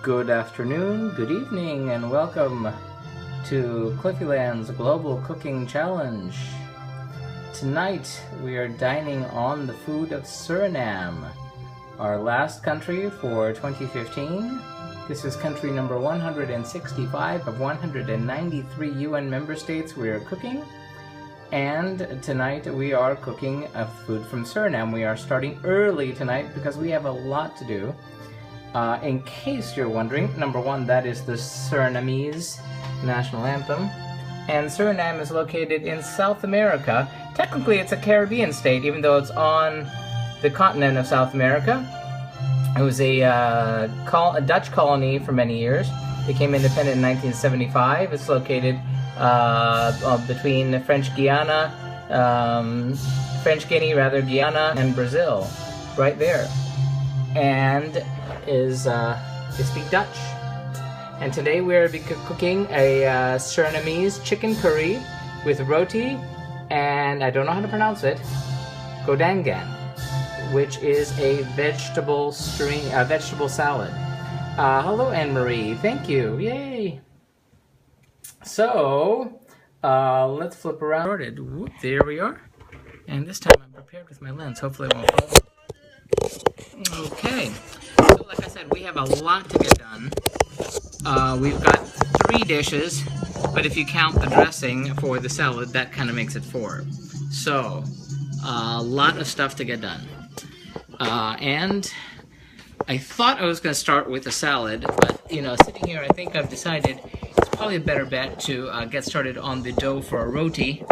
Good afternoon, good evening, and welcome to Cliffyland's Global Cooking Challenge. Tonight we are dining on the food of Suriname, our last country for 2015. This is country number 165 of 193 UN member states we are cooking. And tonight we are cooking a food from Suriname. We are starting early tonight because we have a lot to do. In case you're wondering, number one, that is the Surinamese national anthem. And Suriname is located in South America. Technically, it's a Caribbean state, even though it's on the continent of South America. It was a Dutch colony for many years. It became independent in 1975. It's located between French Guinea, Guyana, and Brazil, right there. And they speak Dutch. And today we're cooking a Surinamese chicken curry with roti, and I don't know how to pronounce it, Goedangan, which is a vegetable salad. Hello, Anne-Marie. Thank you. Yay. So, let's flip around. Whoop, there we are. And this time I'm prepared with my lens. Hopefully it won't fall. Okay. So, like I said, we have a lot to get done. We've got 3 dishes, but if you count the dressing for the salad, that kind of makes it 4. So, a lot of stuff to get done. And I thought I was going to start with the salad, but, sitting here, I think I've decided it's probably a better bet to get started on the dough for a roti,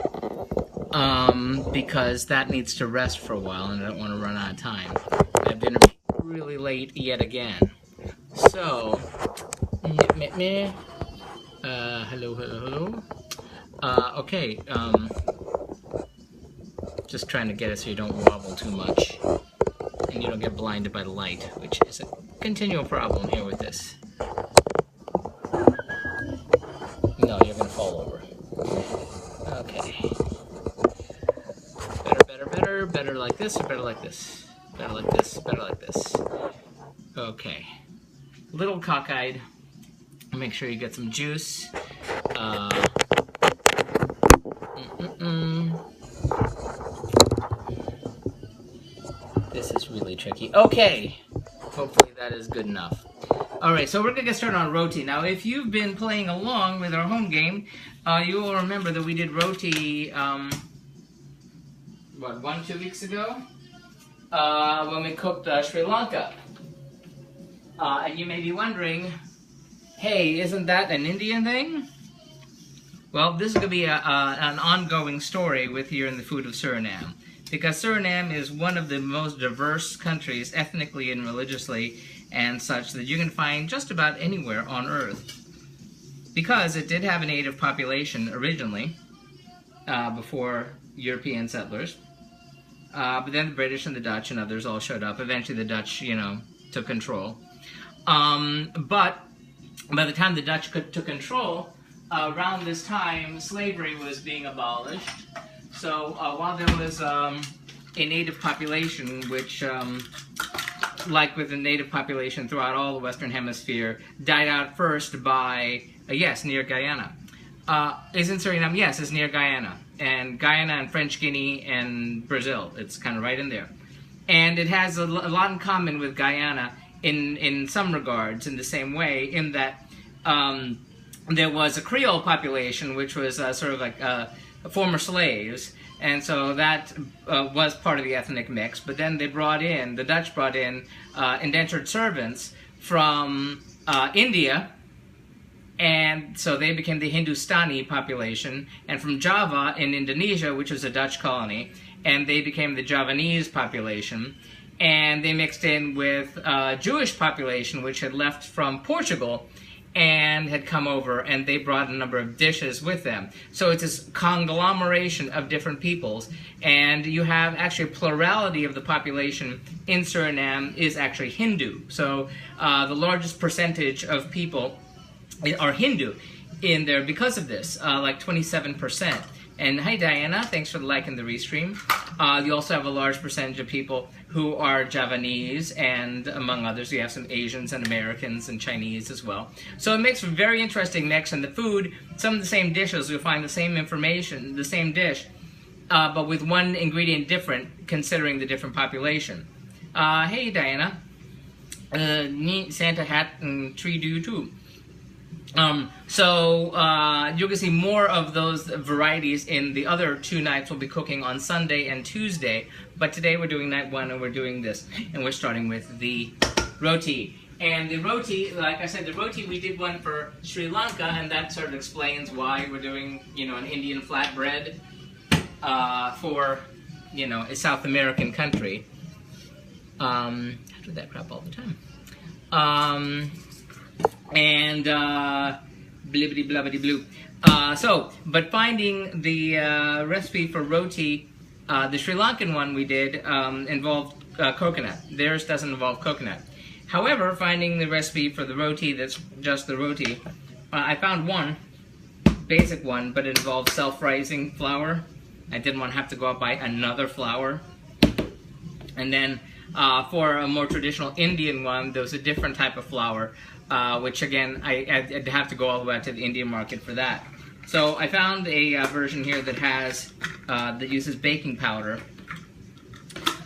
because that needs to rest for a while, and I don't want to run out of time. I've been really late yet again. So, hello. Okay, just trying to get it so you don't wobble too much and you don't get blinded by the light, which is a continual problem here with this. No, you're gonna fall over. Okay. Better like this, or better like this? Better like this, better like this. Okay. Little cockeyed. Make sure you get some juice. This is really tricky. Okay. Hopefully that is good enough. Alright, so we're going to get started on roti. Now, if you've been playing along with our home game, you will remember that we did roti, 1-2 weeks ago? When we cooked Sri Lanka. And you may be wondering, hey, isn't that an Indian thing? Well, this is going to be an ongoing story with here in the food of Suriname. Because Suriname is one of the most diverse countries, ethnically and religiously, and such, that you can find just about anywhere on Earth. Because it did have a native population originally, before European settlers. But then the British and the Dutch and others all showed up. Eventually the Dutch, took control. But by the time the Dutch took control, around this time, slavery was being abolished. So while there was a native population, which, like with the native population throughout all the Western Hemisphere, died out first by, yes, near Guyana. Is in Suriname? Yes, it's near Guyana. And Guyana and French Guinea and Brazil. It's kind of right in there. And it has a lot in common with Guyana in some regards, in the same way, in that there was a Creole population, which was sort of like former slaves, and so that was part of the ethnic mix. But then the Dutch brought in indentured servants from India, and so they became the Hindustani population, and from Java in Indonesia, which was a Dutch colony, and they became the Javanese population, and they mixed in with Jewish population, which had left from Portugal and had come over, and they brought a number of dishes with them. So it's this conglomeration of different peoples, and you have actually a plurality of the population in Suriname is actually Hindu. So the largest percentage of people are Hindu in there because of this, like 27%. And hi Diana, thanks for liking the restream. You also have a large percentage of people who are Javanese, and among others you have some Asians and Americans and Chinese as well. So it makes a very interesting mix, and the food, some of the same dishes, you'll find the same information, the same dish, but with one ingredient different, considering the different population. Hey Diana, neat Santa hat and tree do too. You can see more of those varieties in the other 2 nights. We'll be cooking on Sunday and Tuesday, but today we're doing night 1 and we're doing this, and we're starting with the roti. And the roti, like I said, the roti, we did one for Sri Lanka, and that sort of explains why we're doing, you know, an Indian flatbread for, you know, a South American country. I do that crap all the time. Blibbity blabbity blue. But finding the recipe for roti, the Sri Lankan one we did involved coconut. Theirs doesn't involve coconut. However, finding the recipe for the roti that's just the roti, I found one, basic one, but it involves self-rising flour. I didn't want to have to go out buy another flour. And then for a more traditional Indian one, there was a different type of flour, which again, I'd have to go all the way out to the Indian market for that. So I found a version here that has, that uses baking powder.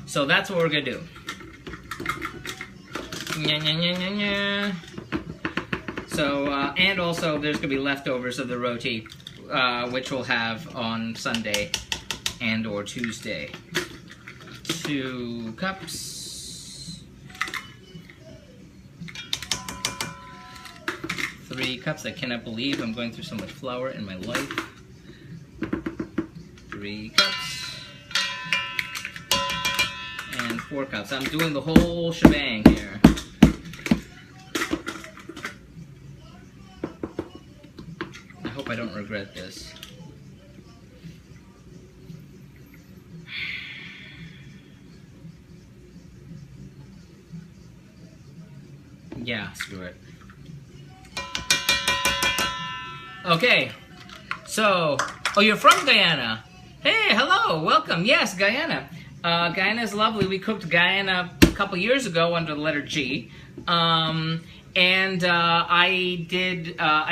So that's what we're gonna do. So, and also there's gonna be leftovers of the roti, which we'll have on Sunday and or Tuesday. 2 cups. 3 cups. I cannot believe I'm going through so much flour in my life. 3 cups. And 4 cups. I'm doing the whole shebang here. I hope I don't regret this. Yeah, screw it. Okay, so, oh, you're from Guyana. Hey, hello, welcome. Yes, Guyana. Guyana is lovely. We cooked Guyana a couple years ago under the letter G. I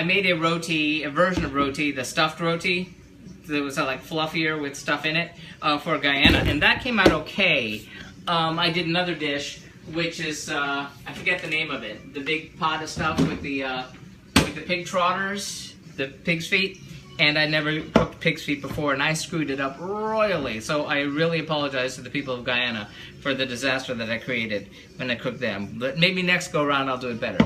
made a roti, a version of roti, the stuffed roti. That was like fluffier with stuff in it for Guyana, and that came out okay. I did another dish, which is, I forget the name of it, the big pot of stuff with the pig trotters, the pig's feet, and I never cooked pig's feet before, and I screwed it up royally, so I really apologize to the people of Guyana for the disaster that I created when I cooked them. But maybe next go around I'll do it better.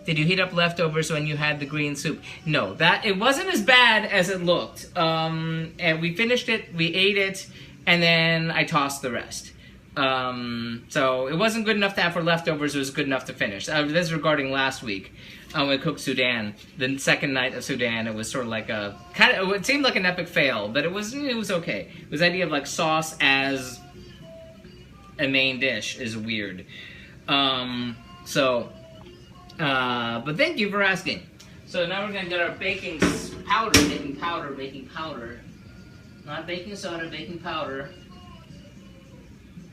Did you heat up leftovers when you had the green soup? No, it wasn't as bad as it looked. And we finished it, we ate it, and then I tossed the rest. So it wasn't good enough to have for leftovers, it was good enough to finish. This is regarding last week. When we cooked Sudan, the second night of Sudan, it was sort of like it seemed like an epic fail, but it was okay. It was the idea of like sauce as a main dish is weird. But thank you for asking. So now we're gonna get our baking powder. Not baking soda, baking powder.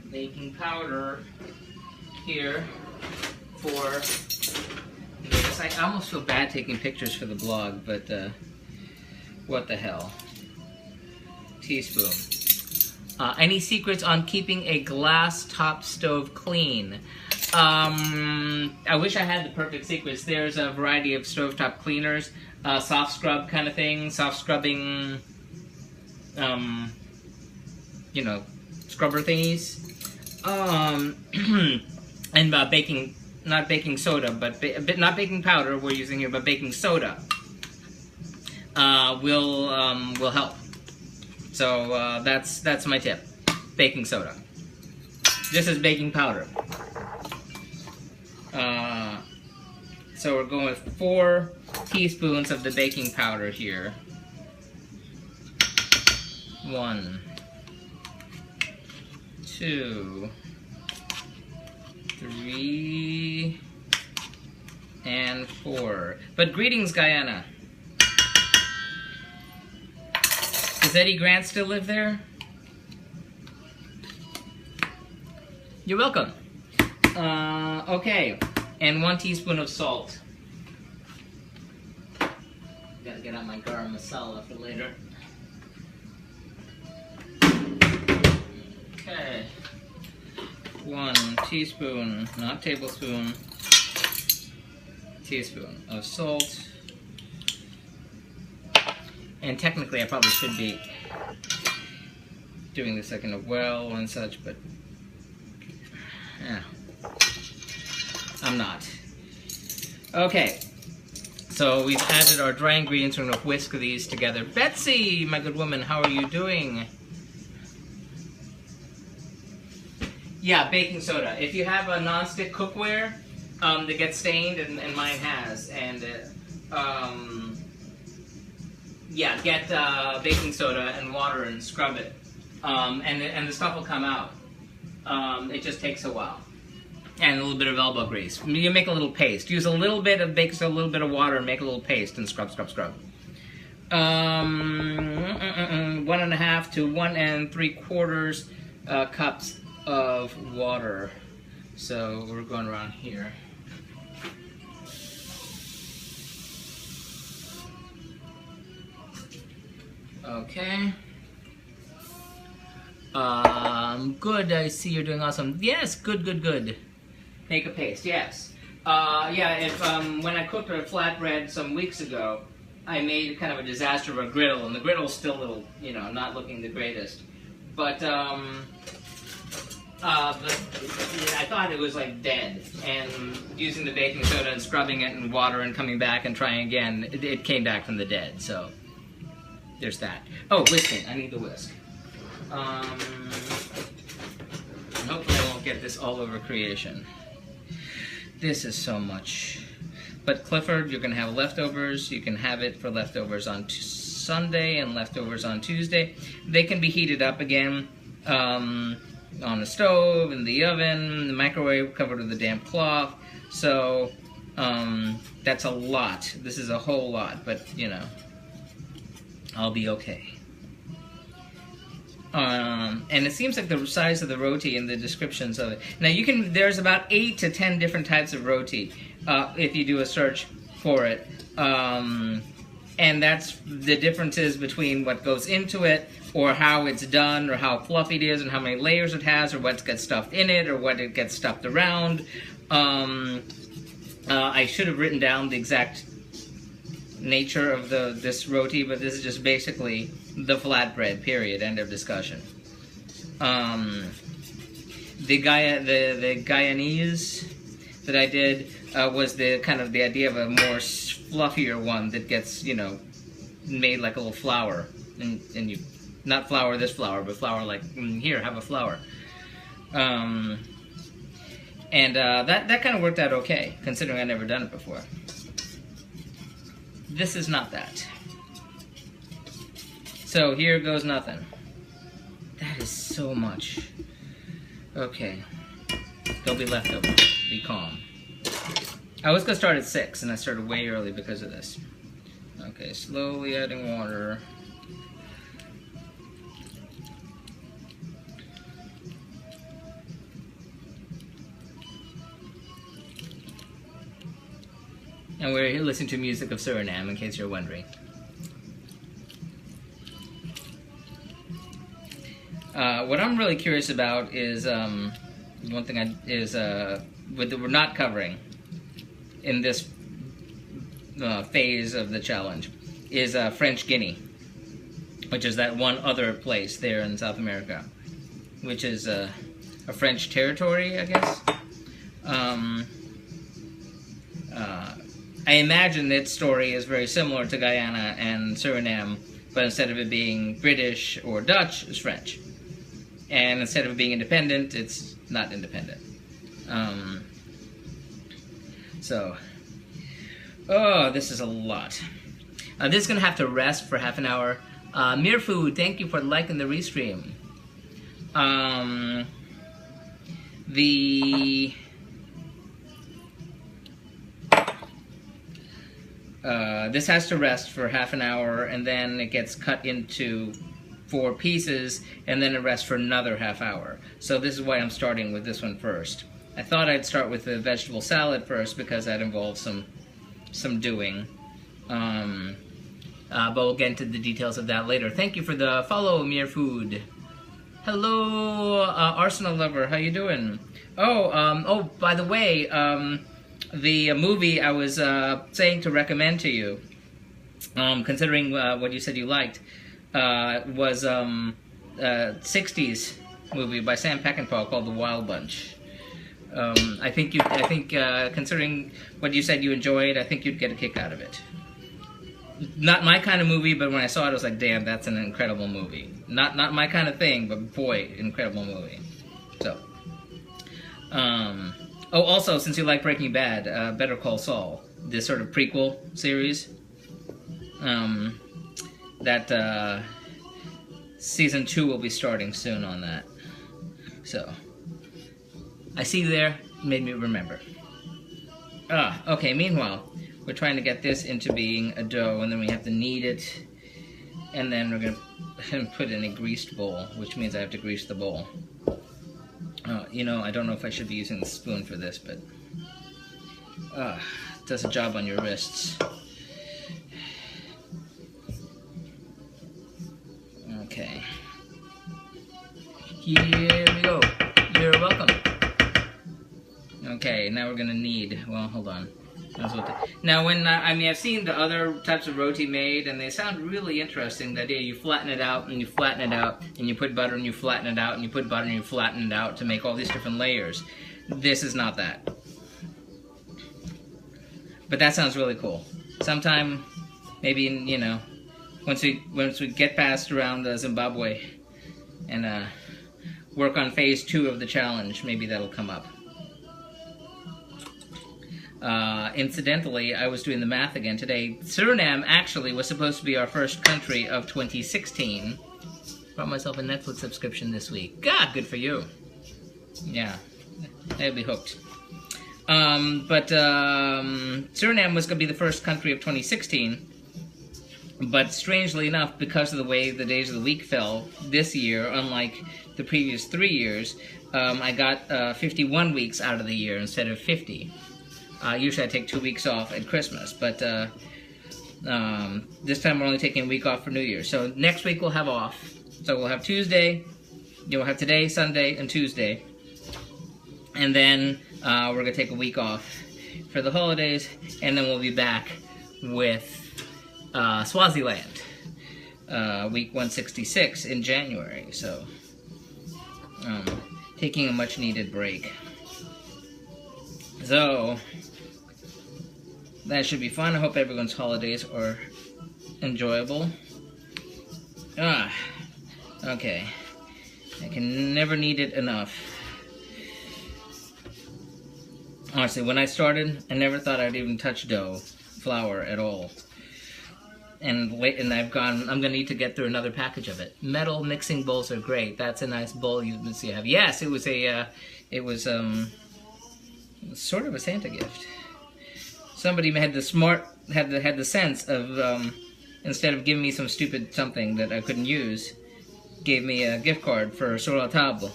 Baking powder here for this. I almost feel bad taking pictures for the blog, but what the hell. Teaspoon. Any secrets on keeping a glass top stove clean? I wish I had the perfect secrets. There's a variety of stovetop cleaners, soft scrub kind of thing, soft scrubbing, you know, scrubber thingies. And baking, not baking soda, but not baking powder we're using here, but baking soda will help. So that's my tip. Baking soda. This is baking powder. So we're going with 4 teaspoons of the baking powder here. 1, 2, 3, and 4. But greetings, Guyana. Does Eddie Grant still live there? You're welcome. Okay, and 1 teaspoon of salt. Gotta get out my garam masala for later. Okay. 1 teaspoon, not tablespoon, teaspoon of salt. And technically I probably should be doing this like in a well and such, but yeah, I'm not. Okay, so we've added our dry ingredients. We're going to whisk these together. Betsy, my good woman, how are you doing? Yeah, baking soda. If you have a non-stick cookware that gets stained, and mine has, and yeah, get baking soda and water and scrub it, and the stuff will come out. It just takes a while. And a little bit of elbow grease. You make a little paste. Use a little bit of baking soda, a little bit of water, and make a little paste, and scrub, scrub, scrub. 1.5 to 1 3/4 cups of water. So we're going around here. Okay. Good, I see you're doing awesome. Yes, good, good, good. Make a paste, yes. Yeah, if, when I cooked a flatbread some weeks ago, I made kind of a disaster of a griddle, and the griddle's still a little, you know, not looking the greatest. But I thought it was like dead, and using the baking soda and scrubbing it in water and coming back and trying again, it came back from the dead, so there's that. Oh, whisking, I need the whisk. And hopefully I won't get this all over creation. This is so much. But Clifford, you're going to have leftovers. You can have it for leftovers on Sunday and leftovers on Tuesday. They can be heated up again on the stove, in the oven, the microwave, covered with a damp cloth. So that's a lot. This is a whole lot, but you know, I'll be okay. And it seems like the size of the roti and the descriptions of it. Now you can, there's about 8 to 10 different types of roti if you do a search for it. And that's the differences between what goes into it, or how it's done, or how fluffy it is, and how many layers it has, or what gets stuffed in it, or what it gets stuffed around. I should have written down the exact nature of this roti, but this is just basically the flatbread, period, end of discussion. The Guyanese that I did was the kind of the idea of a more fluffier one that gets, you know, made like a little flour, and you, not flour this flour, but flour like, here, have a flour. And that kind of worked out okay, considering I'd never done it before. This is not that. So here goes nothing. That is so much. Okay. There'll be leftovers. Be calm. I was going to start at 6, and I started way early because of this. Okay, slowly adding water. And we're listening to music of Suriname, in case you're wondering. What I'm really curious about is one thing that we're not covering in this phase of the challenge is French Guinea, which is that one other place there in South America, which is a French territory, I guess. I imagine its story is very similar to Guyana and Suriname, but instead of it being British or Dutch, it's French. And instead of it being independent, it's not independent. Oh, this is a lot. This is going to have to rest for half an hour. Mere Food, thank you for liking the restream. This has to rest for half an hour, and then it gets cut into 4 pieces, and then a rest for another half hour. So this is why I'm starting with this one first. I thought I'd start with the vegetable salad first because that involves some doing. But we'll get into the details of that later. Thank you for the follow, Mere Food. Hello, Arsenal lover. How you doing? Oh, by the way, the movie I was saying to recommend to you, considering what you said you liked, was a 60s movie by Sam Peckinpah called The Wild Bunch. I think considering what you said you enjoyed, I think you'd get a kick out of it. Not my kind of movie, but when I saw it, I was like, damn, that's an incredible movie. Not my kind of thing, but boy, incredible movie. So, oh, also, since you like Breaking Bad, Better Call Saul, this sort of prequel series, that season 2 will be starting soon on that. So, I see you there, made me remember. Okay, meanwhile, we're trying to get this into being a dough, and then we have to knead it, and then we're going to put it in a greased bowl, which means I have to grease the bowl. You know, I don't know if I should be using the spoon for this, but it does a job on your wrists. Okay. Here we go. You're welcome. Okay, now we're gonna knead. Well, hold on. Now, when I mean, I've seen the other types of roti made, and they sound really interesting. The idea you flatten it out, and you flatten it out, and you put butter, and you flatten it out, and you put butter, and you flatten it out to make all these different layers. This is not that. But that sounds really cool. Sometime, maybe in, you know, once we get past around Zimbabwe, and work on phase 2 of the challenge, maybe that'll come up. Incidentally, I was doing the math again today. Suriname actually was supposed to be our first country of 2016. Bought myself a Netflix subscription this week. God, good for you. Yeah, I'd be hooked. But Suriname was going to be the first country of 2016. But strangely enough, because of the way the days of the week fell this year, unlike the previous 3 years, I got 51 weeks out of the year instead of 50. Usually I take 2 weeks off at Christmas, but this time we're only taking a week off for New Year's. So next week we'll have off. So we'll have Tuesday, we'll have today, Sunday, and Tuesday. And then we're going to take a week off for the holidays, and then we'll be back with Swaziland, week 166 in January. So taking a much needed break. So that should be fun. I hope everyone's holidays are enjoyable. Okay. I can never knead it enough. Honestly, when I started, I never thought I'd even touch flour at all. And I'm gonna need to get through another package of it. Metal mixing bowls are great. That's a nice bowl you have. Yes, it was sort of a Santa gift. Somebody had the sense of instead of giving me some stupid something that I couldn't use, gave me a gift card for Sur La Table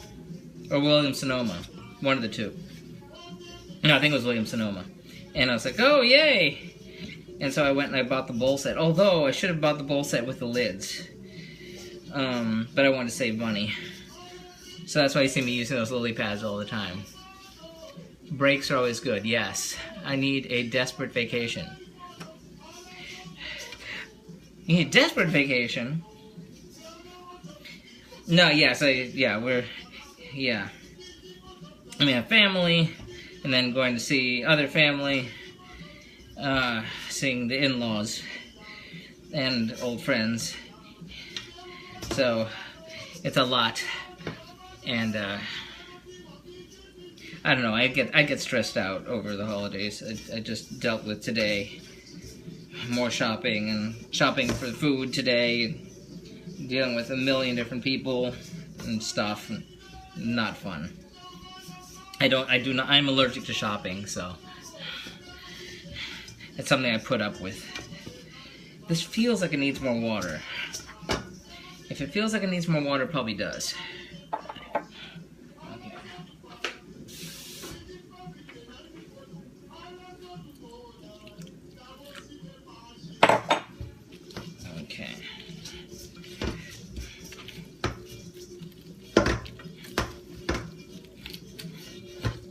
or Williams Sonoma, one of the two. No, I think it was Williams Sonoma, and I was like, oh yay! And so I went and I bought the bowl set. Although I should have bought the bowl set with the lids, but I wanted to save money, so that's why you see me using those lily pads all the time. Breaks are always good, yes. I need a desperate vacation. You need a desperate vacation? No, yes, I mean, a family, and then going to see other family, seeing the in-laws, and old friends. So, it's a lot, and, I don't know, I get stressed out over the holidays. I just dealt with today more shopping and shopping for food today, dealing with a million different people and stuff. Not fun. I'm allergic to shopping, so it's something I put up with. This feels like it needs more water. It If it feels like it needs more water, it probably does. Okay.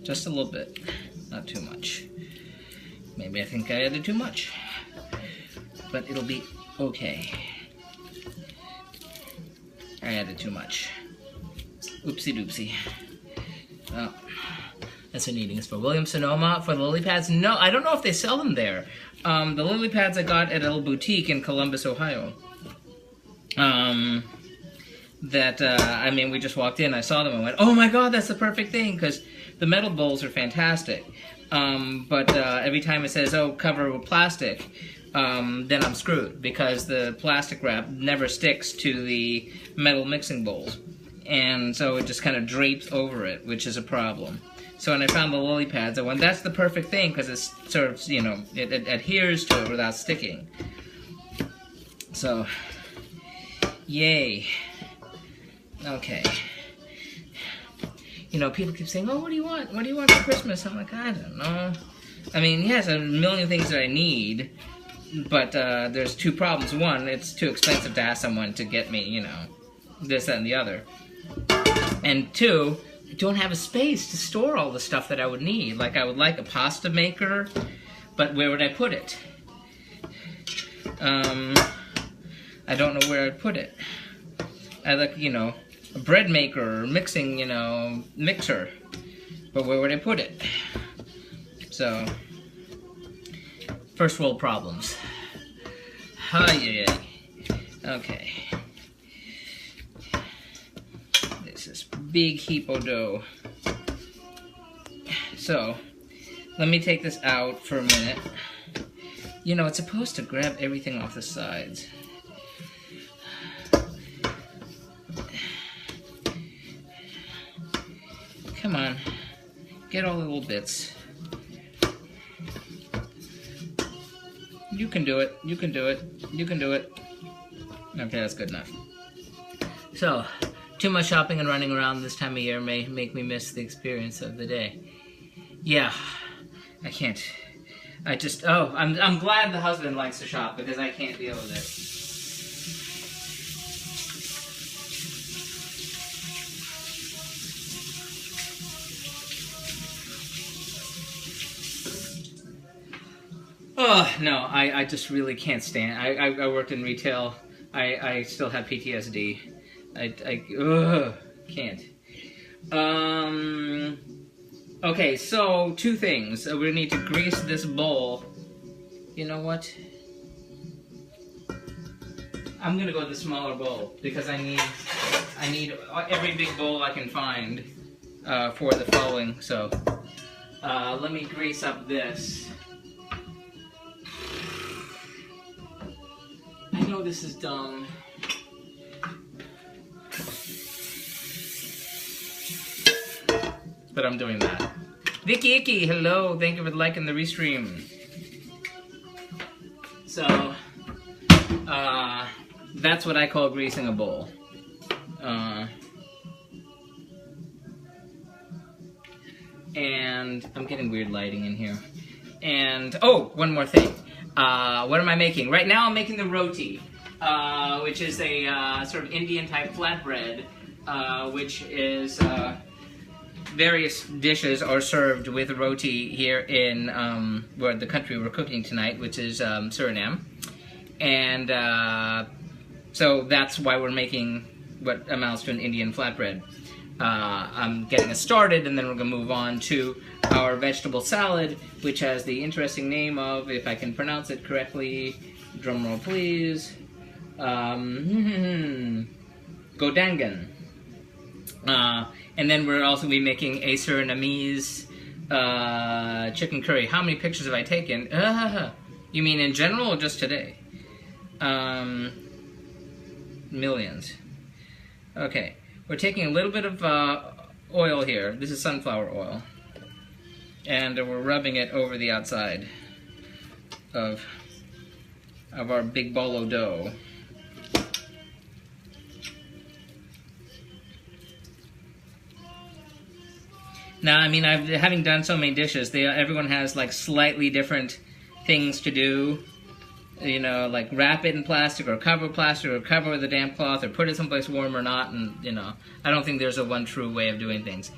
Just a little bit, not too much. Maybe I think I added too much, but it'll be okay. I added too much. Oopsie doopsie. Oh, that's what needing is for William Sonoma. For the lily pads, no, I don't know if they sell them there. The lily pads I got at a little boutique in Columbus, Ohio. I mean, we just walked in, I saw them and went, oh my god, that's the perfect thing, because the metal bowls are fantastic. But every time it says, oh, cover with plastic, then I'm screwed, because the plastic wrap never sticks to the metal mixing bowls. And so it just kind of drapes over it, which is a problem. So when I found the lily pads, I went, that's the perfect thing, because it's sort of, you know, it adheres to it without sticking. So, yay. Okay. You know, people keep saying, oh, what do you want? What do you want for Christmas? I'm like, I don't know. I mean, yes, a million things that I need, but there's two problems. One, it's too expensive to ask someone to get me, you know, this, that, and the other. And two, I don't have a space to store all the stuff that I would need. Like, I would like a pasta maker, but where would I put it? I don't know where I'd put it. I like, you know, a bread maker, or mixing, you know, mixer, but where would I put it? So, first world problems. Hi, okay. This is big heap of dough. So, let me take this out for a minute. You know, it's supposed to grab everything off the sides. Come on, get all the little bits. You can do it, you can do it, you can do it. Okay, that's good enough. So, too much shopping and running around this time of year may make me miss the experience of the day. Yeah, I can't. I just, oh, I'm glad the husband likes to shop, because I can't deal with it. Oh, no, I just really can't stand. I worked in retail. I still have PTSD. Can't. Okay, so two things. We need to grease this bowl. You know what? I'm gonna go with the smaller bowl, because I need every big bowl I can find for the following. So let me grease up this. I know this is dumb. But I'm doing that. Vicky Icky, hello, thank you for liking the restream. So, that's what I call greasing a bowl. And I'm getting weird lighting in here. And, oh, one more thing. What am I making? Right now I'm making the roti, which is a sort of Indian type flatbread, which is various dishes are served with roti here in where the country we're cooking tonight, which is Suriname. And so that's why we're making what amounts to an Indian flatbread. I'm getting us started, and then we're going to move on to our vegetable salad, which has the interesting name of, if I can pronounce it correctly, drumroll please, Goedangan. And then we're also be making a Surinamese chicken curry. How many pictures have I taken? You mean in general or just today? Millions. Okay, we're taking a little bit of oil here. This is sunflower oil. And we're rubbing it over the outside of our big bolo dough. Now, I mean, having done so many dishes, everyone has like slightly different things to do. You know, like wrap it in plastic, or cover with a damp cloth, or put it someplace warm or not. And you know, I don't think there's a one true way of doing things.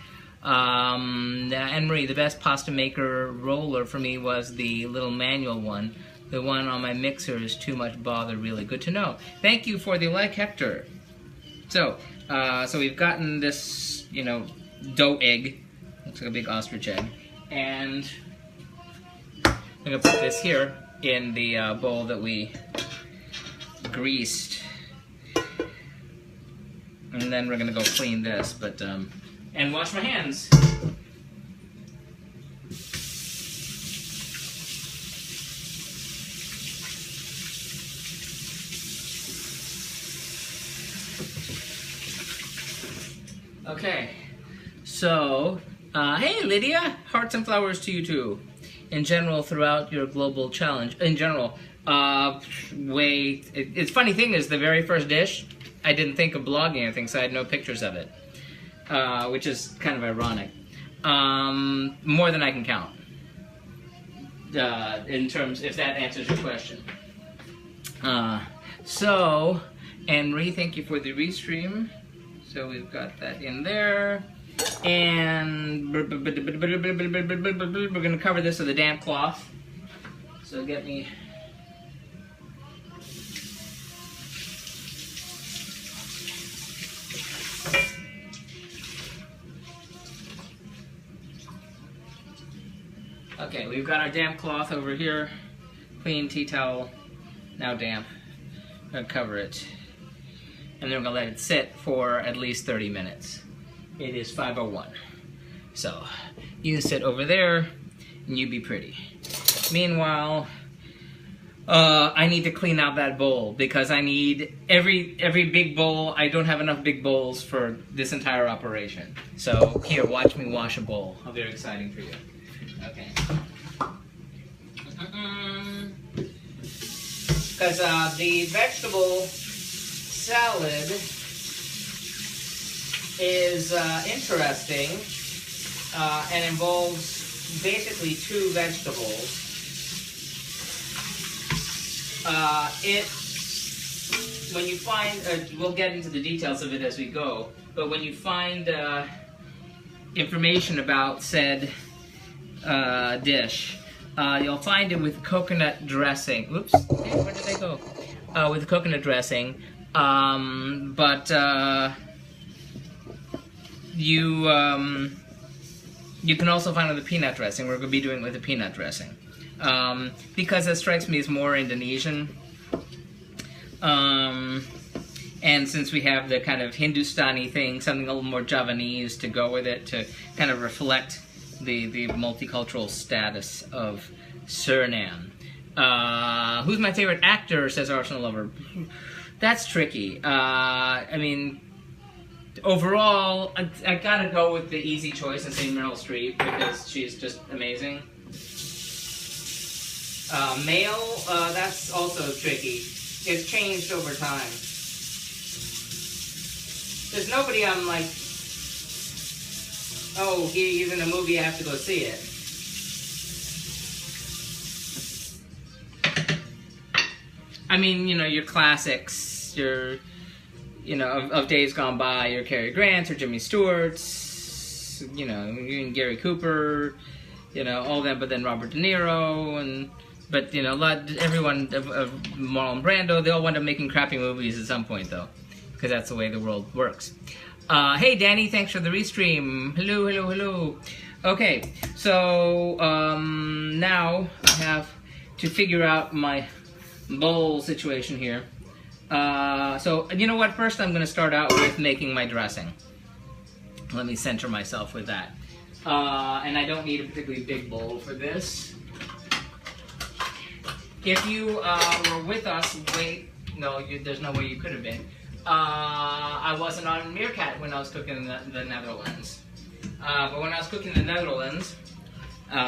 Anne-Marie, the best pasta maker roller for me was the little manual one. The one on my mixer is too much bother, really. Good to know. Thank you for the like, Hector. So we've gotten this, you know, dough egg. Looks like a big ostrich egg. And I'm going to put this here in the bowl that we greased. And then we're going to go clean this, but, and wash my hands. Okay, so, hey Lydia, hearts and flowers to you too. In general, throughout your global challenge, in general, it's funny thing is, the very first dish, I didn't think of blogging anything, so I had no pictures of it, which is kind of ironic. More than I can count, in terms, if that answers your question. So, Anne-Marie, thank you for the restream. So we've got that in there, and we're going to cover this with a damp cloth. So get me... Okay, we've got our damp cloth over here, clean tea towel, now damp. I'm going to cover it. And then we're going to let it sit for at least 30 minutes. It is 5:01. So, you sit over there, and you be pretty. Meanwhile, I need to clean out that bowl, because I need every big bowl. I don't have enough big bowls for this entire operation. So, here, watch me wash a bowl. How very exciting for you. Okay. Because the vegetable salad is interesting and involves basically two vegetables. When you find, we'll get into the details of it as we go, but when you find information about said dish, you'll find it with coconut dressing. Oops, hey, where did they go? With coconut dressing. You can also find it with the peanut dressing. We're going to be doing it with the peanut dressing. Because it strikes me as more Indonesian. And since we have the kind of Hindustani thing, something a little more Javanese to go with it, to kind of reflect the multicultural status of Suriname. Who's my favorite actor, says Arsenal Lover. That's tricky. I mean, overall, I gotta go with the easy choice and say Meryl Streep, because she's just amazing. Male, that's also tricky. It's changed over time. There's nobody I'm like, oh, he's in a movie, I have to go see it. I mean, you know, your classics, your, you know, of days gone by, your Cary Grants or Jimmy Stewart's, you know, Gary Cooper, you know, all them, but then Robert De Niro, but, you know, everyone of Marlon Brando, they all wind up making crappy movies at some point, though, because that's the way the world works. Hey, Danny, thanks for the restream. Hello, hello, hello. Okay, so, now I have to figure out my bowl situation here. So, you know what? First, I'm going to start out with making my dressing. Let me center myself with that. And I don't need a particularly big bowl for this. If you were with us, there's no way you could have been. I wasn't on Meerkat when I was cooking in the Netherlands. But when I was cooking in the Netherlands,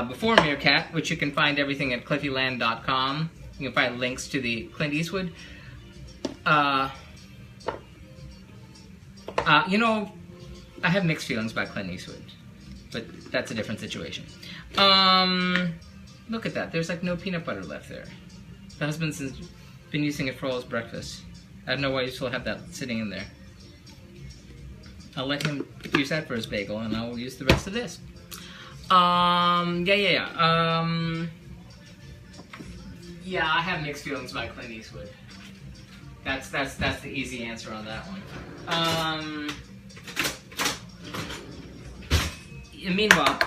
before Meerkat, which you can find everything at cliffyland.com, you can find links to the Clint Eastwood. You know, I have mixed feelings about Clint Eastwood. but that's a different situation. Look at that. There's like no peanut butter left there. The husband's been using it for all his breakfast. I don't know why you still have that sitting in there. I'll let him use that for his bagel, and I'll use the rest of this. Yeah, I have mixed feelings about Clint Eastwood. That's the easy answer on that one. Meanwhile,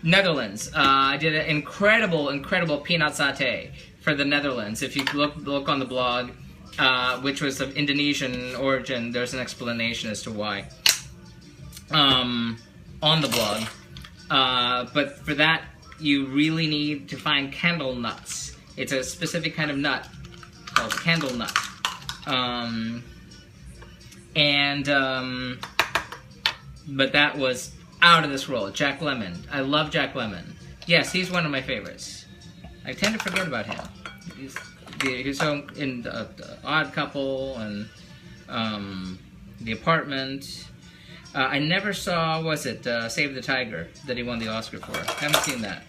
Netherlands. I did an incredible peanut satay for the Netherlands. If you look on the blog, which was of Indonesian origin, there's an explanation as to why on the blog. But for that, you really need to find candle nuts. It's a specific kind of nut called candle nut. But that was out of this world. Jack Lemmon. I love Jack Lemmon. Yes, he's one of my favorites. I tend to forget about him. He's so in the Odd Couple and The Apartment. I never saw, was it Save the Tiger, that he won the Oscar for. I haven't seen that.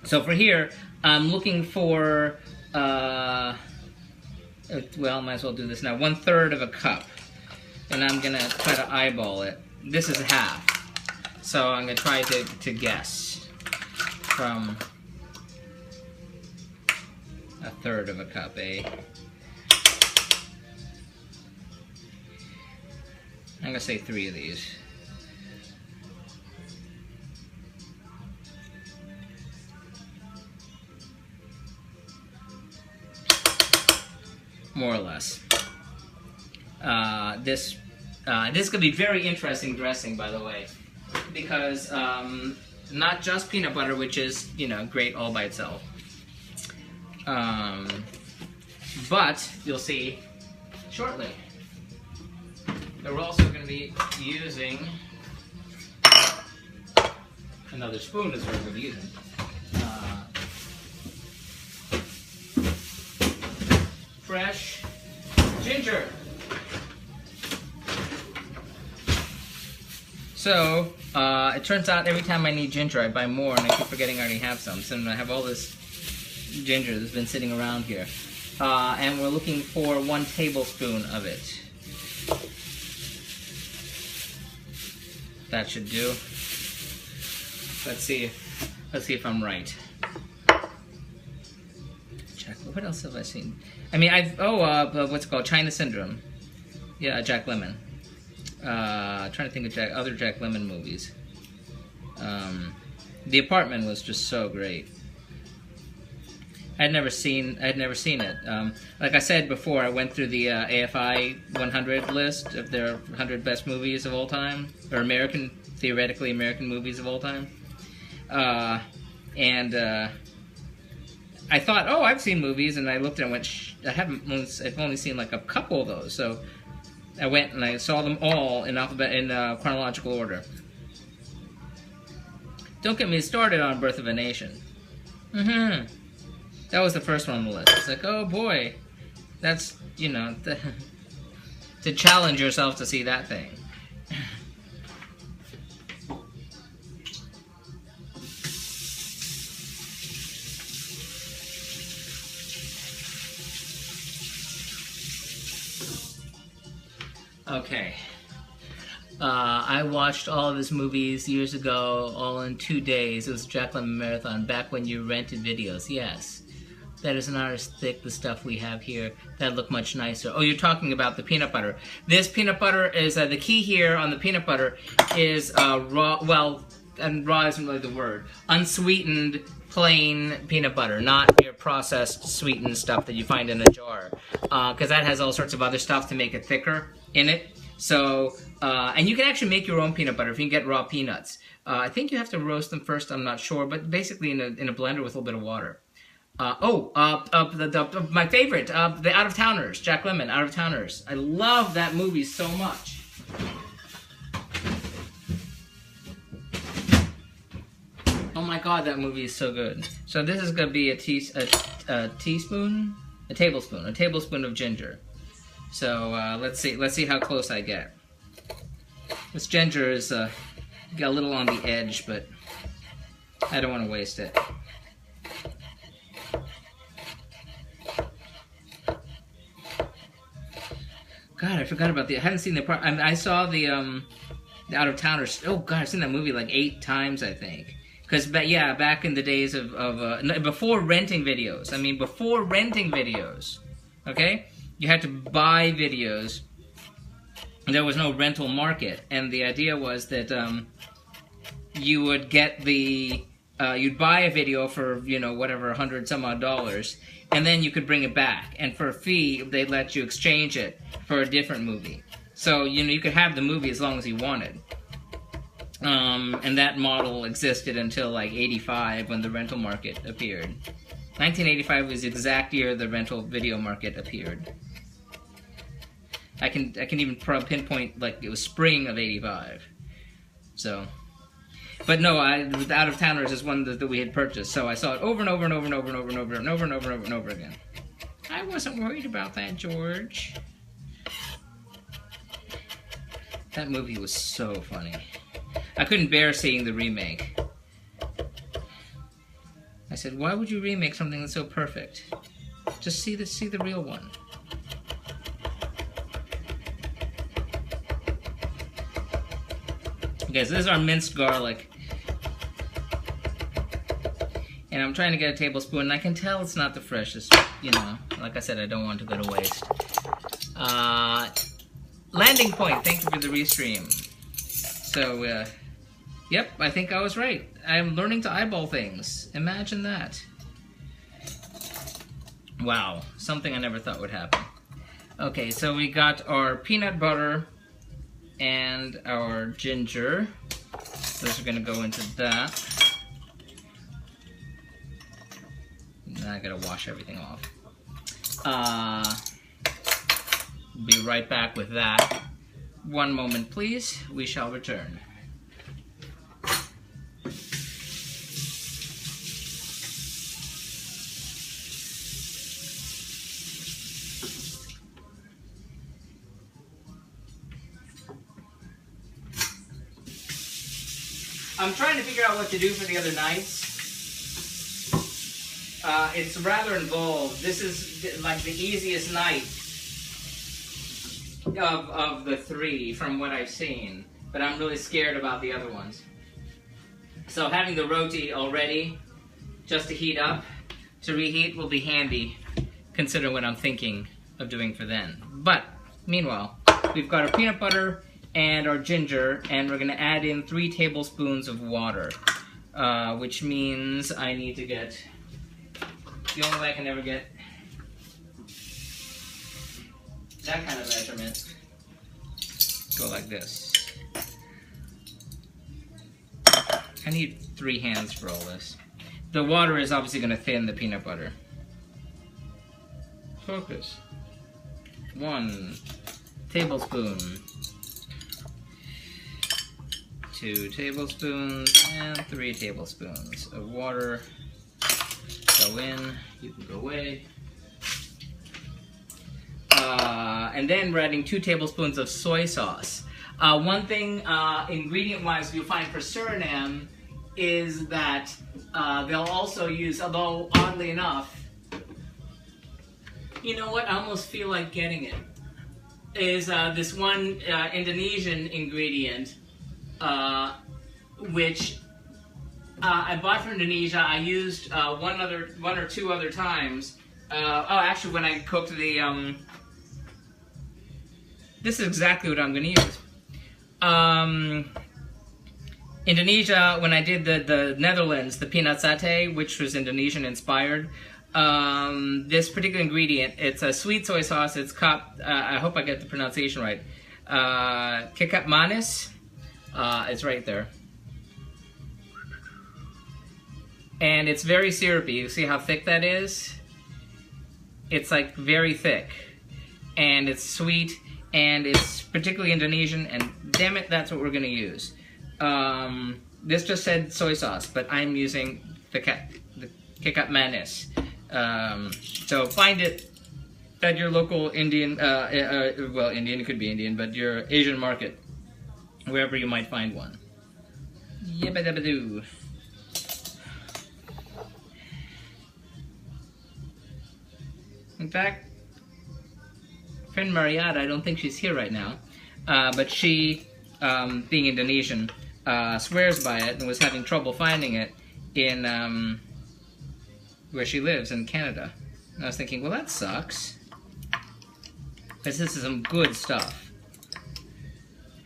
So for here, I'm looking for, well, might as well do this now, 1/3 of a cup. And I'm going to try to eyeball it. This is half. So I'm going to try to guess from 1/3 of a cup, eh? I'm going to say 3 of these. More or less. This is going to be very interesting dressing, by the way, because not just peanut butter, which is, you know, great all by itself, but you'll see shortly that we're also going to be using another spoon is what we're going to be using. Fresh ginger. So, it turns out every time I need ginger, I buy more, and I keep forgetting I already have some. So I have all this ginger that's been sitting around here. And we're looking for 1 tablespoon of it. That should do. Let's see if I'm right. Check. What else have I seen? I mean, what's it called? China Syndrome. Yeah, Jack Lemmon. Trying to think of other Jack Lemmon movies. The Apartment was just so great. I'd never seen it. Like I said before, I went through the AFI 100 list of their 100 best movies of all time, or theoretically American movies of all time. I thought, oh, I've seen movies, and I looked and went, I've only seen like a couple of those. So I went and I saw them all in chronological order. Don't get me started on Birth of a Nation. That was the first one on the list. It's like, oh boy, that's, you know, to challenge yourself to see that thing. Okay. I watched all of his movies years ago, all in 2 days. It was a Jack Lemmon marathon, back when you rented videos. Yes. That is not as thick, the stuff we have here. That look much nicer. Oh, you're talking about the peanut butter. This peanut butter is, the key here on the peanut butter is raw, well, and raw isn't really the word, unsweetened, plain peanut butter, not your processed, sweetened stuff that you find in a jar. Because that has all sorts of other stuff to make it thicker in it. So, and you can actually make your own peanut butter if you can get raw peanuts. I think you have to roast them first, I'm not sure, but basically in a blender with a little bit of water. My favorite, the Out of Towners, Jack Lemmon, Out of Towners. I love that movie so much. Oh my god, that movie is so good. So this is going to be a tablespoon of ginger. So let's see how close I get. This ginger is got a little on the edge, but I don't want to waste it. God, I forgot about the. I haven't seen the. I saw the Out of Towners. Oh God, I've seen that movie like 8 times, I think. Because yeah, back in the days of before renting videos. I mean, before renting videos. Okay, you had to buy videos. There was no rental market, and the idea was that you would get the you'd buy a video for, you know, whatever, $100 some odd, and then you could bring it back, and for a fee they'd let you exchange it for a different movie. So, you know, you could have the movie as long as you wanted. And that model existed until like 85 when the rental market appeared. 1985 was the exact year the rental video market appeared. I can even pinpoint, like, it was spring of 85. So, but no, Out of Towners is one that we had purchased, so I saw it over and over and over and over and over and over and over and over and over and over again. I wasn't worried about that, George. That movie was so funny. I couldn't bear seeing the remake. I said, why would you remake something that's so perfect? Just see the real one. Okay, so this is our minced garlic. And I'm trying to get a tablespoon, and I can tell it's not the freshest, you know. Like I said, I don't want to go to waste. Landing point, thank you for the restream. So, yep, I think I was right. I'm learning to eyeball things. Imagine that. Wow, something I never thought would happen. Okay, so we got our peanut butter and our ginger. Those are gonna go into that. Now I gotta wash everything off. Be right back with that. One moment, please. We shall return. I'm trying to figure out what to do for the other nights. It's rather involved. This is like the easiest night of the 3 from what I've seen, but I'm really scared about the other ones. So having the roti already, just to heat up, to reheat will be handy, considering what I'm thinking of doing for then. But meanwhile, we've got our peanut butter and our ginger, and we're going to add in 3 tablespoons of water, which means I need to get, the only way I can ever get that kind of measurement, go like this. I need 3 hands for all this. The water is obviously going to thin the peanut butter. Focus. 1 tablespoon. 2 tablespoons and 3 tablespoons of water. Go in, you can go away. And then we're adding 2 tablespoons of soy sauce. One thing, ingredient-wise, you'll find for Suriname is that they'll also use, although oddly enough, you know what, I almost feel like getting it, is this one Indonesian ingredient, which I bought from Indonesia. I used one or two other times. Actually, when I cooked the, this is exactly what I'm going to use. Indonesia, when I did the Netherlands, the peanut satay, which was Indonesian inspired, this particular ingredient, it's a sweet soy sauce. It's I hope I get the pronunciation right. Kecap manis. It's right there. And it's very syrupy. You see how thick that is? It's like very thick. And it's sweet, and it's particularly Indonesian, and damn it, that's what we're gonna use. This just said soy sauce, but I'm using the kecap manis. So find it at your local Indian, well, Indian, it could be Indian, but your Asian market. wherever you might find one. Yabba dabba doo. In fact, friend Marietta, I don't think she's here right now, but she, being Indonesian, swears by it and was having trouble finding it in where she lives in Canada. And I was thinking, well, that sucks, because this is some good stuff.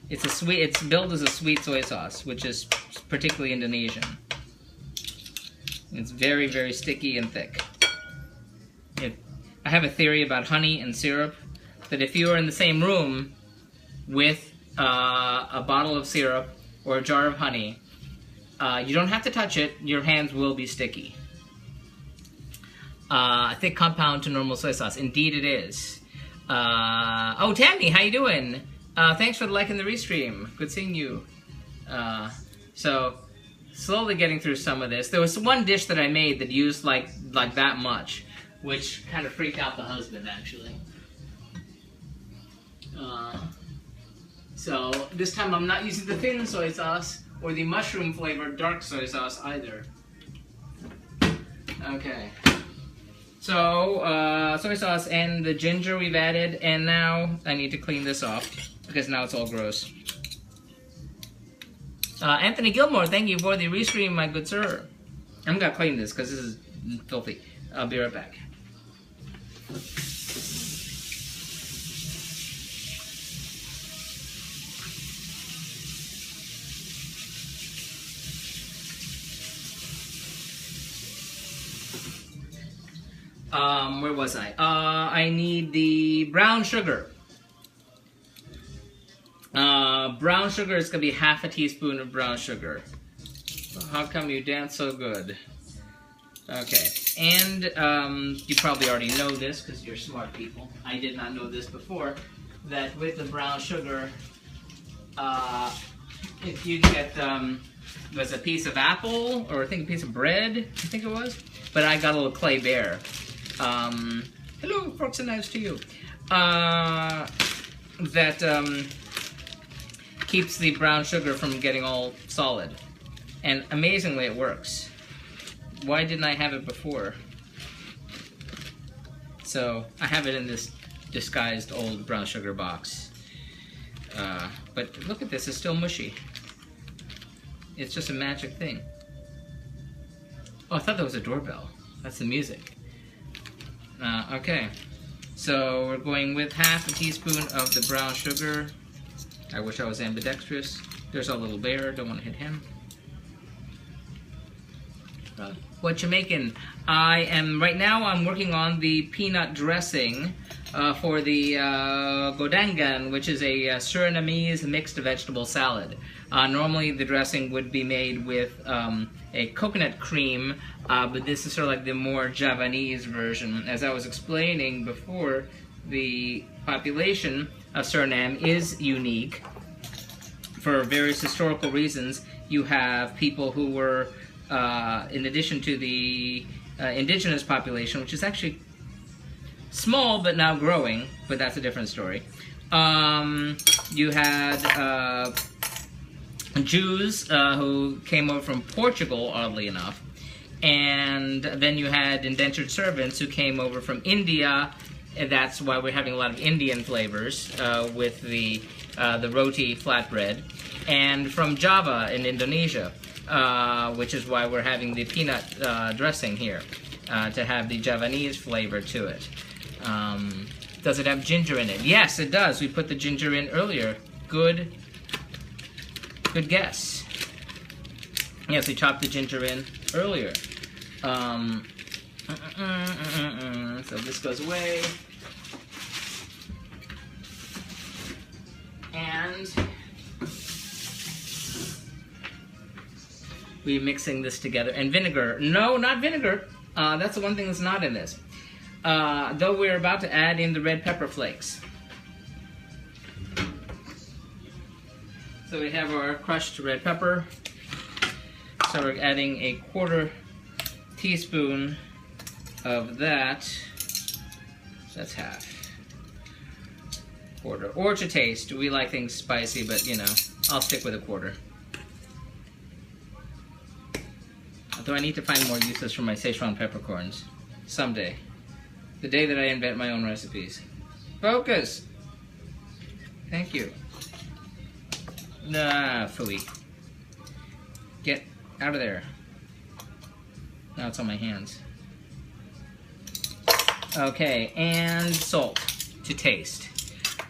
It's a sweet. It's billed as a sweet soy sauce, which is particularly Indonesian. It's very, very sticky and thick. I have a theory about honey and syrup, that if you are in the same room with a bottle of syrup or a jar of honey, you don't have to touch it, your hands will be sticky. A thick compound to normal soy sauce. Indeed it is. Oh, Tammy, how you doing? Thanks for liking the restream. Good seeing you. So, slowly getting through some of this. There was one dish that I made that used like that much, which kind of freaked out the husband, actually. So, this time I'm not using the thin soy sauce or the mushroom flavored dark soy sauce either. Okay. So, soy sauce and the ginger we've added, and now I need to clean this off because now it's all gross. Anthony Gilmore, thank you for the restream, my good sir. I'm gonna clean this because this is filthy. I'll be right back. Where was I? I need the brown sugar. Brown sugar is gonna be half a teaspoon of brown sugar. How come you dance so good? Okay, and you probably already know this because you're smart people. I did not know this before, that with the brown sugar, if you get, was a piece of apple, or I think a piece of bread, I think it was, but I got a little clay bear. Hello, forks and knives to you. That keeps the brown sugar from getting all solid. And amazingly, it works. Why didn't I have it before? So, I have it in this disguised old brown sugar box. But look at this, it's still mushy. It's just a magic thing. Oh, I thought that was a doorbell. That's the music. Okay, so we're going with half a teaspoon of the brown sugar. I wish I was ambidextrous. There's our little bear, don't want to hit him. What you making? Right now I'm working on the peanut dressing for the Goedangan, which is a Surinamese mixed vegetable salad. Normally the dressing would be made with a coconut cream, but this is sort of like the more Javanese version. As I was explaining before, the population of Suriname is unique for various historical reasons. You have people who were, in addition to the indigenous population, which is actually small but now growing, but that's a different story. You had Jews who came over from Portugal, oddly enough, and then you had indentured servants who came over from India, and that's why we're having a lot of Indian flavors with the roti flatbread, and from Java in Indonesia, which is why we're having the peanut dressing here, to have the Javanese flavor to it. Does it have ginger in it? Yes, it does. We put the ginger in earlier. Good guess. Yes, we chopped the ginger in earlier. So this goes away. And we're mixing this together. And vinegar. No, not vinegar. That's the one thing that's not in this. Though we're about to add in the red pepper flakes. So we have our crushed red pepper. So we're adding a 1/4 teaspoon of that. So that's half. Quarter. Or to taste. We like things spicy, but you know, I'll stick with a quarter. Although I need to find more uses for my Szechuan peppercorns. Someday. The day that I invent my own recipes. Focus! Thank you. Nah, phooey. Get out of there. Now it's on my hands. Okay, and salt to taste.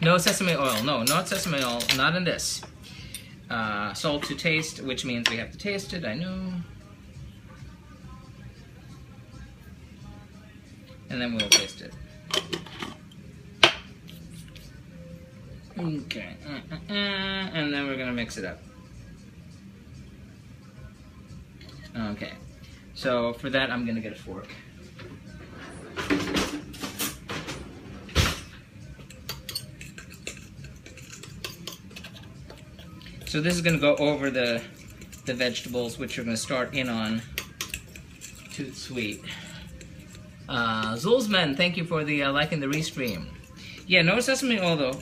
No sesame oil. No, not sesame oil. Not in this. Salt to taste, which means we have to taste it. I know. And then we'll taste it. Okay. And then we're gonna mix it up. Okay. So for that, I'm gonna get a fork. So this is gonna go over the vegetables, which are gonna start in on Toot Sweet. Zulzman, thank you for the like and the restream. Yeah, no sesame oil though.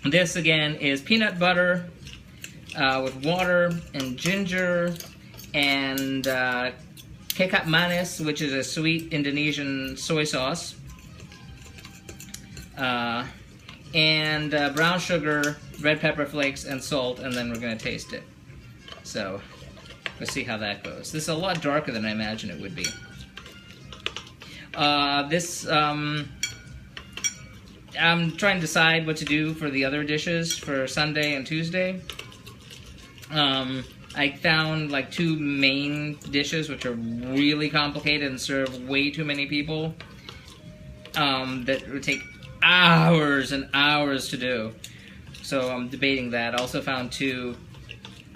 This again is peanut butter with water and ginger and kecap manis, which is a sweet Indonesian soy sauce, and brown sugar, red pepper flakes, and salt, and then we're going to taste it. So we'll see how that goes. This is a lot darker than I imagined it would be. I'm trying to decide what to do for the other dishes for Sunday and Tuesday. I found like 2 main dishes which are really complicated and serve way too many people. That would take hours and hours to do. So I'm debating that. I also found 2,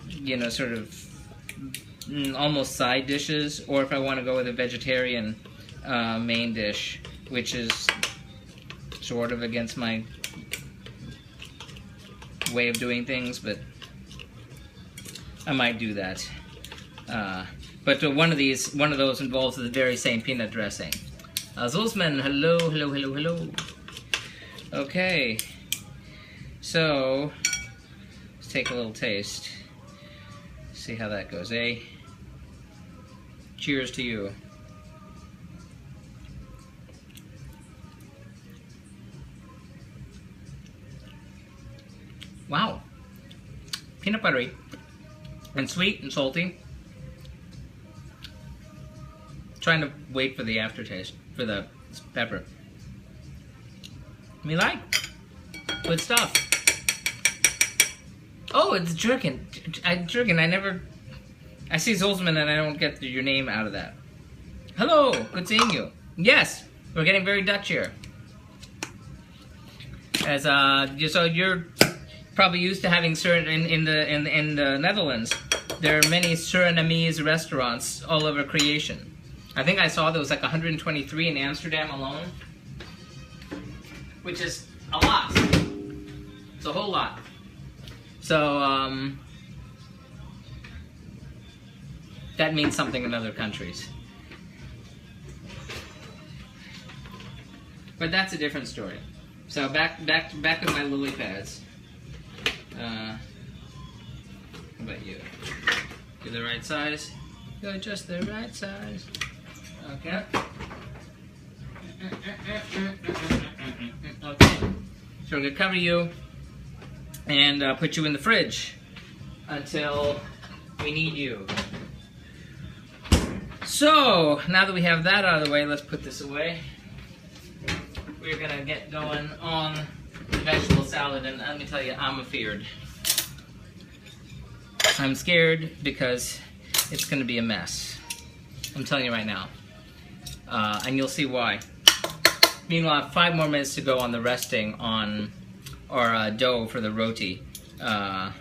you know, sort of almost side dishes, or if I want to go with a vegetarian main dish, which is sort of against my way of doing things, but I might do that. But one of those involves the very same peanut dressing. Zulzman, hello, hello, hello, hello. Okay, so let's take a little taste. See how that goes, eh? Cheers to you. Wow, peanut buttery and sweet and salty. Trying to wait for the aftertaste, for the pepper. Me like, good stuff. Oh, it's jerkin. I see Zulzman and I don't get your name out of that. Hello, good seeing you. Yes, we're getting very Dutch here. As so you're probably used to having in the Netherlands. There are many Surinamese restaurants all over creation. I think I saw there was like 123 in Amsterdam alone, which is a lot. It's a whole lot. So that means something in other countries. But that's a different story. So back with my lily pads. How about you? Do the right size. Go just the right size. Okay. Okay. So I'm gonna cover you and put you in the fridge until we need you. So now that we have that out of the way, let's put this away. We're gonna get going on the vegetable salad, and let me tell you, I'm afeared. I'm scared because it's gonna be a mess. I'm telling you right now. And you'll see why. Meanwhile, I have 5 more minutes to go on the resting on our dough for the roti. I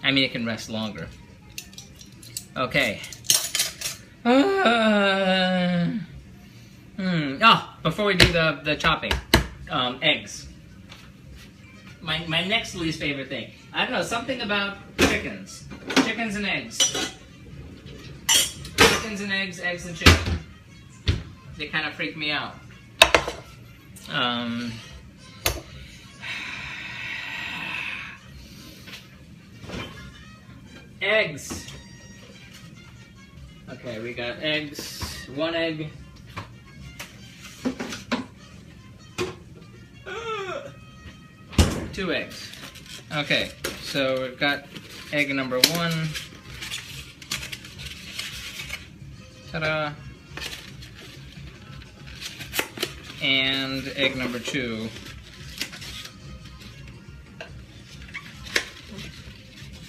mean, it can rest longer. Okay. Before we do the chopping, eggs. My next least favorite thing. I don't know, something about chickens. Chickens and eggs. Chickens and eggs, eggs and chicken. They kind of freak me out. Eggs. Okay, we got eggs. 1 egg. Two eggs. Okay, so we've got egg number 1. Ta-da. And egg number 2.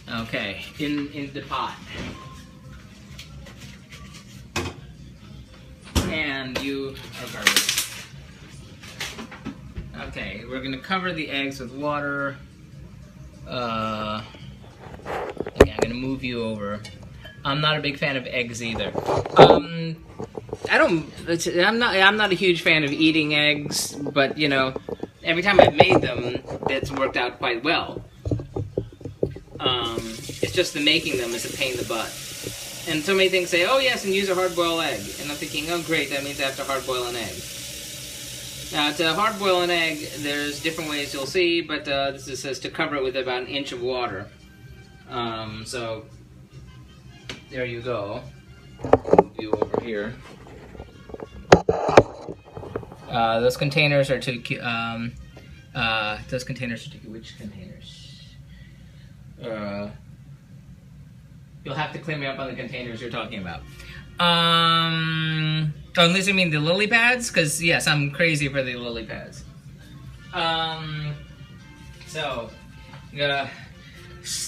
Okay, in the pot. And you are garbage. Okay, we're gonna cover the eggs with water. Okay, I'm gonna move you over. I'm not a big fan of eggs either. I'm not a huge fan of eating eggs, but you know, every time I've made them, it's worked out quite well. It's just the making them is a pain in the butt. And so many things say, oh yes, and use a hard-boiled egg. And I'm thinking, oh great, that means I have to hard-boil an egg. Now, to hard-boil an egg, there's different ways you'll see, but this says to cover it with about 1 inch of water. So, there you go. Move you over here. Those containers are to, which containers? You'll have to clear me up on the containers you're talking about. Unless you mean the lily pads, because yes, I'm crazy for the lily pads.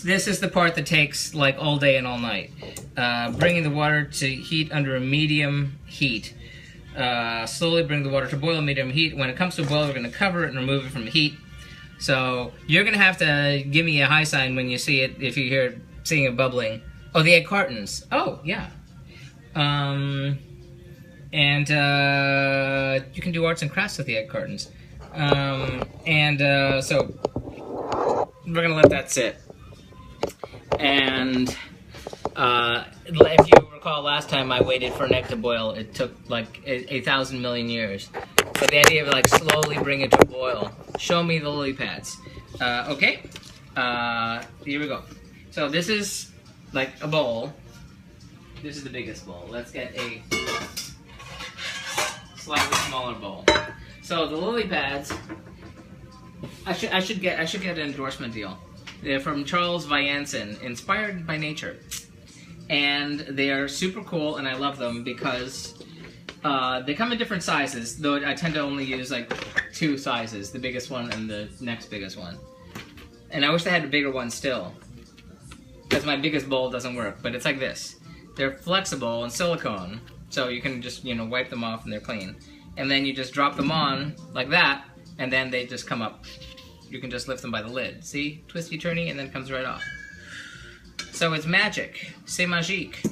This is the part that takes like all day and all night. Bringing the water to heat under a medium heat. Slowly bring the water to boil, medium heat. When it comes to a boil, we're going to cover it and remove it from the heat. So you're going to have to give me a high sign when you see it, if you seeing it bubbling. Oh, the egg cartons. Oh, yeah. You can do arts and crafts with the egg cartons. So we're going to let that sit. And if you recall last time I waited for an egg to boil, it took like 1,000 million years. So the idea of like slowly bring it to a boil. Show me the lily pads. Okay. Here we go. So this is like a bowl. This is the biggest bowl. Let's get a slightly smaller bowl. So the lily pads, I should get an endorsement deal. They're from Charles Vianson, inspired by nature, and they are super cool, and I love them because they come in different sizes. Though I tend to only use like 2 sizes, the biggest one and the next biggest one. And I wish they had a bigger one still, because my biggest bowl doesn't work. But it's like this. They're flexible and silicone, so you can just, wipe them off and they're clean. And then you just drop them on like that, and then they just come up. You can just lift them by the lid. See? Twisty turny, and then it comes right off. So it's magic. C'est magique.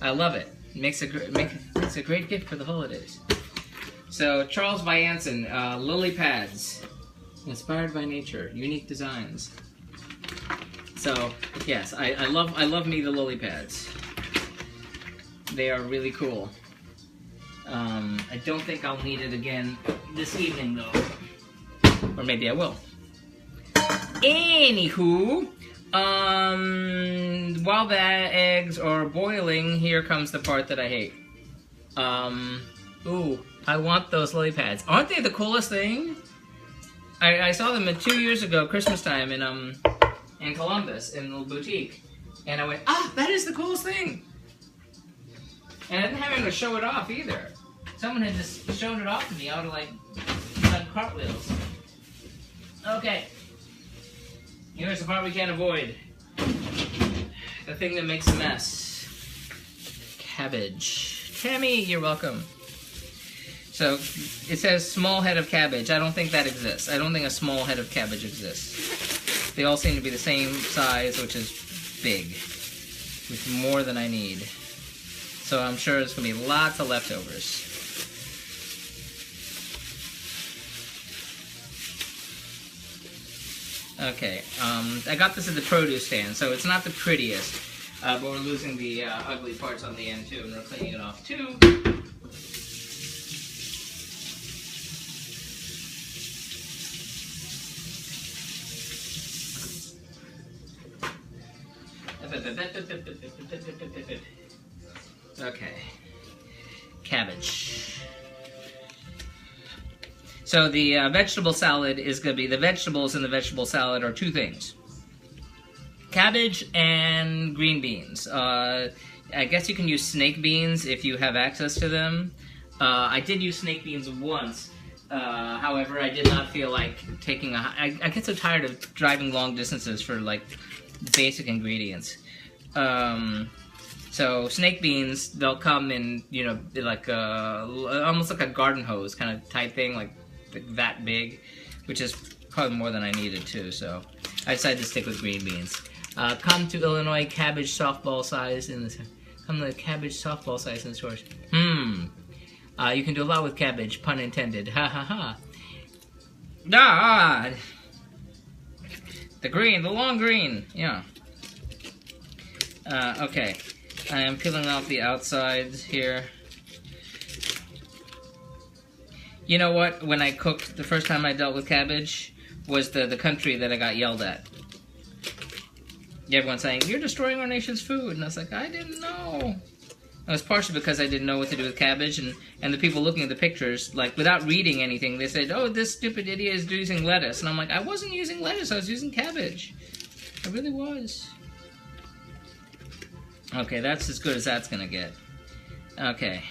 I love it. Makes a great gift for the holidays. So Charles Vianson, lily pads, inspired by nature, unique designs. So yes, I love me the lily pads. They are really cool. I don't think I'll need it again this evening though, or maybe I will. Anywho, while the eggs are boiling, here comes the part that I hate. Ooh, I want those lily pads. Aren't they the coolest thing? I saw them 2 years ago, Christmas time, in Columbus, in the boutique. And I went, that is the coolest thing! And I didn't have anyone to show it off either. Someone had just shown it off to me. I would have, like, done cartwheels. Okay. Here's the part we can't avoid. The thing that makes a mess. Cabbage. Tammy, you're welcome. So, it says small head of cabbage. I don't think that exists. I don't think a small head of cabbage exists. They all seem to be the same size, which is big. With more than I need. So I'm sure there's going to be lots of leftovers. Okay, I got this at the produce stand, so it's not the prettiest, but we're losing the ugly parts on the end too, and we're cleaning it off too. I bet Okay. Cabbage. So the vegetable salad is going to be, the vegetables in the vegetable salad are two things. Cabbage and green beans. I guess you can use snake beans if you have access to them. I did use snake beans once. However, I did not feel like taking I get so tired of driving long distances for like basic ingredients. So snake beans, they'll come in, you know, like almost like a garden hose kind of type thing, like that big, which is probably more than I needed too. So I decided to stick with green beans. Come to Illinois, cabbage softball size in the. Come to cabbage softball size in the stores. You can do a lot with cabbage, pun intended. Ha ha ha. Ah! The green, the long green, yeah. Okay. I am peeling off the outsides here. You know what? When I cooked, the first time I dealt with cabbage was the country that I got yelled at. Everyone's saying, "You're destroying our nation's food." And I was like, I didn't know. It was partially because I didn't know what to do with cabbage, and the people looking at the pictures, like, without reading anything, they said, "Oh, this stupid idiot is using lettuce." And I'm like, I wasn't using lettuce, I was using cabbage. I really was. Okay, that's as good as that's gonna get. Okay.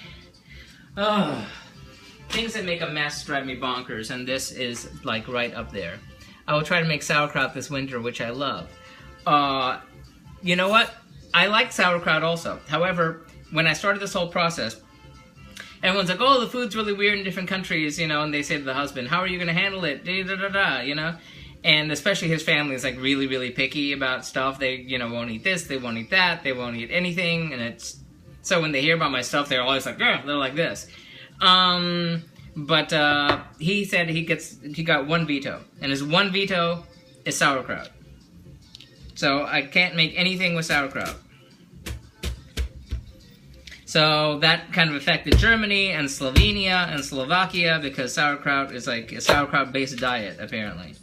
Oh, things that make a mess drive me bonkers, and this is, like, right up there. I will try to make sauerkraut this winter, which I love. You know what? I like sauerkraut also. However, when I started this whole process, everyone's like, "Oh, the food's really weird in different countries," you know, and they say to the husband, "How are you going to handle it?" Da-da-da-da, you know? And especially his family is like really, really picky about stuff. They, you know, won't eat this, they won't eat that, they won't eat anything, and it's... So when they hear about my stuff, they're always like, "Yeah," they're like this. But he said he got one veto, and his one veto is sauerkraut. So I can't make anything with sauerkraut. So that kind of affected Germany and Slovenia and Slovakia because sauerkraut is like a sauerkraut-based diet, apparently.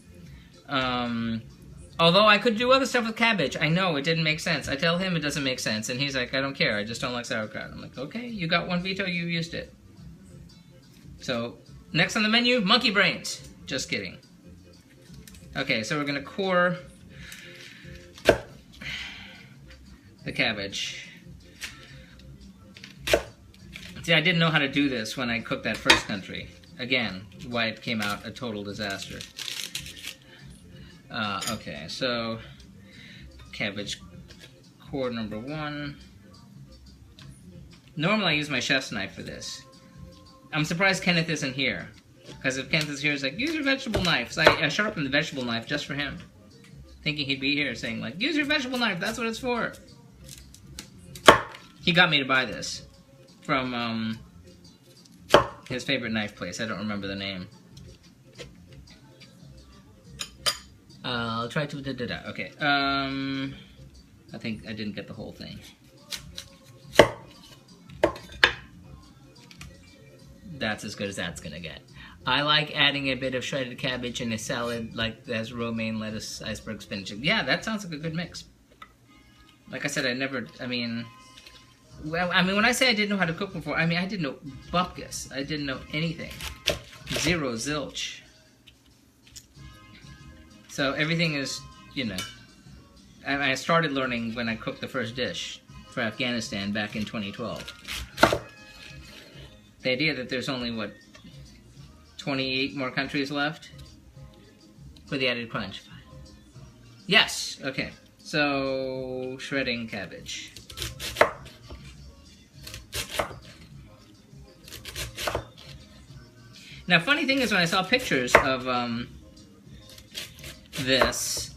Although I could do other stuff with cabbage. I know, it didn't make sense. I tell him it doesn't make sense, and he's like, "I don't care, I just don't like sauerkraut." I'm like, okay, you got one veto, you used it. So, next on the menu, monkey brains. Just kidding. Okay, so we're gonna core the cabbage. See, I didn't know how to do this when I cooked that first country. Again, why it came out a total disaster. Okay, so cabbage core number 1. Normally I use my chef's knife for this. I'm surprised Kenneth isn't here. Because if Kenneth is here, he's like, "Use your vegetable knife." So I sharpened the vegetable knife just for him. Thinking he'd be here saying like, "Use your vegetable knife, that's what it's for." He got me to buy this from his favorite knife place. I don't remember the name. I'll try to okay. I think I didn't get the whole thing. That's as good as that's gonna get. I like adding a bit of shredded cabbage in a salad like that has romaine, lettuce, iceberg, spinach. Yeah, that sounds like a good mix. Like I said, well, I mean, when I say I didn't know how to cook before, I mean, I didn't know bupkis. I didn't know anything. Zero zilch. So everything is, you know, I started learning when I cooked the first dish for Afghanistan back in 2012. The idea that there's only, what, 28 more countries left for the added crunch. Yes, okay. So, shredding cabbage. Now, funny thing is when I saw pictures of this,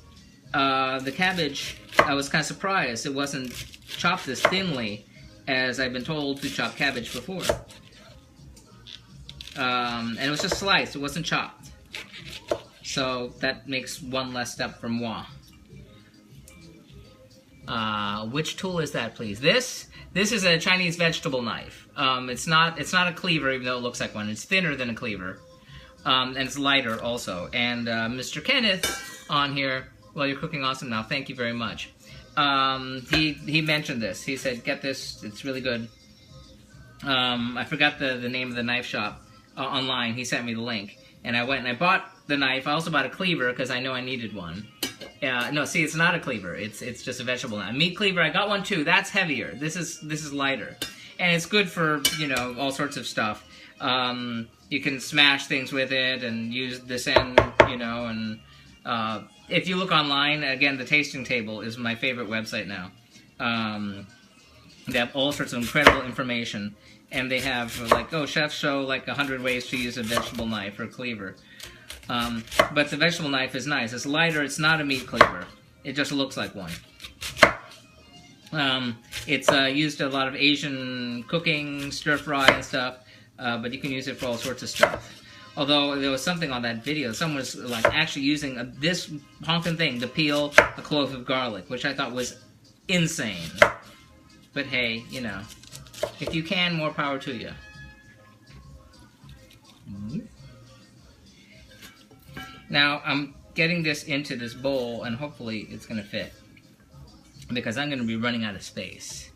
the cabbage, I was kind of surprised it wasn't chopped as thinly as I've been told to chop cabbage before. And it was just sliced, it wasn't chopped. So that makes one less step for moi. Which tool is that, please? This is a Chinese vegetable knife. It's not a cleaver, even though it looks like one. It's thinner than a cleaver. And it's lighter also. And Mr. Kenneth on here, well, you're cooking awesome now. Thank you very much. he mentioned this. He said, get this, it's really good. I forgot the name of the knife shop online. He sent me the link. And I went and I bought the knife. I also bought a cleaver because I know I needed one. No, see, it's not a cleaver. It's just a vegetable knife. A meat cleaver, I got one too. That's heavier. This is lighter. And it's good for, you know, all sorts of stuff. You can smash things with it and use this end, you know, and if you look online, again, the Tasting Table is my favorite website now. They have all sorts of incredible information, and they have, like, oh, chefs show, like, 100 ways to use a vegetable knife or cleaver. But the vegetable knife is nice. It's lighter. It's not a meat cleaver. It just looks like one. It's used in a lot of Asian cooking, stir-fry and stuff, but you can use it for all sorts of stuff. Although there was something on that video, someone was like actually using this honking thing to peel a clove of garlic, which I thought was insane. But hey, you know, if you can, more power to you. Now I'm getting this into this bowl, and hopefully it's going to fit, because I'm going to be running out of space.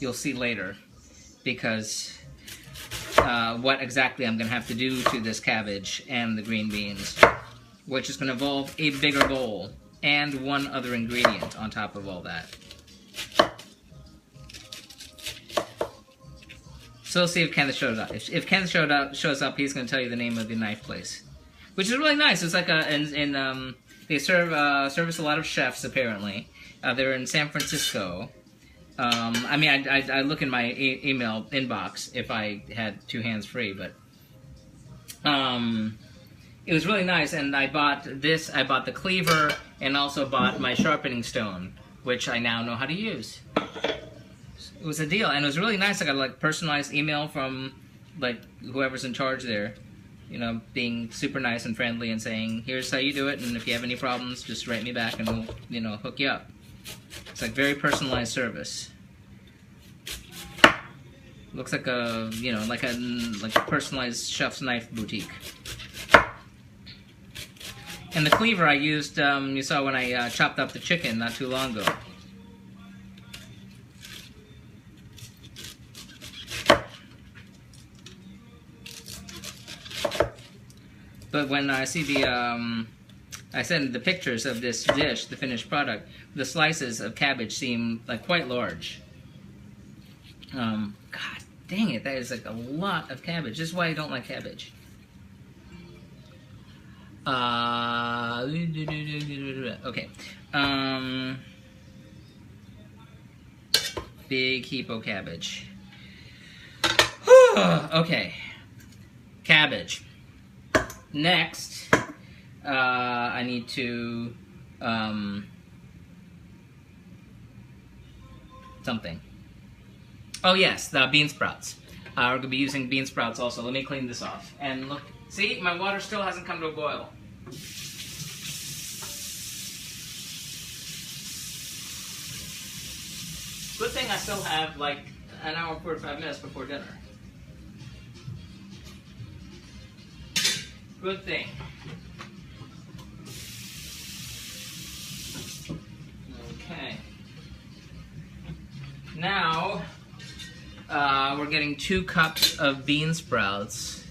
You'll see later, because what exactly I'm going to have to do to this cabbage and the green beans, which is going to involve a bigger bowl and one other ingredient on top of all that. So we'll see if Kenneth shows up. If Kenneth shows up, he's going to tell you the name of the knife place, which is really nice. It's like they service a lot of chefs apparently. They're in San Francisco. I mean, I look in my email inbox if I had 2 hands free, but it was really nice. And I bought this. I bought the cleaver, and also bought my sharpening stone, which I now know how to use. It was a deal, and it was really nice. I got like personalized email from like whoever's in charge there, you know, being super nice and friendly and saying, here's how you do it, and if you have any problems, just write me back and we'll, you know, hook you up. It's like very personalized service. Looks like a, you know, like a personalized chef's knife boutique. And the cleaver I used, you saw when I chopped up the chicken not too long ago. But when I see the, I send the pictures of this dish, the finished product, the slices of cabbage seem like quite large. God dang it, that is like a lot of cabbage. This is why I don't like cabbage. Okay. Big heap of cabbage. Okay. Cabbage. Next, I need to, something. Oh yes, the bean sprouts. We're going to be using bean sprouts also. Let me clean this off. And look, see, my water still hasn't come to a boil. Good thing I still have like an hour and 45 minutes before dinner. Good thing. Okay. Now, we're getting 2 cups of bean sprouts.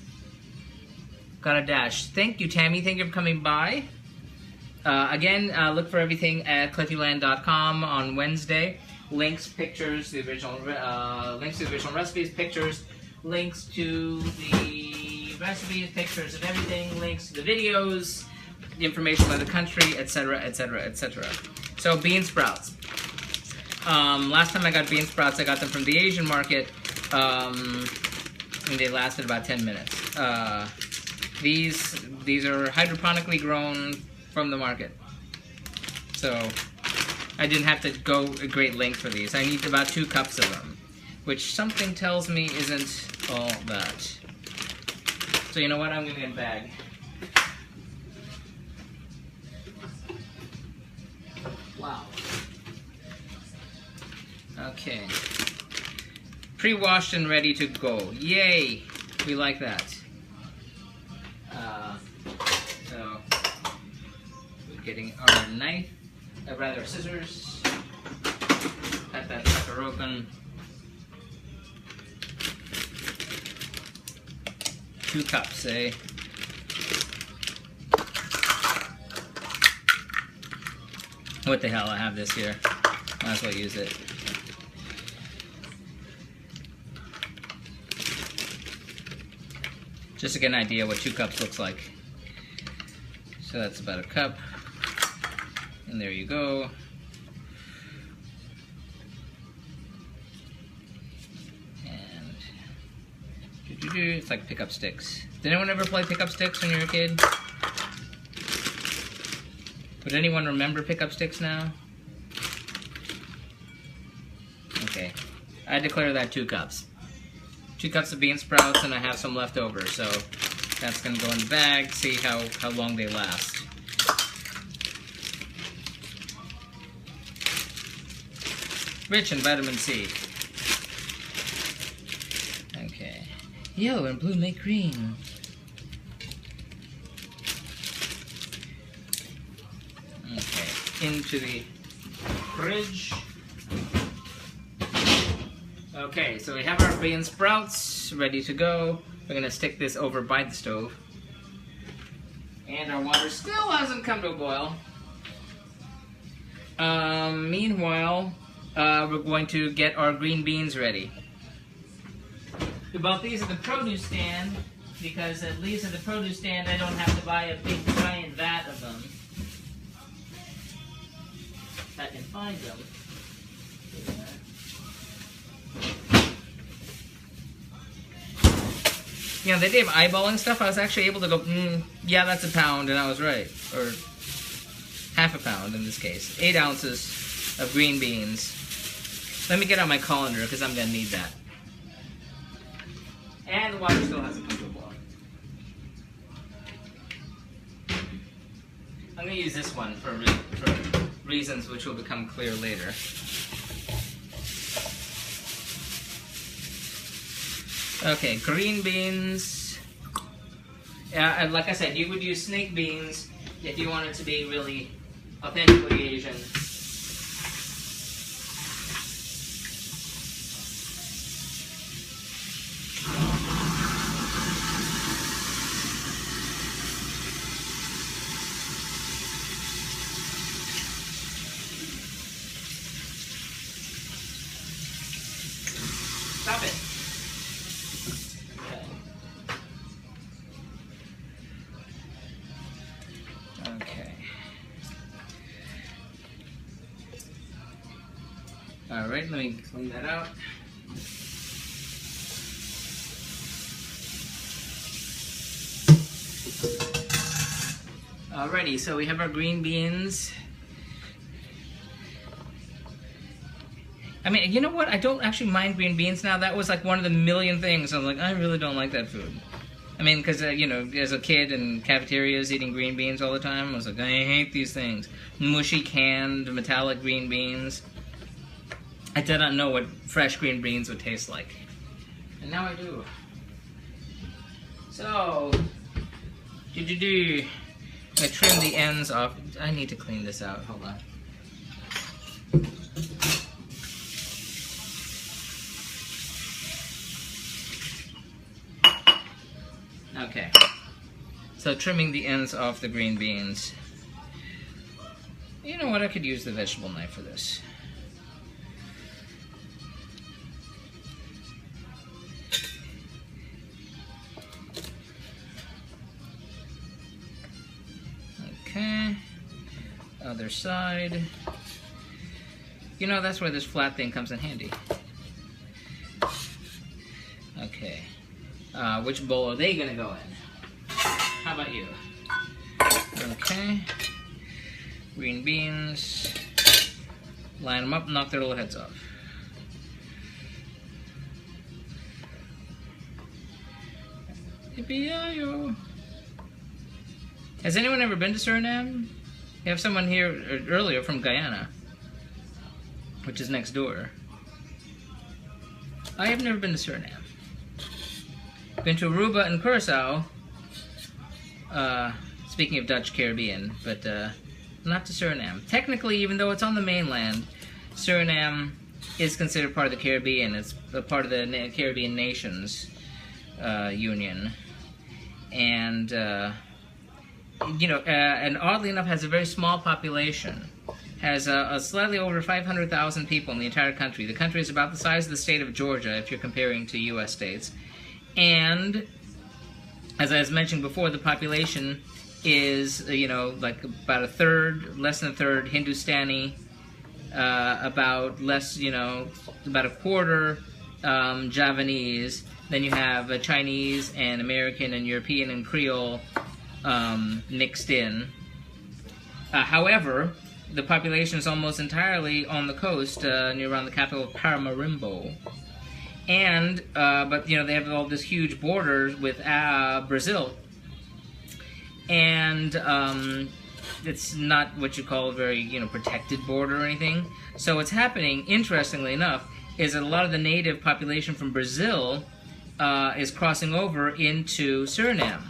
Got a dash. Thank you, Tammy. Thank you for coming by. Again, look for everything at cliffyland.com on Wednesday. Links, pictures, the original links to the original recipes, pictures, links to the recipes, pictures of everything, links to the videos, the information about the country, etc., etc., etc. So bean sprouts. Last time I got bean sprouts, I got them from the Asian market, and they lasted about 10 minutes. These are hydroponically grown from the market, so I didn't have to go a great length for these. I need about 2 cups of them, which something tells me isn't all that. So you know what? I'm going to get a bag. Wow. Okay. Pre-washed and ready to go. Yay! We like that. So, we're getting our knife rather scissors. Cut that sucker open. 2 cups, eh? What the hell, I have this here. Might as well use it. Just to get an idea what 2 cups looks like. So that's about a cup. And there you go. And it's like pick up sticks. Did anyone ever play pick up sticks when you were a kid? Would anyone remember pick up sticks now? Okay. I declare that 2 cups. 2 cups of bean sprouts, and I have some left over, so that's gonna go in the bag, see how long they last. Rich in vitamin C. Okay. Yellow and blue make green. Okay, into the fridge. Okay, so we have our bean sprouts ready to go. We're gonna stick this over by the stove. And our water still hasn't come to a boil. Meanwhile, we're going to get our green beans ready. We bought these at the produce stand because at least at the produce stand I don't have to buy a big giant vat of them. If I can find them. Yeah, they did eyeballing stuff. I was actually able to go, yeah, that's a pound, and I was right. Or half a pound in this case. 8 ounces of green beans. Let me get out my colander because I'm going to need that. And the water still hasn't come to a boil. I'm going to use this one for reasons which will become clear later. Okay, green beans. And like I said, you would use snake beans if you want it to be really authentically Asian. Stop it. Okay. All right, let me clean that out. Alrighty, so we have our green beans. I mean, you know what? I don't actually mind green beans now. That was like one of the million things. I was like, I really don't like that food. I mean, because, you know, as a kid in cafeterias eating green beans all the time, I was like, I hate these things. Mushy, canned, metallic green beans. I did not know what fresh green beans would taste like. And now I do. So, I trim the ends off. I need to clean this out. Hold on. Okay, so trimming the ends off the green beans. You know what, I could use the vegetable knife for this. Okay, other side. You know, that's where this flat thing comes in handy. Okay. Which bowl are they gonna go in? How about you? Okay. Green beans. Line them up, knock their little heads off. Yippee-yi-yo. Has anyone ever been to Suriname? We have someone here earlier from Guyana, which is next door. I have never been to Suriname. Been to Aruba and Curacao, speaking of Dutch Caribbean, but not to Suriname. Technically, even though it's on the mainland, Suriname is considered part of the Caribbean. It's a part of the Caribbean Nations Union. And, and oddly enough, has a very small population. Has a slightly over 500,000 people in the entire country. The country is about the size of the state of Georgia, if you're comparing to U.S. states. And, as I was mentioning before, the population is, like about a third, less than a third Hindustani, about a quarter Javanese. Then you have Chinese and American and European and Creole mixed in. However, the population is almost entirely on the coast, near around the capital of Paramaribo. And, but they have all this huge border with Brazil. And it's not what you call a very, protected border or anything. So what's happening, interestingly enough, is that a lot of the native population from Brazil is crossing over into Suriname,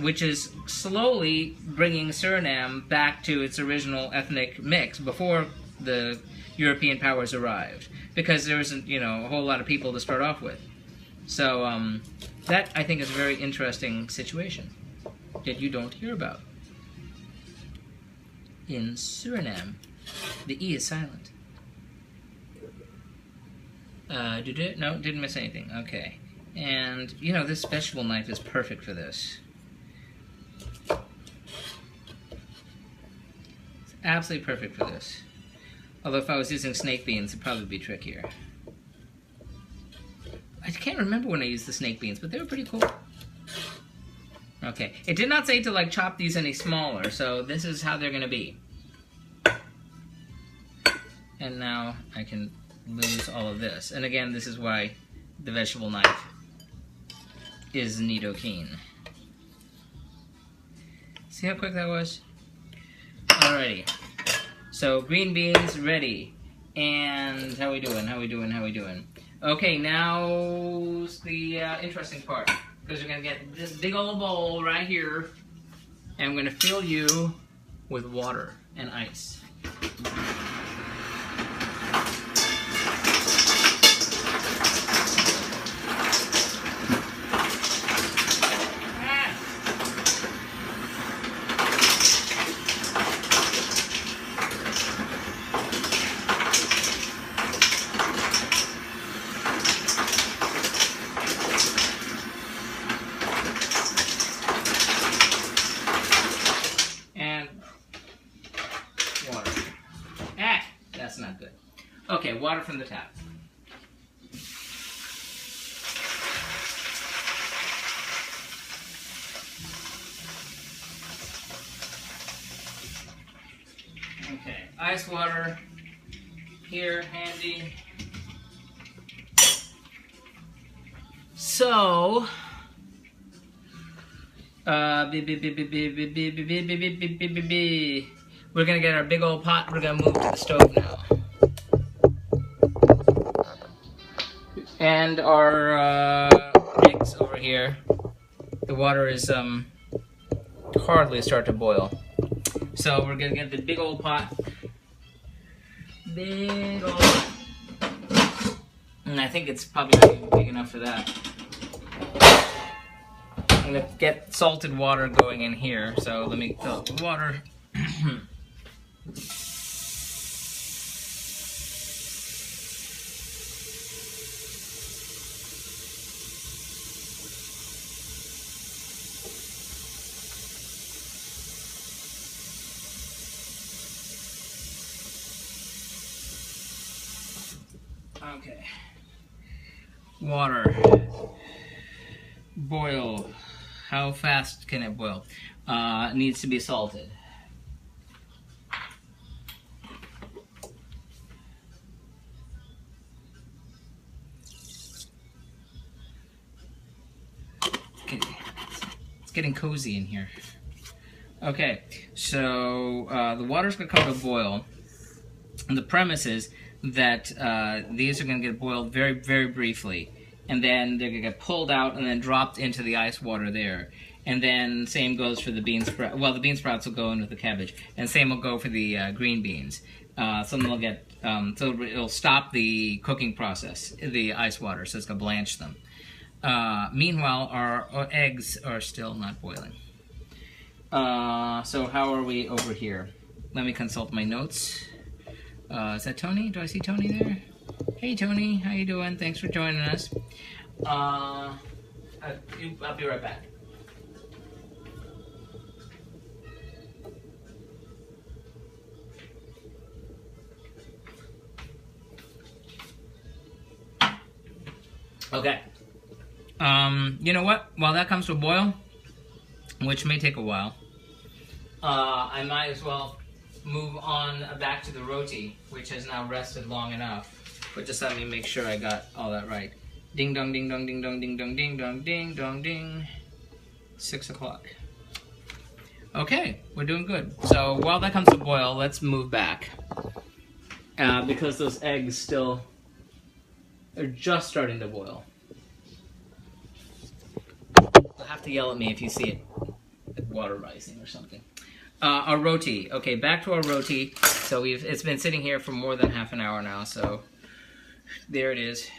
which is slowly bringing Suriname back to its original ethnic mix before the European powers arrived, because there isn't, a whole lot of people to start off with. So that, I think, is a very interesting situation that you don't hear about. In Suriname, the E is silent. No, didn't miss anything. Okay. And, this vegetable knife is perfect for this. It's absolutely perfect for this. Although if I was using snake beans, it'd probably be trickier. I can't remember when I used the snake beans, but they were pretty cool. Okay. It did not say to, chop these any smaller, so this is how they're going to be. And now I can lose all of this. And again, this is why the vegetable knife is Nido-Keen. See how quick that was? Alrighty. So, green beans ready. And how we doing? Okay, now's the interesting part. Because we're going to get this big old bowl right here. And I'm going to fill you with water and ice. Okay, water from the tap. Okay, ice water here, handy. So, we're gonna get our big old pot. We're gonna move to the stove now. And our eggs over here, the water is hardly start to boil. So we're gonna get the big old pot. Big old pot. And I think it's probably not even big enough for that. I'm gonna get salted water going in here. So let me fill up the water. Okay. Water. Boil. How fast can it boil? It needs to be salted. Okay. It's getting cozy in here. Okay, so the water's gonna come to a boil. And the premise is that these are going to get boiled very, very briefly. and then they're gonna get pulled out and then dropped into the ice water there. And then same goes for the bean sprout. Well, the bean sprouts will go in with the cabbage, and same will go for the green beans. So they'll get so it'll stop the cooking process, the ice water, so it's gonna blanch them. Meanwhile, our eggs are still not boiling. So how are we over here? Let me consult my notes. Is that Tony? Do I see Tony there? Hey Tony, how you doing? Thanks for joining us. I'll be right back. Okay. You know what? While that comes to a boil, which may take a while, I might as well move on back to the roti, which has now rested long enough. But just let me make sure I got all that right. Ding dong, ding dong, ding dong, ding dong, ding dong, ding dong, ding. 6 o'clock. Okay, we're doing good. So while that comes to boil, let's move back. Because those eggs still are just starting to boil. You'll have to yell at me if you see it, water rising or something. Our roti. Okay, back to our roti. So it's been sitting here for more than half an hour now, so there it is,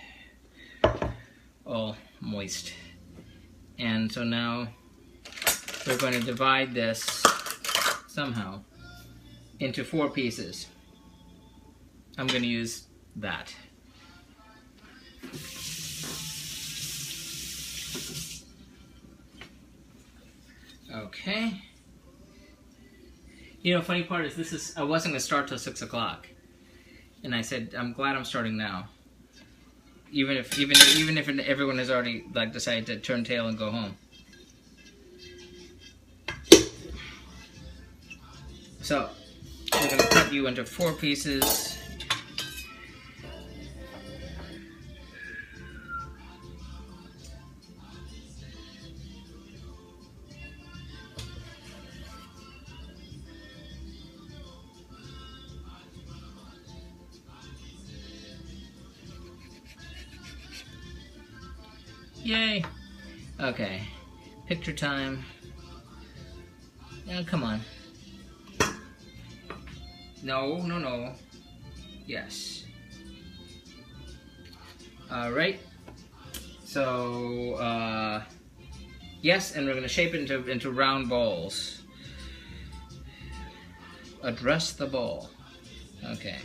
all moist. And so now we're going to divide this somehow into 4 pieces. I'm going to use that. Okay. You know, funny part is I wasn't going to start till 6 o'clock. And I said, I'm glad I'm starting now. Even if everyone has already like decided to turn tail and go home. So, we're going to cut you into 4 pieces. Yay! Okay, picture time. Oh, come on. No, no, no. Yes. Alright. So, yes, and we're going to shape it into round balls. Address the ball. Okay.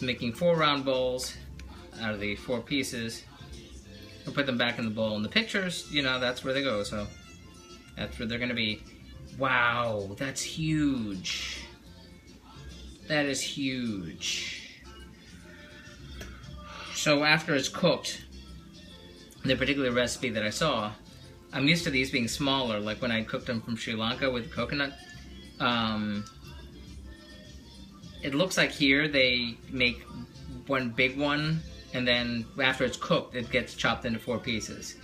Making 4 round balls out of the 4 pieces. We'll put them back in the bowl. And the pictures, you know, that's where they go, so that's where they're gonna be. Wow, that's huge. That is huge. So after it's cooked, the particular recipe that I saw, I'm used to these being smaller, like when I cooked them from Sri Lanka with coconut. It looks like here they make one big one, and then after it's cooked, it gets chopped into 4 pieces.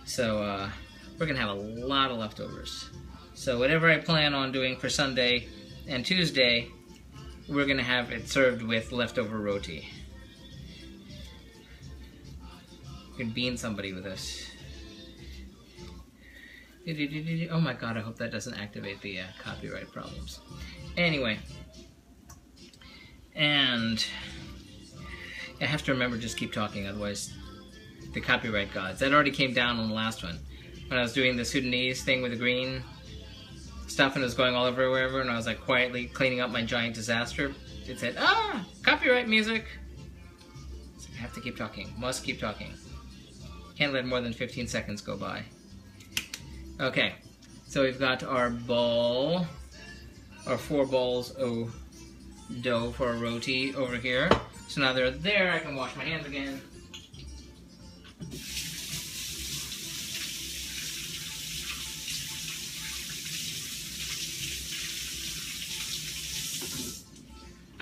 So we're gonna have a lot of leftovers. So whatever I plan on doing for Sunday and Tuesday, we're gonna have it served with leftover roti. You can bean somebody with this. Oh my god, I hope that doesn't activate the copyright problems. Anyway. And I have to remember just keep talking, otherwise the copyright gods. That already came down on the last one. When I was doing the Sudanese thing with the green stuff and it was going all over wherever, and I was like quietly cleaning up my giant disaster, it said, ah, copyright music. So I have to keep talking, must keep talking. Can't let more than 15 seconds go by. Okay, so we've got our ball, our 4 balls of dough for a roti over here. So now they're there, I can wash my hands again.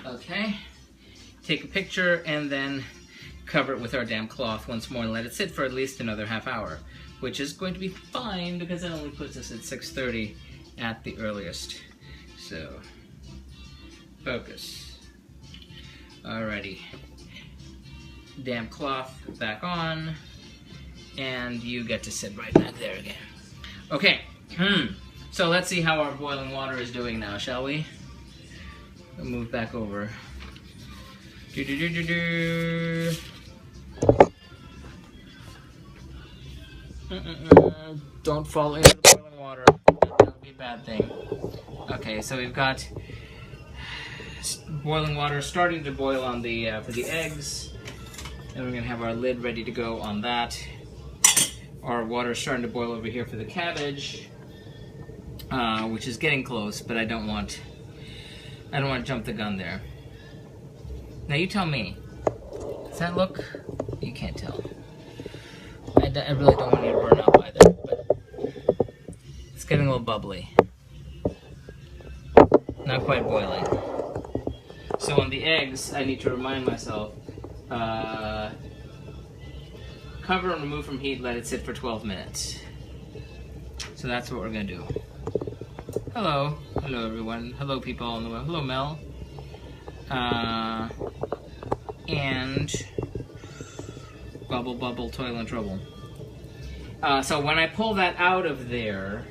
Okay, take a picture and then cover it with our damp cloth once more and let it sit for at least another half hour, which is going to be fine because that only puts us at 6:30 at the earliest. So, focus. Alrighty. Damp cloth back on. And you get to sit right back there again. Okay. So let's see how our boiling water is doing now, shall we? We'll move back over. Don't fall into the boiling water. That would be a bad thing. Okay, so we've got boiling water starting to boil on the for the eggs, and we're gonna have our lid ready to go on that. Our water is starting to boil over here for the cabbage, which is getting close, but I don't want to jump the gun there. Now you tell me. Does that look? You can't tell. I really don't want you to burn up either, but it's getting a little bubbly. Not quite boiling. So on the eggs, I need to remind myself, cover and remove from heat, let it sit for 12 minutes. So that's what we're gonna do. Hello. Hello everyone. Hello people on the web. Hello Mel. And bubble bubble toil and trouble. So when I pull that out of there,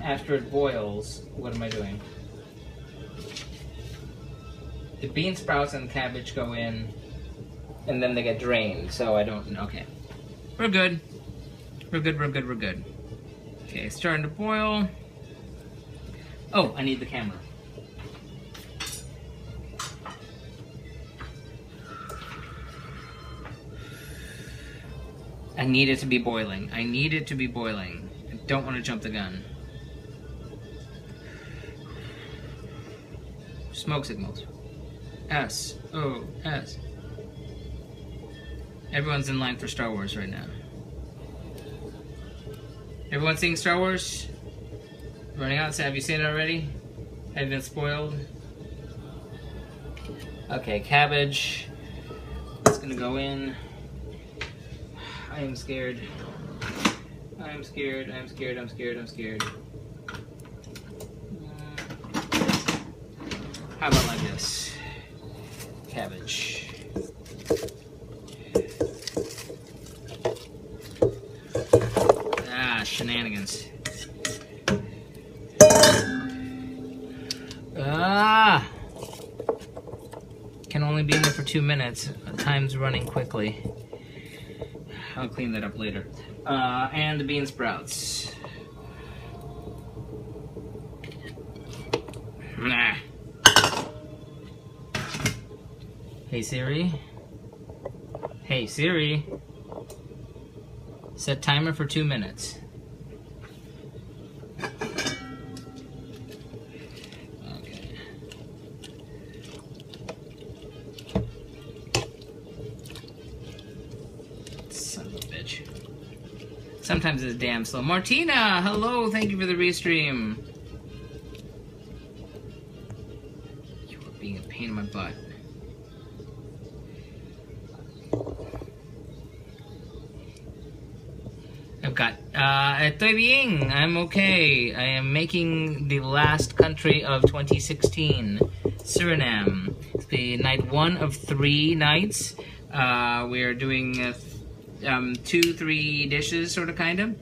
after it boils, what am I doing? The bean sprouts and cabbage go in, and then they get drained, so I don't know. Okay. We're good. We're good, we're good, we're good. Okay, it's starting to boil. Oh, I need the camera. I need it to be boiling. I need it to be boiling. I don't want to jump the gun. Smoke signals. SOS. Everyone's in line for Star Wars right now. Everyone seeing Star Wars? Running out, so have you seen it already? Have you been spoiled? Okay, cabbage. It's gonna go in. I am scared. I am scared, I'm scared, I'm scared, I'm scared. How about like this? Cabbage. Ah, shenanigans. Ah! Can only be in there for 2 minutes. Time's running quickly. I'll clean that up later. And the bean sprouts. Nah. Hey Siri. Hey Siri. Set timer for 2 minutes. Okay. Son of a bitch. Sometimes it's damn slow. Martina, hello, thank you for the restream. You are being a pain in my butt. I've got, estoy bien, I'm okay. I am making the last country of 2016, Suriname. It's the night 1 of 3 nights. We are doing 2-3 dishes, sort of, kind of.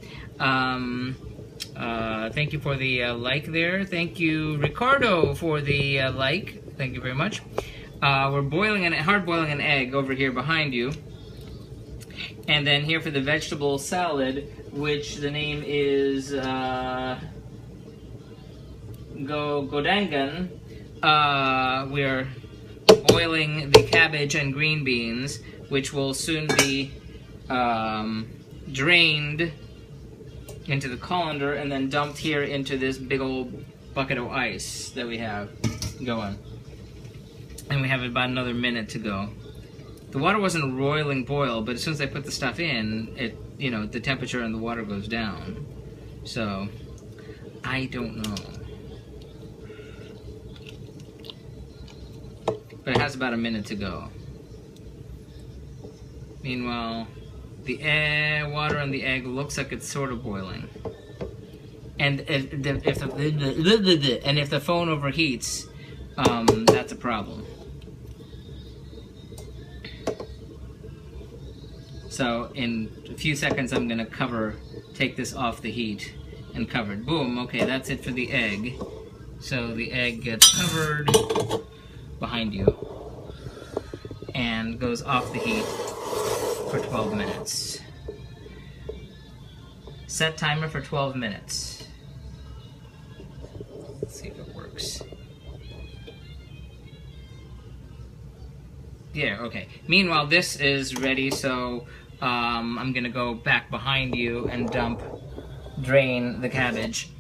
Thank you for the like there. Thank you, Ricardo, for the like. Thank you very much. We're hard boiling an egg over here behind you. And then here for the vegetable salad, which the name is Goedangan. We're boiling the cabbage and green beans, which will soon be drained into the colander and then dumped here into this big old bucket of ice that we have going. And we have about another minute to go. The water wasn't roiling boil, but as soon as I put the stuff in, the temperature in the water goes down. So, I don't know. But it has about a minute to go. Meanwhile, the water on the egg looks like it's sort of boiling. And if the phone overheats, that's a problem. So in a few seconds I'm going to take this off the heat and cover it. Boom, okay, that's it for the egg. So the egg gets covered behind you and goes off the heat for 12 minutes. Set timer for 12 minutes. Let's see if it works. Yeah, okay. Meanwhile, this is ready, so I'm gonna go back behind you and drain the cabbage.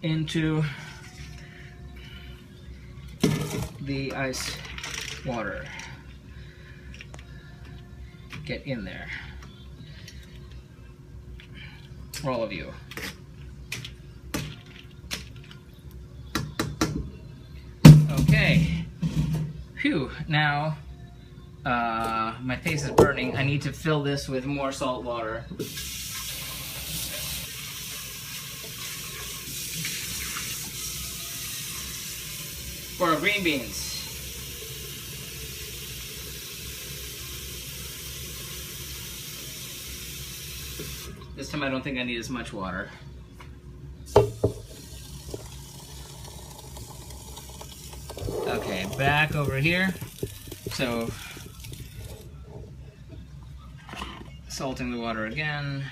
Into the ice water. Get in there. For all of you. Okay. Phew. Now, my face is burning. I need to fill this with more salt water. For our green beans. This time I don't think I need as much water. Okay, back over here. So, salting the water again.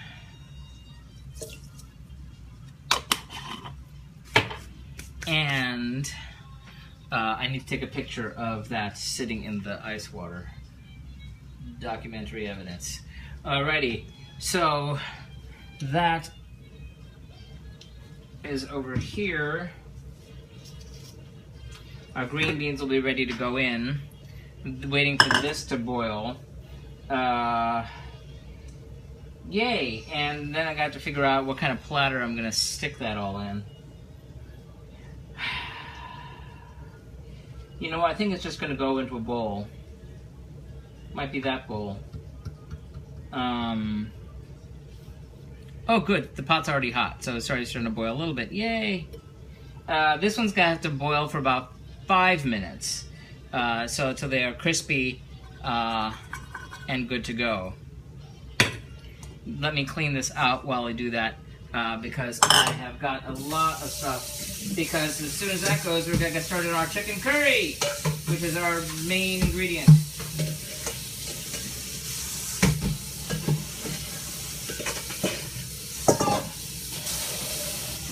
And I need to take a picture of that sitting in the ice water. Documentary evidence. Alrighty, so that is over here. Our green beans will be ready to go in. Waiting for this to boil. Yay! And then I got to figure out what kind of platter I'm gonna stick that all in. You know what, I think it's just gonna go into a bowl. Might be that bowl. Oh good, the pot's already hot, so it's already starting to boil a little bit. Yay! This one's gonna have to boil for about 5 minutes. So until they are crispy and good to go. Let me clean this out while I do that. Because I have got a lot of stuff. Because as soon as that goes, we're gonna get started on our chicken curry, which is our main ingredient.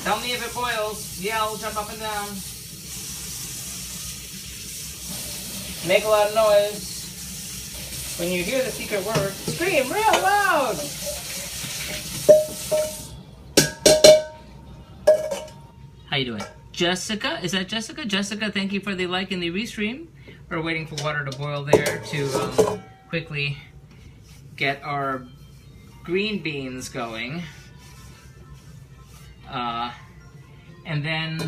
Tell me if it boils. Yell, jump up and down. Make a lot of noise. When you hear the secret word, scream real loud. How you doing? Jessica? Is that Jessica? Jessica, thank you for the like and the restream. We're waiting for water to boil there to quickly get our green beans going. And then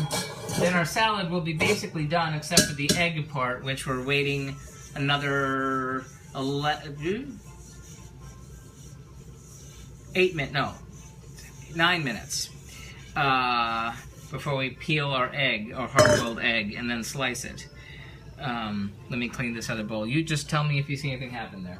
our salad will be basically done except for the egg part, which we're waiting another 9 minutes. Before we peel our egg, or hard-boiled egg, and then slice it. Let me clean this other bowl. You just tell me if you see anything happen there.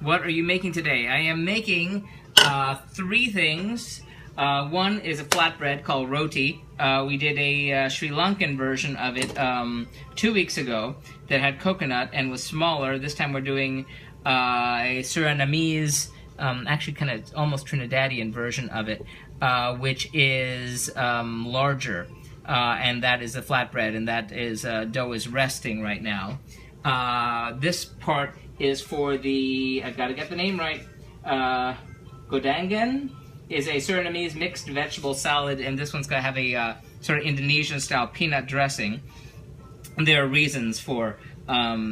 What are you making today? I am making 3 things. One is a flatbread called Roti. We did a Sri Lankan version of it 2 weeks ago that had coconut and was smaller. This time we're doing a Surinamese, actually kind of almost Trinidadian version of it, which is larger. And that is the flatbread, and that is dough is resting right now. This part is for the, I've got to get the name right, Goedangan is a Surinamese mixed vegetable salad, and this one's going to have a sort of Indonesian-style peanut dressing. And there are reasons for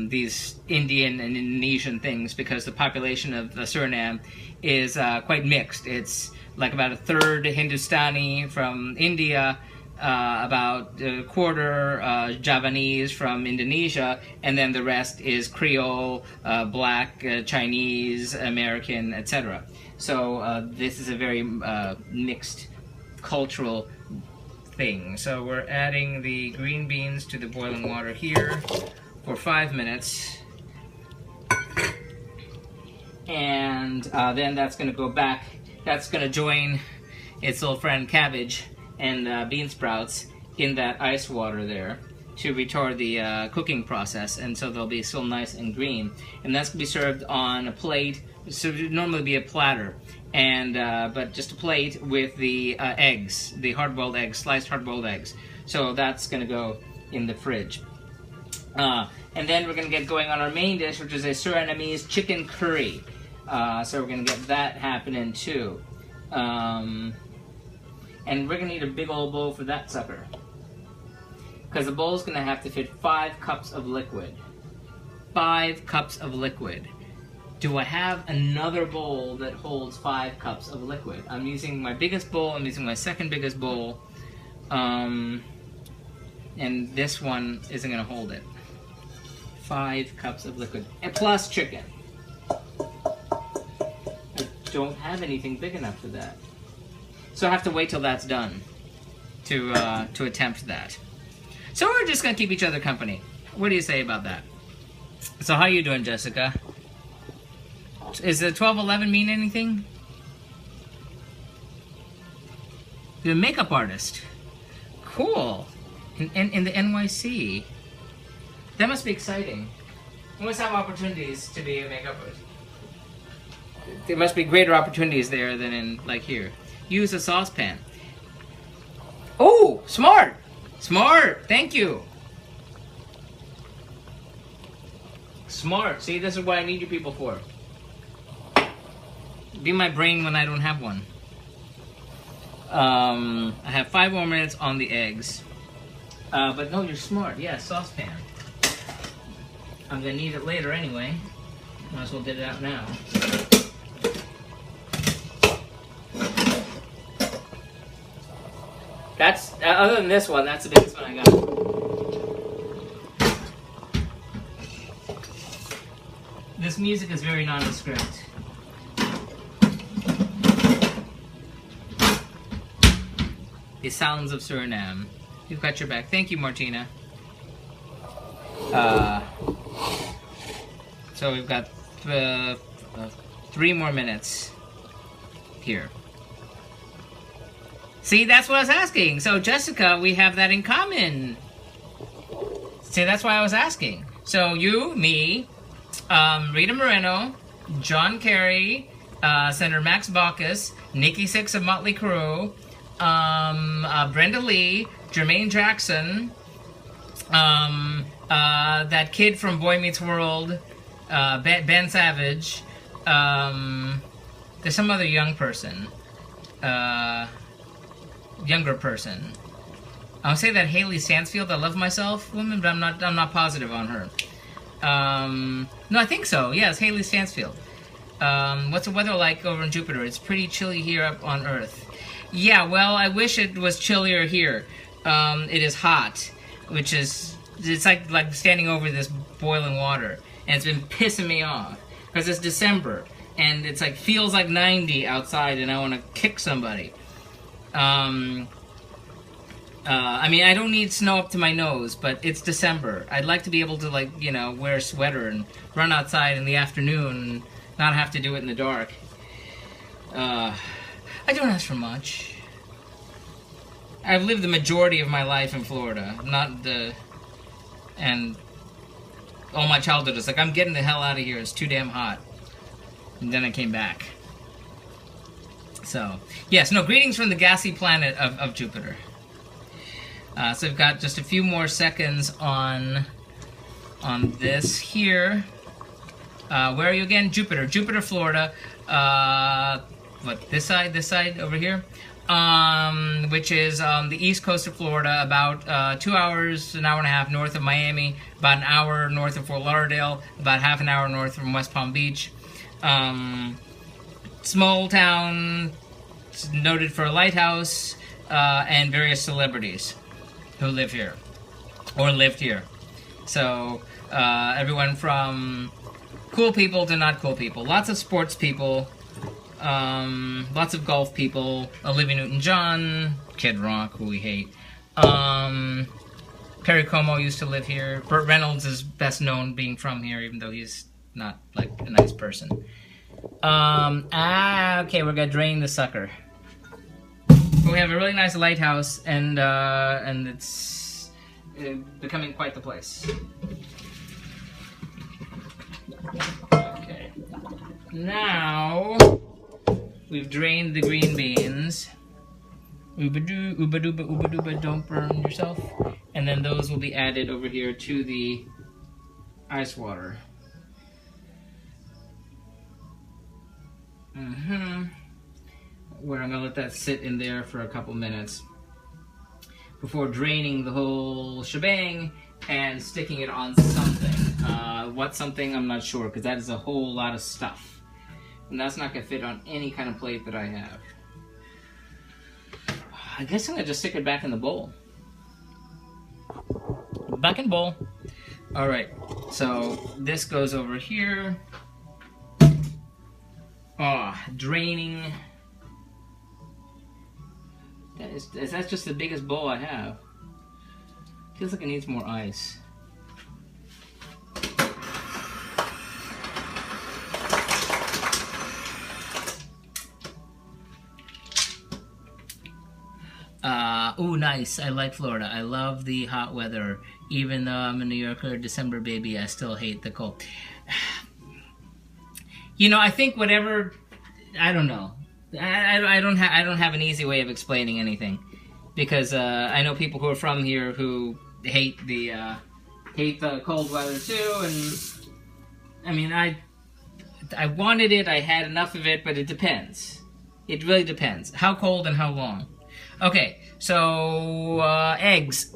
these Indian and Indonesian things, because the population of Suriname is quite mixed. It's like about a third Hindustani from India, about a quarter Javanese from Indonesia, and then the rest is Creole, Black, Chinese, American, etc. So this is a very mixed cultural thing. So we're adding the green beans to the boiling water here for 5 minutes, and then that's going to go back. That's going to join its little friend cabbage and bean sprouts in that ice water there to retard the cooking process, and so they'll be still nice and green. And that's going to be served on a plate. So it would normally be a platter, and but just a plate with the eggs, the hard-boiled eggs, sliced hard-boiled eggs. So that's going to go in the fridge. And then we're going to get going on our main dish, which is a Surinamese chicken curry. So we're going to get that happening too. And we're going to need a big old bowl for that sucker, because the bowl is going to have to fit 5 cups of liquid. 5 cups of liquid. Do I have another bowl that holds 5 cups of liquid? I'm using my biggest bowl. I'm using my second biggest bowl. And this one isn't going to hold it. 5 cups of liquid. And plus chicken. I don't have anything big enough for that. So I have to wait till that's done to attempt that. So we're just going to keep each other company. What do you say about that? So how you doing, Jessica? Is the 1211 mean anything? You're a makeup artist. Cool. In the NYC. That must be exciting. You must have opportunities to be a makeup artist. There must be greater opportunities there than in, like, here. Use a saucepan. Oh, smart! Smart! Thank you! Smart. See, this is what I need you people for. Be my brain when I don't have one. I have 5 more minutes on the eggs. But no, you're smart. Yeah, saucepan. I'm gonna need it later anyway. Might as well get it out now. That's, other than this one, that's the biggest one I got. This music is very nondescript. The sounds of Suriname. You've got your back. Thank you, Martina. So we've got 3 more minutes here. See, that's what I was asking. So, Jessica, we have that in common. See, that's why I was asking. So, you, me, Rita Moreno, John Kerry, Senator Max Baucus, Nikki Sixx of Motley Crue, Brenda Lee, Jermaine Jackson, that kid from Boy Meets World, Ben Savage, there's some other young person, younger person. I'll say that Haley Stansfield, I Love Myself woman, but I'm not positive on her. No, I think so. Yes, Haley Stansfield. What's the weather like over in Jupiter? It's pretty chilly here up on Earth. Yeah, well, I wish it was chillier here. It is hot, which is, it's like standing over this boiling water, and it's been pissing me off because it's December and it's like feels like 90 outside, and I want to kick somebody. I mean, I don't need snow up to my nose, but it's December. I'd like to be able to, like, you know, wear a sweater and run outside in the afternoon and not have to do it in the dark. I don't ask for much. I've lived the majority of my life in Florida, and all my childhood is like, I'm getting the hell out of here, it's too damn hot. And then I came back. So, yes, no, greetings from the gassy planet of Jupiter. So we've got just a few more seconds on this here. Where are you again? Jupiter, Florida. What, this side over here? which is the east coast of Florida, about 2 hours, an hour and a half north of Miami, about an hour north of Fort Lauderdale, about half an hour north from West Palm Beach. Small town, noted for a lighthouse, and various celebrities who live here, or lived here. So, everyone from cool people to not cool people. Lots of sports people, lots of golf people, Olivia Newton-John, Kid Rock, who we hate. Perry Como used to live here. Burt Reynolds is best known being from here, even though he's not, like, a nice person. Okay, we're gonna drain the sucker. We have a really nice lighthouse, and it's becoming quite the place. Okay. Now, we've drained the green beans. Ooba-doo, ooba-dooba, ooba-dooba, don't burn yourself. And then those will be added over here to the ice water. Where I'm gonna let that sit in there for a couple minutes before draining the whole shebang and sticking it on something. What something, I'm not sure, because that is a whole lot of stuff. And that's not gonna fit on any kind of plate that I have. I guess I'm gonna just stick it back in the bowl. Back in the bowl. Alright, so this goes over here. Draining. That's just the biggest bowl I have. Feels like it needs more ice. Ooh, nice. I like Florida. I love the hot weather. Even though I'm a New Yorker, December baby, I still hate the cold. You know, I think whatever, I don't know. I don't have an easy way of explaining anything, because I know people who are from here who hate the cold weather too, and I mean I wanted it, I had enough of it, but it depends. It really depends. How cold and how long. Okay, so eggs.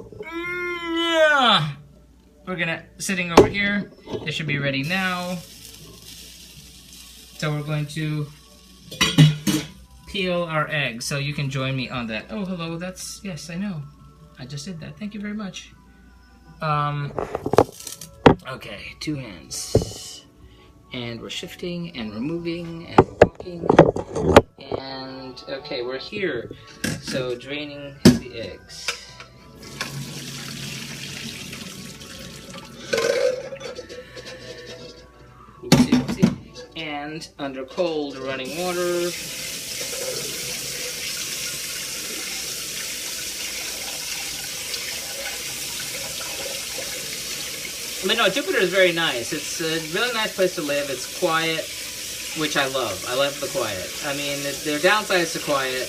We're gonna sitting over here. They should be ready now. So we're going to peel our eggs, so you can join me on that. Oh, hello, yes, I know. I just did that. Thank you very much. Okay, 2 hands. And we're shifting, and we're moving, and we're walking. And, okay, we're here. So, draining the eggs. Oopsie, oopsie. And under cold running water. But no, Jupiter is very nice. It's a really nice place to live. It's quiet, which I love. I love the quiet. I mean, there are downsides to quiet.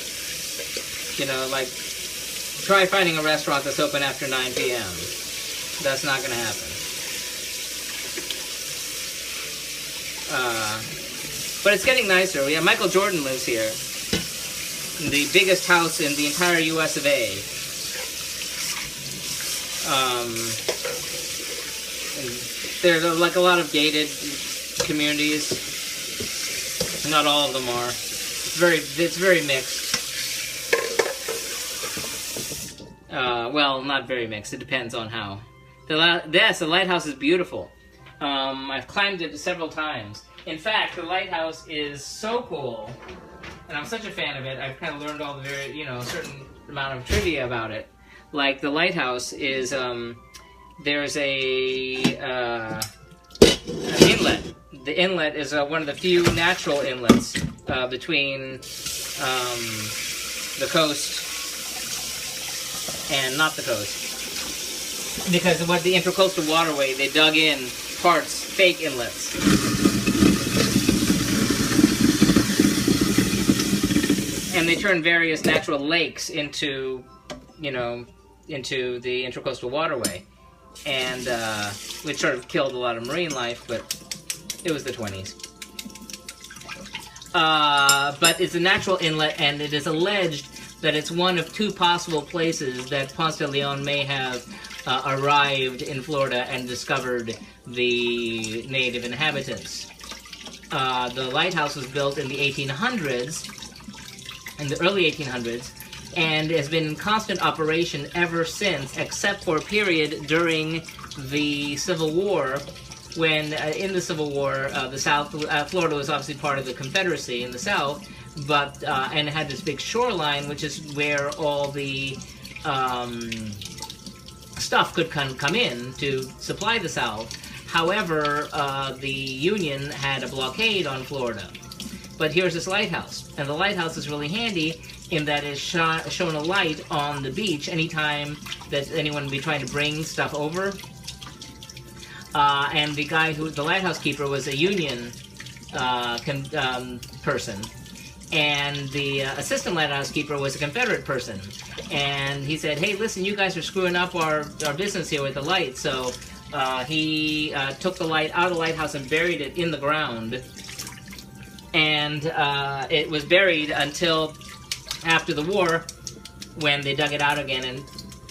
You know, like, try finding a restaurant that's open after 9 p.m. That's not going to happen. But it's getting nicer. Yeah, Michael Jordan lives here. The biggest house in the entire U.S. of A. There's like a lot of gated communities. Not all of them are. It's very mixed. Well, not very mixed. It depends on how. The lighthouse is beautiful. I've climbed it several times. In fact, the lighthouse is so cool, and I'm such a fan of it. I've kind of learned all the a certain amount of trivia about it. Like, the lighthouse is, there's an inlet. The inlet is one of the few natural inlets between the coast and not the coast. Because of the intercoastal waterway, they dug in fake inlets. And they turned various natural lakes into the intercoastal waterway. And, which sort of killed a lot of marine life, but it was the 20s. But it's a natural inlet, and it is alleged that it's one of two possible places that Ponce de Leon may have arrived in Florida and discovered the native inhabitants. The lighthouse was built in the 1800s, in the early 1800s, and has been in constant operation ever since, except for a period during the Civil War, when in the Civil War, the South, Florida was obviously part of the Confederacy in the South, but and it had this big shoreline, which is where all the stuff could come in to supply the South. However, the Union had a blockade on Florida. But here's this lighthouse, and the lighthouse is really handy in that it's shown a light on the beach anytime that anyone would be trying to bring stuff over. And the guy the lighthouse keeper was a Union person, and the assistant lighthouse keeper was a Confederate person. And he said, "Hey, listen, you guys are screwing up our business here with the light." So he took the light out of the lighthouse and buried it in the ground. And it was buried until after the war, when they dug it out again, and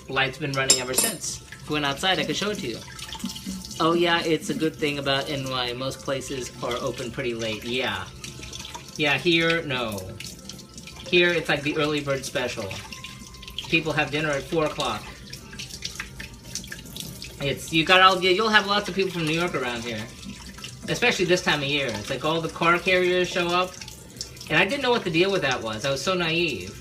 the light's been running ever since. If you went outside, I could show it to you. Oh yeah, it's a good thing about NY. Most places are open pretty late. Yeah. Yeah, here, no. Here, it's like the early bird special. People have dinner at 4 o'clock. You'll have lots of people from New York around here. Especially this time of year. It's like all the car carriers show up. And I didn't know what the deal with that was. I was so naive.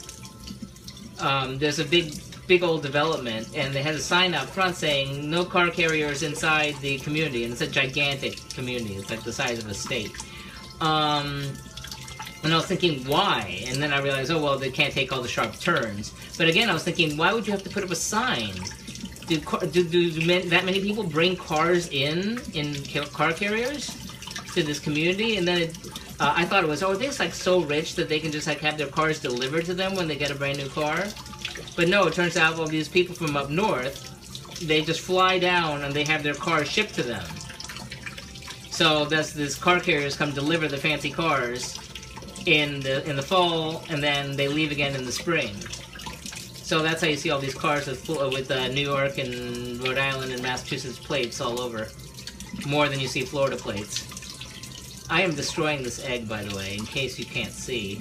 There's a big old development, and they had a sign out front saying no car carriers inside the community, and it's a gigantic community. It's like the size of a state. And I was thinking, why? And then I realized, oh well, they can't take all the sharp turns. But again, I was thinking, why would you have to put up a sign? Do that many people bring cars in car carriers to this community? And then I thought it was, oh, they're like so rich that they can just like have their cars delivered to them when they get a brand new car. But no, it turns out all these people from up north, they just fly down and they have their cars shipped to them. So these car carriers come deliver the fancy cars in the fall, and then they leave again in the spring. So that's how you see all these cars with New York and Rhode Island and Massachusetts plates all over. More than you see Florida plates. I am destroying this egg, by the way, in case you can't see.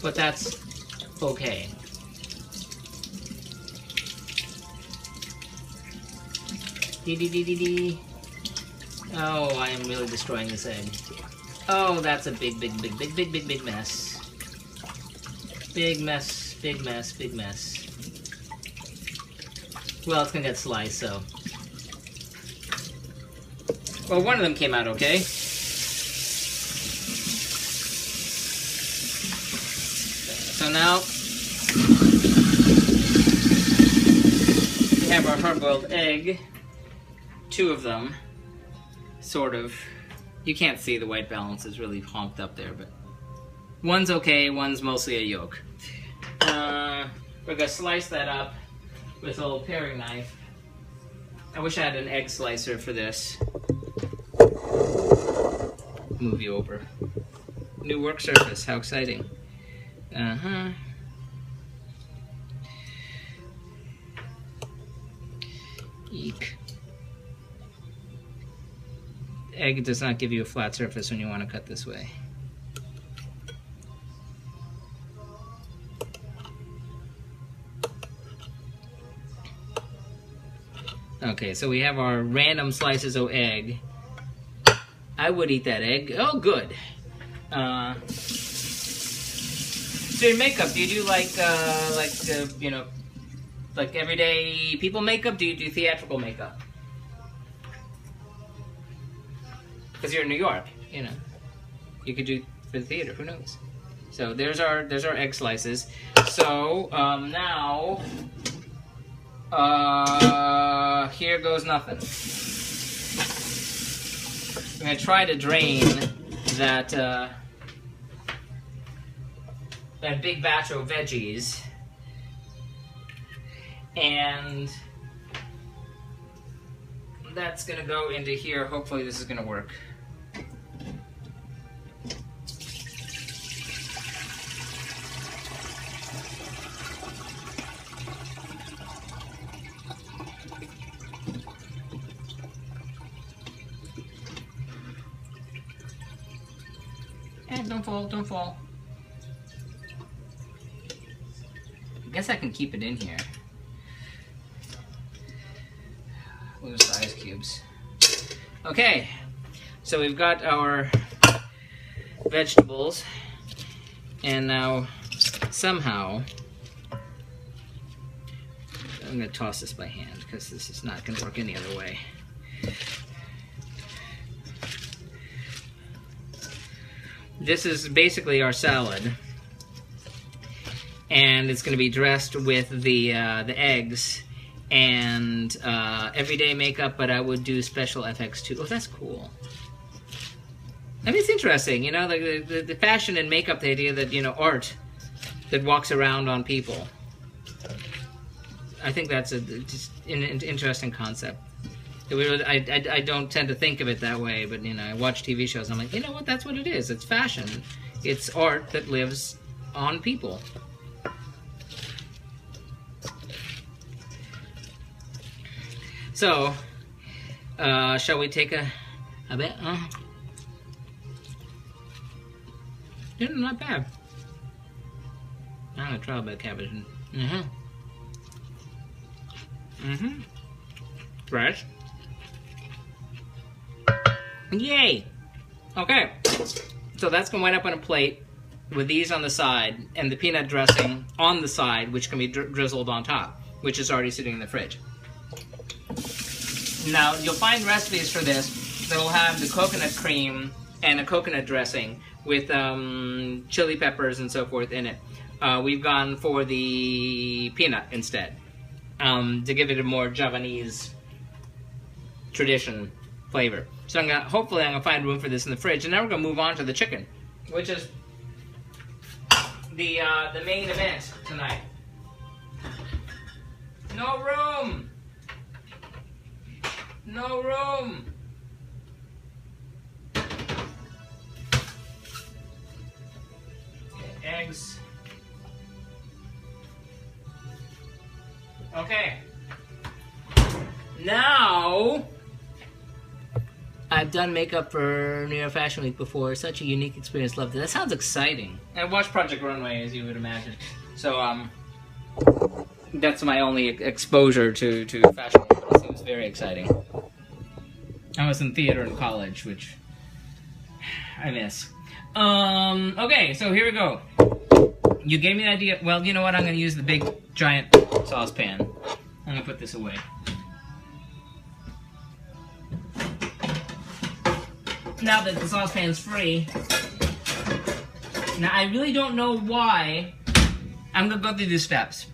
But that's okay. Dee. Oh, I am really destroying this egg. Oh, that's a big mess. Big mess. Well, it's gonna get sliced, so. Well, one of them came out okay. So now, we have our hard-boiled egg. 2 of them, sort of. You can't see, the white balance is really honked up there, but one's okay, one's mostly a yolk. We're gonna slice that up with a little paring knife. I wish I had an egg slicer for this. Move you over. New work surface, how exciting. Eek. Egg does not give you a flat surface when you want to cut this way. Okay, so we have our random slices of egg. I would eat that egg. Oh, good. So your makeup, do you do you know, like everyday people makeup? Do you do theatrical makeup? Because you're in New York, you know. You could do for the theater, who knows? So there's our egg slices. So now here goes nothing. I'm gonna try to drain that that big batch of veggies, and that's gonna go into here. Hopefully this is gonna work. don't fall, don't fall. I guess I can keep it in here. Those ice cubes. Okay, so we've got our vegetables, and now somehow I'm going to toss this by hand because this is not going to work any other way. This is basically our salad, and it's going to be dressed with the eggs and everyday makeup, but I would do special effects too. Oh, that's cool. I mean, it's interesting, you know, like the fashion and makeup, the idea that, you know, art that walks around on people. I think that's just an interesting concept. I don't tend to think of it that way, but, you know, I watch TV shows and I'm like, you know what, that's what it is. It's fashion. It's art that lives on people. So, shall we take a bit? Yeah, not bad. I'm gonna try a bit of cabbage. Fresh. Yay! Okay, so that's gonna wind up on a plate with these on the side and the peanut dressing on the side, which can be drizzled on top, which is already sitting in the fridge. Now, you'll find recipes for this that will have the coconut cream and a coconut dressing with chili peppers and so forth in it. We've gone for the peanut instead, to give it a more Javanese tradition flavor. So hopefully I'm gonna find room for this in the fridge, and now we're gonna move on to the chicken, which is the main event tonight. No room. No room. Okay, eggs. Okay. Now, I've done makeup for New York Fashion Week before. Such a unique experience. Loved it. That sounds exciting. I watched Project Runway, as you would imagine. So, that's my only exposure to fashion week, but it seems very exciting. I was in theater in college, which I miss. Okay, so here we go. You gave me an idea. Well, you know what? I'm going to use the big, giant saucepan. I'm going to put this away. Now that the saucepan's free, now I really don't know why. I'm going to go through these steps.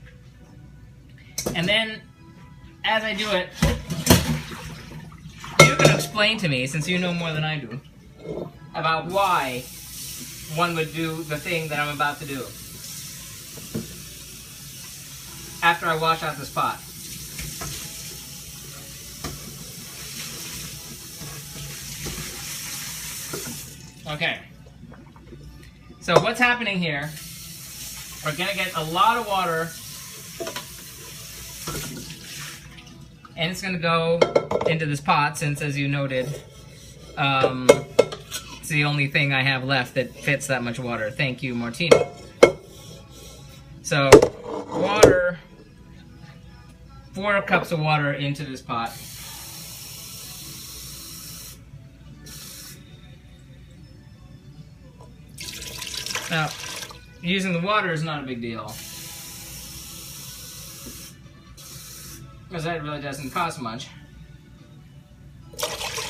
And then, as I do it, you're going to explain to me, since you know more than I do, about why one would do the thing that I'm about to do after I wash out this pot. Okay. So what's happening here, we're going to get a lot of water, and it's going to go into this pot, since, as you noted, it's the only thing I have left that fits that much water. Thank you, Martina. So, water, 4 cups of water into this pot. Now, using the water is not a big deal, because that really doesn't cost much.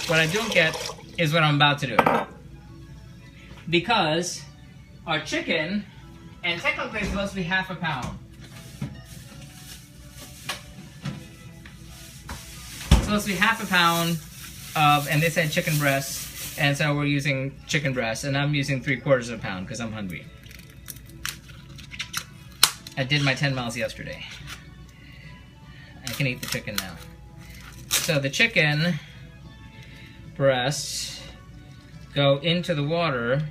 What I don't get is what I'm about to do. Because our chicken, and technically it's supposed to be half a pound. It's supposed to be half a pound of, and they said chicken breasts, and so we're using chicken breasts, and I'm using 3/4 of a pound because I'm hungry. I did my 10 miles yesterday. I can eat the chicken now. So the chicken breasts go into the water.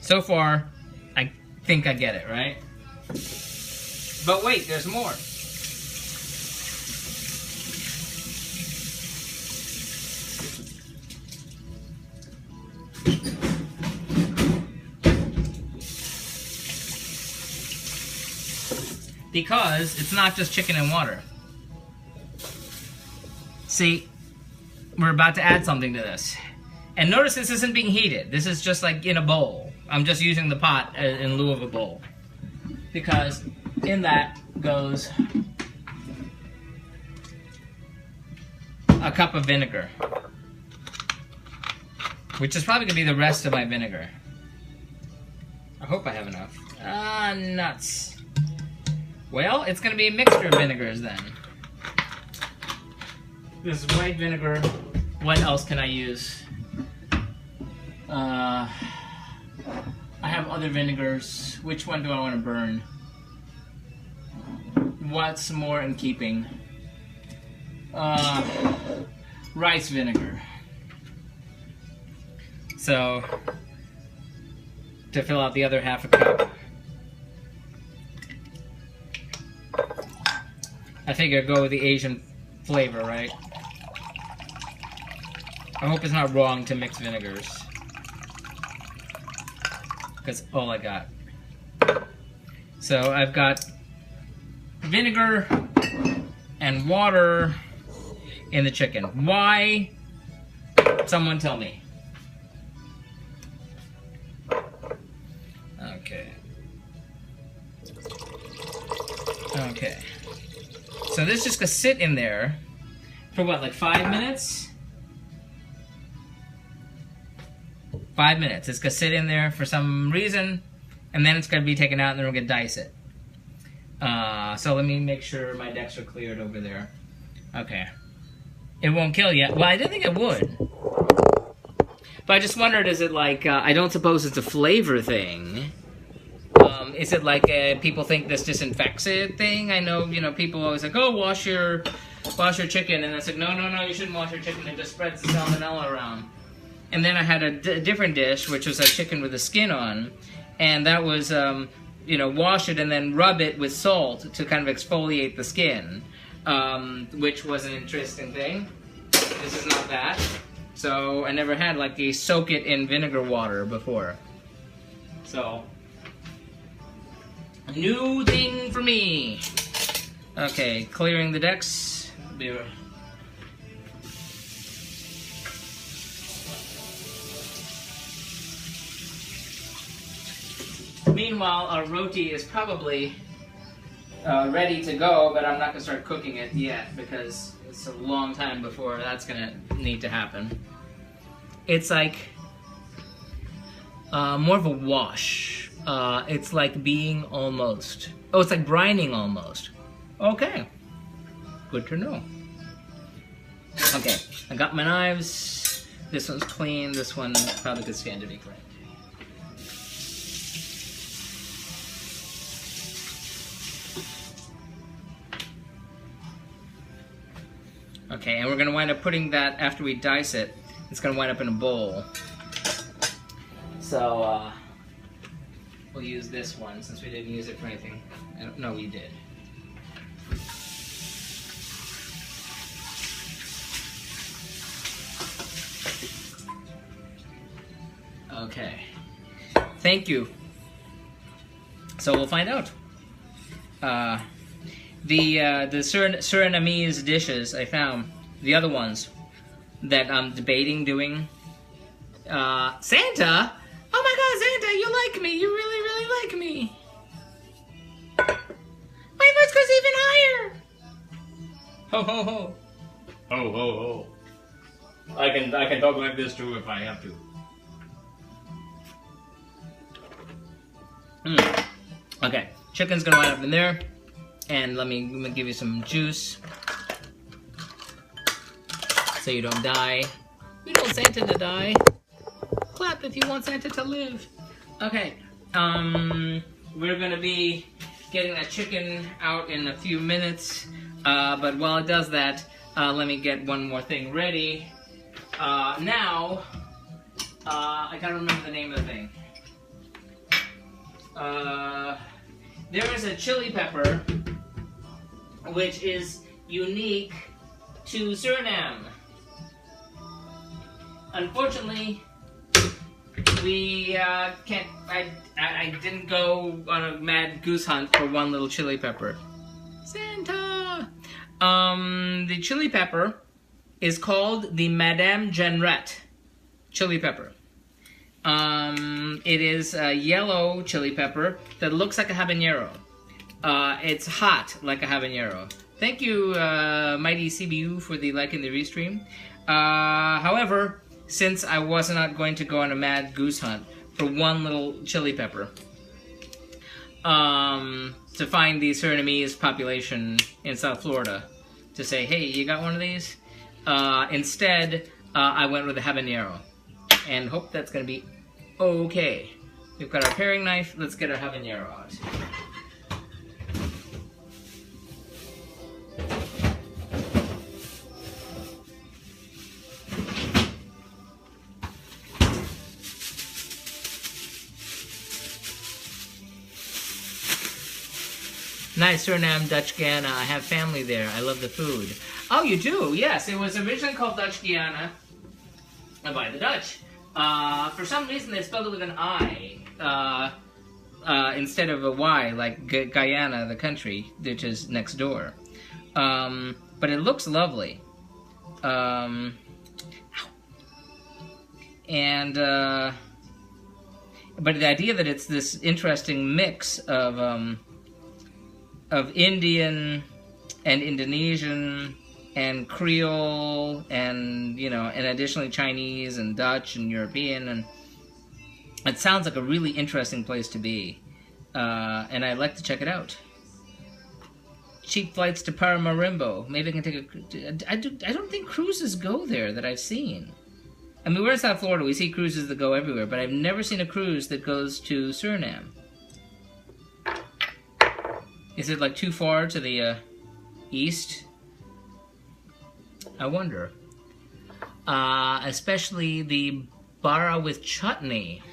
So far, I think I get it, right? But wait, there's more. Because it's not just chicken and water. See, we're about to add something to this. And notice this isn't being heated. This is just like in a bowl. I'm just using the pot in lieu of a bowl. Because in that goes a cup of vinegar. Which is probably going to be the rest of my vinegar. I hope I have enough. Ah, nuts. Well, it's going to be a mixture of vinegars then. This is white vinegar. What else can I use? I have other vinegars. Which one do I want to burn? What's more in keeping? Rice vinegar. So, to fill out the other half a cup. I figure go with the Asian flavor, right? I hope it's not wrong to mix vinegars. That's all I got. So I've got vinegar and water in the chicken. Why? Someone tell me. Okay. Okay. So this is just gonna sit in there for what, like 5 minutes? 5 minutes. It's gonna sit in there for some reason, and then it's gonna be taken out, and then we're gonna dice it. So let me make sure my decks are cleared over there. Okay. It won't kill yet. Well, I didn't think it would. But I just wondered, is it like, I don't suppose it's a flavor thing. Is it like people think this disinfects it thing? I know, you know, people always like, oh, wash your chicken. And it's like, no, you shouldn't wash your chicken. It just spreads the salmonella around. And then I had a different dish, which was a chicken with the skin on. And that was, you know, wash it and then rub it with salt to kind of exfoliate the skin. Which was an interesting thing. This is not that. So I never had like a soak it in vinegar water before. So, a new thing for me. Okay, clearing the decks. Meanwhile, our roti is probably ready to go, but I'm not going to start cooking it yet because it's a long time before that's going to need to happen. It's like more of a wash. It's like being almost... Oh, it's like brining almost. Okay. Good to know. Okay, I got my knives. This one's clean. This one probably could stand to be cleaned. Okay, and we're going to wind up putting that, after we dice it, it's going to wind up in a bowl. So, we'll use this one since we didn't use it for anything. I don't know we did. Okay. Thank you. So we'll find out. The Surinamese dishes I found, the other ones that I'm debating doing. Santa? Oh my God, Santa, you like me. You really, really like me. My voice goes even higher. Ho ho ho. Ho ho ho. I can talk like this too if I have to. Okay, chicken's gonna wind up in there. And let me give you some juice so you don't die. We don't want Santa to die. Clap if you want Santa to live. Okay, we're gonna be getting that chicken out in a few minutes. But while it does that, let me get one more thing ready. Now, I gotta remember the name of the thing. There is a chili pepper which is unique to Suriname. Unfortunately, we can't. I didn't go on a mad goose hunt for one little chili pepper. Santa. The chili pepper is called the Madame Jeanneret chili pepper. It is a yellow chili pepper that looks like a habanero. It's hot like a habanero. Thank you, Mighty CBU, for the like and the restream. However, since I was not going to go on a mad goose hunt for one little chili pepper, to find the Surinamese population in South Florida to say, hey, you got one of these? Instead, I went with a habanero and hope that's going to be okay. We've got our paring knife. Let's get our habanero out. Nice, Suriname, Dutch Guiana. I have family there. I love the food. Oh, you do? Yes, it was originally called Dutch Guiana by the Dutch. For some reason, they spelled it with an I instead of a Y, like Guyana, the country, which is next door. But it looks lovely. But the idea that it's this interesting mix of Indian and Indonesian and Creole and, you know, and additionally Chinese and Dutch and European, and it sounds like a really interesting place to be, and I'd like to check it out. Cheap flights to Paramaribo. Maybe I can take a... I don't think cruises go there that I've seen. I mean, we're in South Florida, we see cruises that go everywhere, but I've never seen a cruise that goes to Suriname. Is it like too far to the east? I wonder. Especially the bara with chutney.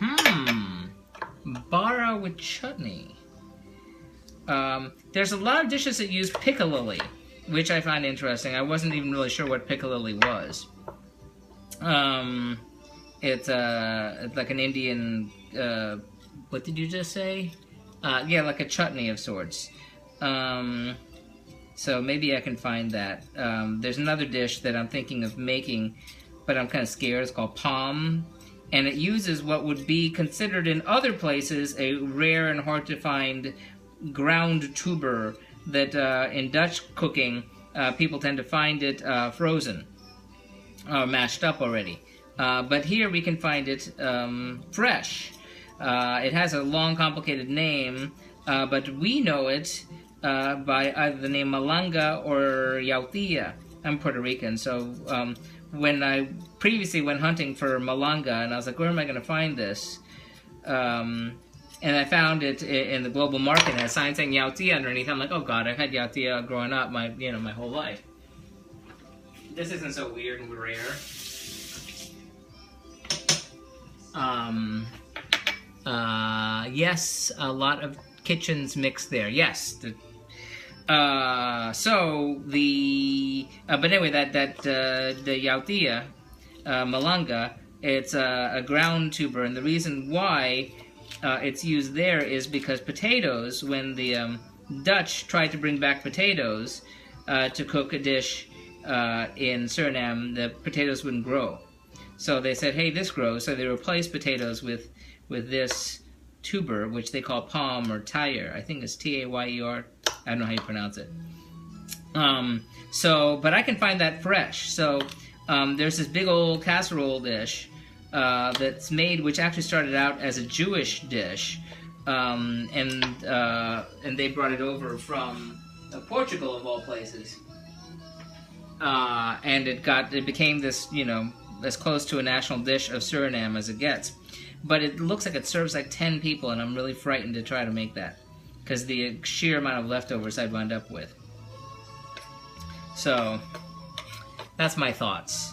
Bara with chutney. There's a lot of dishes that use piccalilli, which I find interesting. I wasn't even really sure what piccalilli was. It's like an Indian, what did you just say? Yeah, like a chutney of sorts. So maybe I can find that. There's another dish that I'm thinking of making, but I'm kind of scared. It's called palm, and it uses what would be considered in other places a rare and hard to find ground tuber that in Dutch cooking people tend to find it frozen or mashed up already. But here we can find it fresh. It has a long, complicated name, but we know it by either the name Malanga or Yautía. I'm Puerto Rican, so when I previously went hunting for Malanga, and I was like, where am I going to find this? And I found it in the global market, and a sign saying Yautía underneath. I'm like, oh god, I've had Yautía growing up my whole life. This isn't so weird and rare. Yes, a lot of kitchens mixed there. Yes. But anyway, the Yautía, Malanga, it's a ground tuber, and the reason why it's used there is because potatoes, when the Dutch tried to bring back potatoes to cook a dish in Suriname, the potatoes wouldn't grow. So they said, hey, this grows, so they replaced potatoes with this tuber, which they call palm or tyer. I think it's T-A-Y-E-R. I don't know how you pronounce it. But I can find that fresh. So there's this big old casserole dish that's made, which actually started out as a Jewish dish, and they brought it over from Portugal, of all places, and it became this, as close to a national dish of Suriname as it gets. But it looks like it serves like 10 people, and I'm really frightened to try to make that, because the sheer amount of leftovers I'd wind up with. So, that's my thoughts.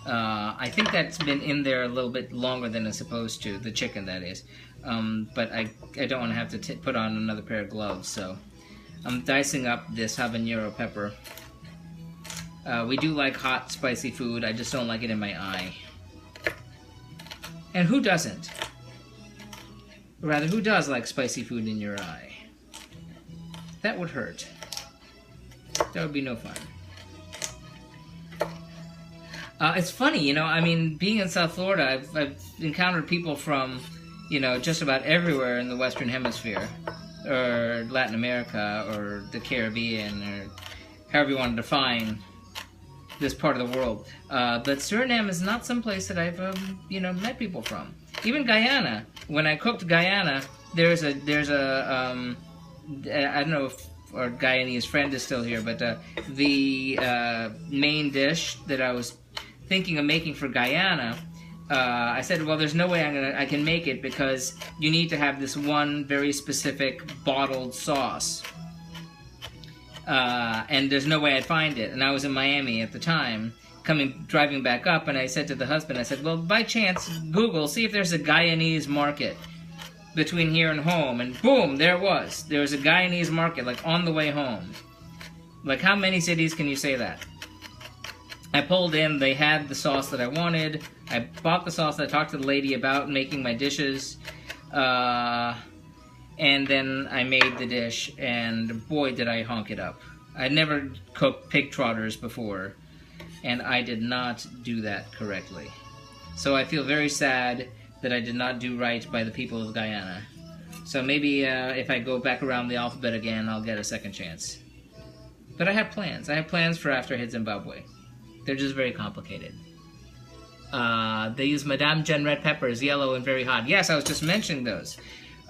I think that's been in there a little bit longer than it's supposed to, the chicken, that is. But I don't want to have to put on another pair of gloves, so I'm dicing up this habanero pepper. We do like hot, spicy food. I just don't like it in my eye. And who doesn't? Or rather, who does like spicy food in your eye? That would hurt. That would be no fun. It's funny, you know, I mean, being in South Florida, I've encountered people from, you know, just about everywhere in the Western Hemisphere, or Latin America, or the Caribbean, or however you want to define this part of the world. But Suriname is not some place that I've, you know, met people from. Even Guyana. When I cooked Guyana, there's a I don't know if our Guyanese friend is still here, but the main dish that I was thinking of making for Guyana, I said, well, there's no way I can make it because you need to have this one very specific bottled sauce. And there's no way I'd find it. And I was in Miami at the time, driving back up, and I said to the husband, I said, well, by chance, Google, see if there's a Guyanese market between here and home. And boom, there it was. There was a Guyanese market, like, on the way home. Like, how many cities can you say that? I pulled in, they had the sauce that I wanted. I bought the sauce, I talked to the lady about making my dishes. And then I made the dish, and boy, did I honk it up. I'd never cooked pig trotters before, and I did not do that correctly. So I feel very sad that I did not do right by the people of Guyana. So maybe if I go back around the alphabet again, I'll get a second chance. But I have plans. I have plans for after I hit Zimbabwe. They're just very complicated. They use Madame Jen red peppers, yellow and very hot. Yes, I was just mentioning those.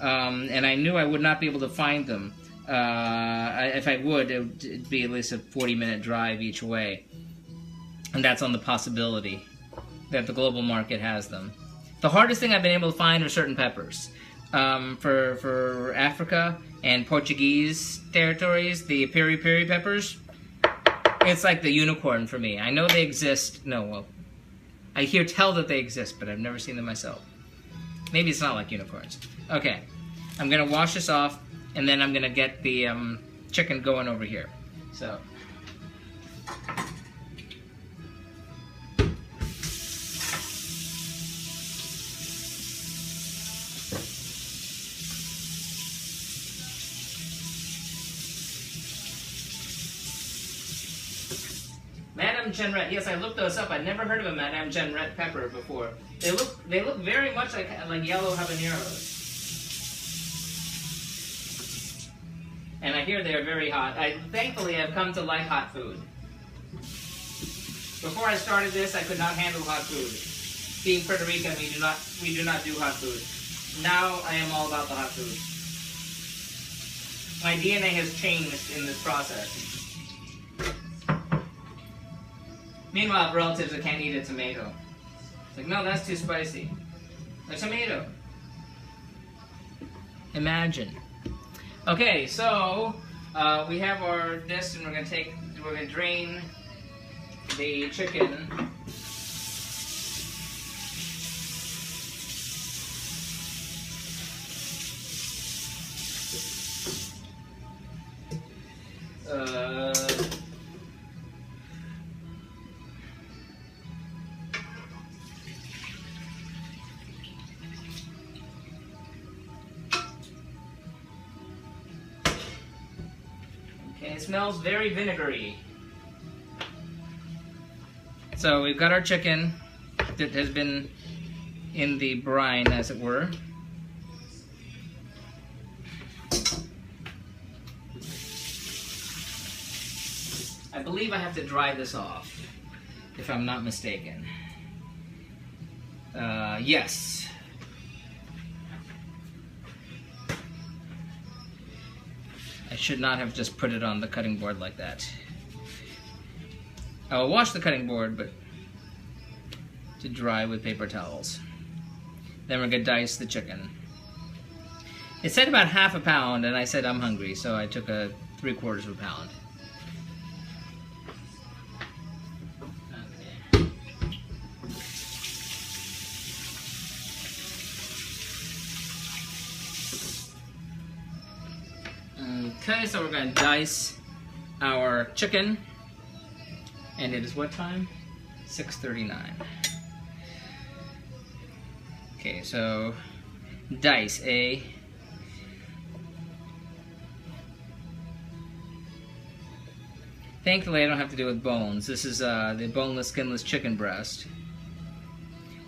And I knew I would not be able to find them. If I would, it'd be at least a 40-minute drive each way. And that's on the possibility that the global market has them. The hardest thing I've been able to find are certain peppers. For Africa and Portuguese territories, the piri-piri peppers, it's like the unicorn for me. I know they exist. No, well, I tell that they exist, but I've never seen them myself. Maybe it's not like unicorns. Okay, I'm gonna wash this off, and then I'm gonna get the chicken going over here. So. Madame Jen red. Yes, I looked those up. I'd never heard of a Madame Jen red pepper before. They look very much like yellow habaneros. And I hear they are very hot. Thankfully, I've come to like hot food. Before I started this, I could not handle hot food. Being Puerto Rican, we do not do hot food. Now I am all about the hot food. My DNA has changed in this process. Meanwhile, I have relatives that can't eat a tomato. It's like, no, that's too spicy. A tomato. Imagine. Okay, so we have our this, and we're gonna drain the chicken. It smells very vinegary. So we've got our chicken that has been in the brine, as it were. I believe I have to dry this off, if I'm not mistaken. Yes. I should not have just put it on the cutting board like that. I will wash the cutting board, but to dry with paper towels. Then we're gonna dice the chicken. It said about half a pound, and I said I'm hungry, so I took a 3/4 of a pound. Okay, so we're going to dice our chicken, and it is what time? 6:39. Okay, so dice, eh? Thankfully, I don't have to do with bones. This is the boneless, skinless chicken breast,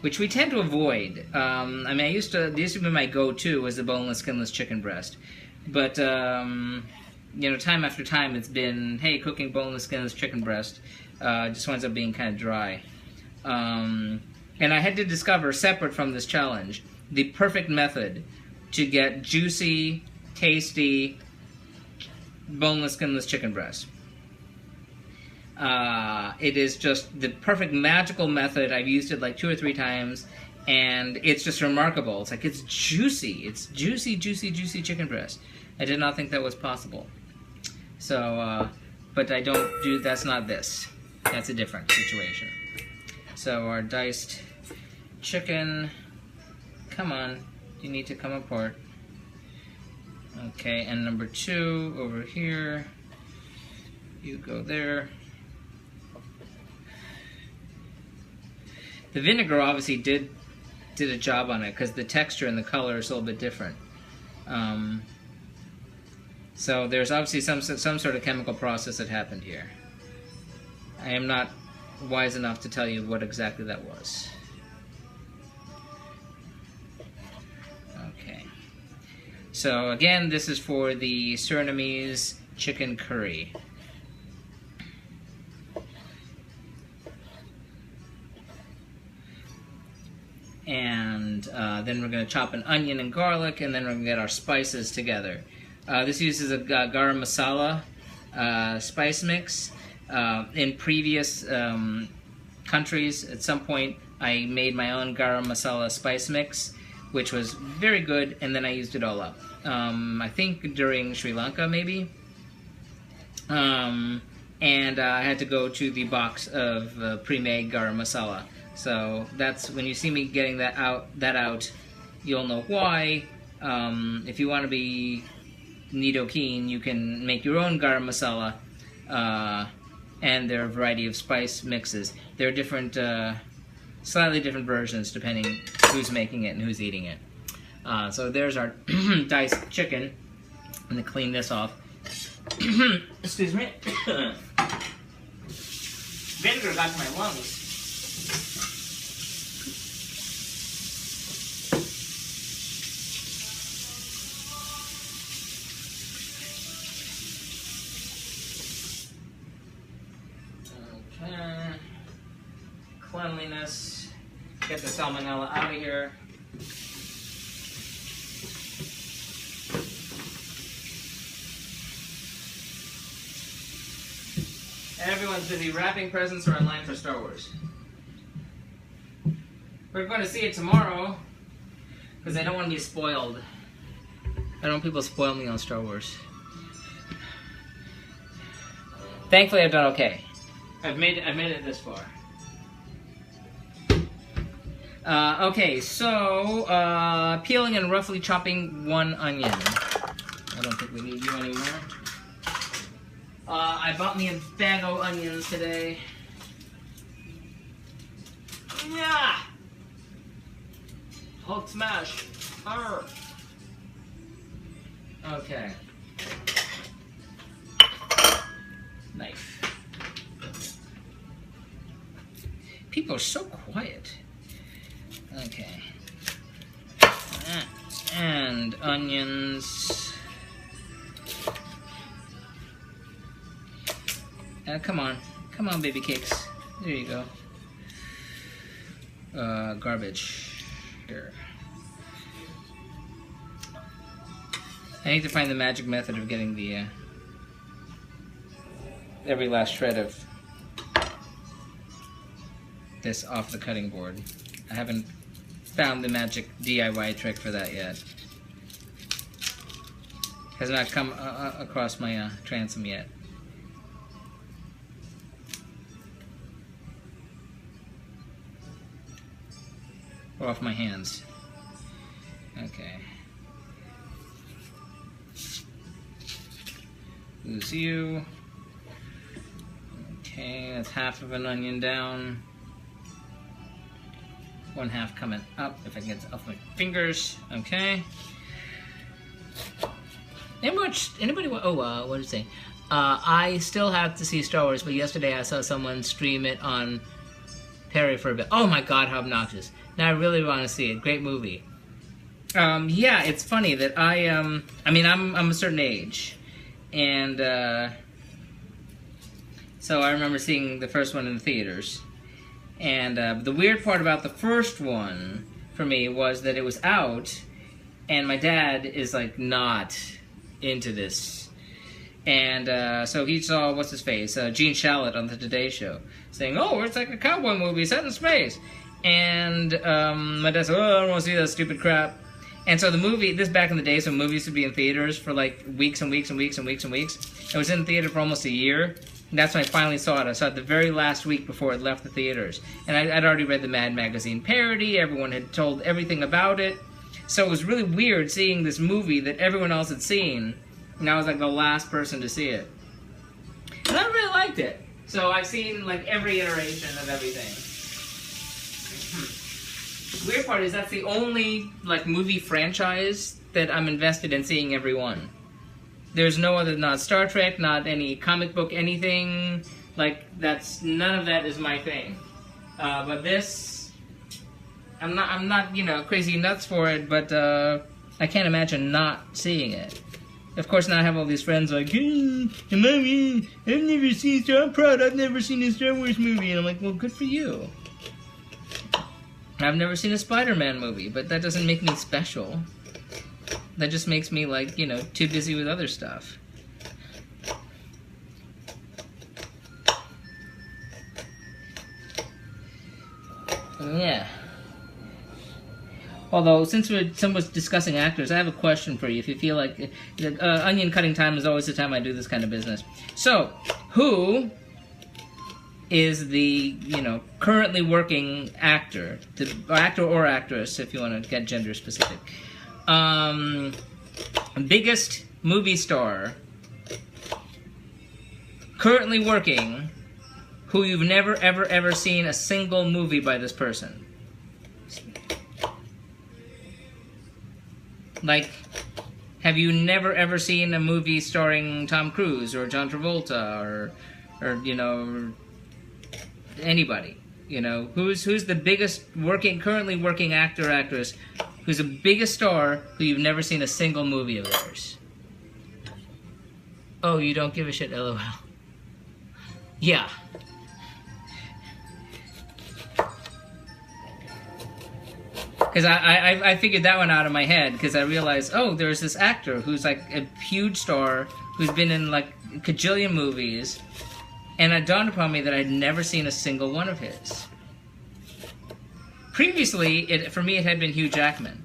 which we tend to avoid. I mean, this used to be my go-to was the boneless, skinless chicken breast, but you know, time after time, it's been, hey, cooking boneless, skinless chicken breast just winds up being kind of dry. And I had to discover, separate from this challenge, the perfect method to get juicy, tasty, boneless, skinless chicken breast. It is just the perfect magical method. I've used it like 2 or 3 times, and it's just remarkable. It's like, it's juicy. It's juicy, juicy, juicy chicken breast. I did not think that was possible. So, but I don't do, that's not this. That's a different situation. So our diced chicken, come on, you need to come apart. Okay, and number 2 over here, you go there. The vinegar obviously did a job on it because the texture and the color is a little bit different. So there's obviously some sort of chemical process that happened here. I am not wise enough to tell you what exactly that was. Okay. So again, this is for the Surinamese chicken curry. And then we're going to chop an onion and garlic, and then we're going to get our spices together. This uses a garam masala spice mix. In previous countries, at some point, I made my own garam masala spice mix, which was very good, and then I used it all up. I think during Sri Lanka, maybe. And I had to go to the box of pre-made garam masala. So that's when you see me getting that out, you'll know why. If you want to be neato keen, you can make your own garam masala, and there are a variety of spice mixes. There are different, slightly different versions depending who's making it and who's eating it. So there's our diced chicken. I'm gonna clean this off. Excuse me. Vinegar got to my lungs. Cleanliness, get the salmonella out of here. Everyone's busy wrapping presents or in line for Star Wars. We're going to see it tomorrow because I don't want to be spoiled. I don't want people to spoil me on Star Wars. Thankfully, I've done okay. I've made it this far. Okay, so peeling and roughly chopping 1 onion. I don't think we need you anymore. I bought me a bag of onions today. Yeah. Hulk smash. Arr. Okay. Knife. People are so quiet. Okay. And onions. Come on, baby cakes. There you go. Garbage. Here. I need to find the magic method of getting the every last shred of this off the cutting board. I haven't found the magic DIY trick for that yet. Has not come across my transom yet. Or off my hands. Okay. Lose you. Okay, that's half of an onion down. one half coming up, if I can get it off my fingers. Okay. Anybody, what did it say? I still have to see Star Wars, but yesterday I saw someone stream it on Perry for a bit. Oh my god, how obnoxious. Now I really want to see it. Great movie. Yeah, it's funny that I'm a certain age. And, so I remember seeing the first one in the theaters. And, the weird part about the first one, for me, was that it was out, and my dad is, like, not into this. And, so he saw, what's-his-face, Gene Shalit on the Today Show, saying, oh, it's like a cowboy movie set in space. And, my dad said, oh, I don't want to see that stupid crap. And so the movie, this back in the days when movies would be in theaters for like weeks and weeks and weeks and weeks and weeks. It was in the theater for almost a year. And that's when I finally saw it. I saw it the very last week before it left the theaters. And I'd already read the Mad Magazine parody. Everyone had told everything about it. So it was really weird seeing this movie that everyone else had seen. And I was like the last person to see it. And I really liked it. So I've seen like every iteration of everything. The weird part is that's the only like movie franchise that I'm invested in seeing every one. There's no other, not Star Trek, not any comic book, anything like none of that is my thing. But this, I'm not crazy nuts for it, but I can't imagine not seeing it. Of course, now I have all these friends like, hey, Mommy, I've never seen I'm proud I've never seen a Star Wars movie, and I'm like, well, good for you. I've never seen a Spider-Man movie, but that doesn't make me special. That just makes me, like, too busy with other stuff. Yeah. Although, since someone's discussing actors, I have a question for you. If you feel like... onion cutting time is always the time I do this kind of business. So, who is the, currently working actor, actor or actress, if you want to get gender specific, biggest movie star currently working who you've never, ever, ever seen a single movie by this person? Like, have you never, ever seen a movie starring Tom Cruise or John Travolta or anybody, who's the biggest currently working actor or actress who's the biggest star who you've never seen a single movie of theirs? Oh, you don't give a shit, LOL. Yeah. Because I figured that one out of my head, because I realized, oh, there's this actor who's like a huge star, who's been in like a cajillion movies, and it dawned upon me that I'd never seen a single one of his. Previously, for me, it had been Hugh Jackman.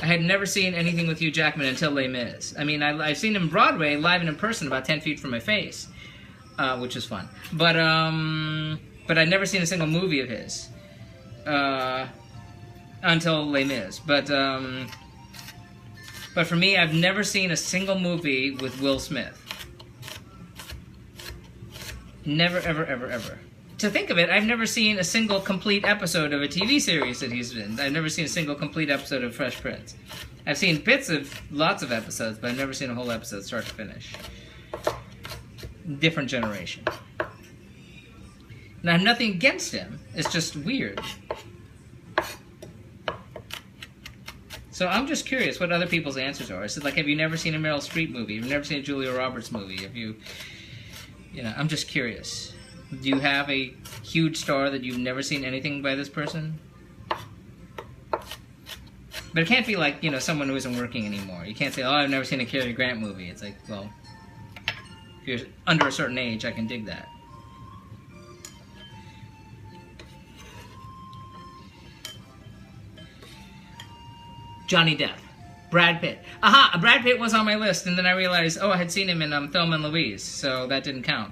I had never seen anything with Hugh Jackman until Les Mis. I mean, I've seen him Broadway, live and in person, about 10 feet from my face, which was fun. But I'd never seen a single movie of his until Les Mis. But for me, I've never seen a single movie with Will Smith. Never, ever, ever, ever. To think of it, I've never seen a single complete episode of a TV series that he's in. I've never seen a single complete episode of Fresh Prince. I've seen bits of lots of episodes, but I've never seen a whole episode start to finish. Different generation. Now, I have nothing against him. It's just weird. So I'm just curious what other people's answers are. Is it like, have you never seen a Meryl Streep movie? Have you never seen a Julia Roberts movie? Have you... I'm just curious. Do you have a huge star that you've never seen anything by this person? But it can't be like, someone who isn't working anymore. You can't say, oh, I've never seen a Cary Grant movie. It's like, well, if you're under a certain age, I can dig that. Johnny Depp. Brad Pitt. Aha! Brad Pitt was on my list, and then I realized, oh, I had seen him in Thelma and Louise, so that didn't count.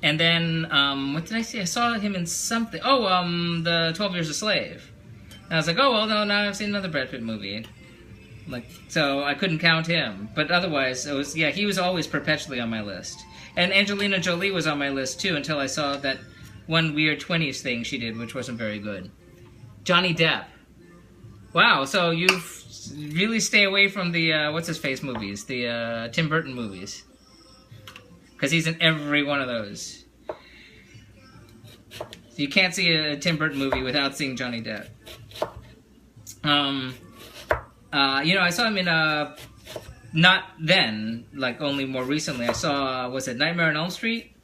And then, what did I see? I saw him in something. Oh, the 12 Years a Slave. And I was like, oh, well, no, now I've seen another Brad Pitt movie. Like, so I couldn't count him. But otherwise, it was, yeah, he was always perpetually on my list. And Angelina Jolie was on my list, too, until I saw that one weird 20s thing she did, which wasn't very good. Johnny Depp. Wow, so you really stay away from the, what's-his-face movies, the Tim Burton movies. Because he's in every one of those. You can't see a Tim Burton movie without seeing Johnny Depp. You know, I saw him in, not then, like only more recently. I saw, was it Nightmare on Elm Street?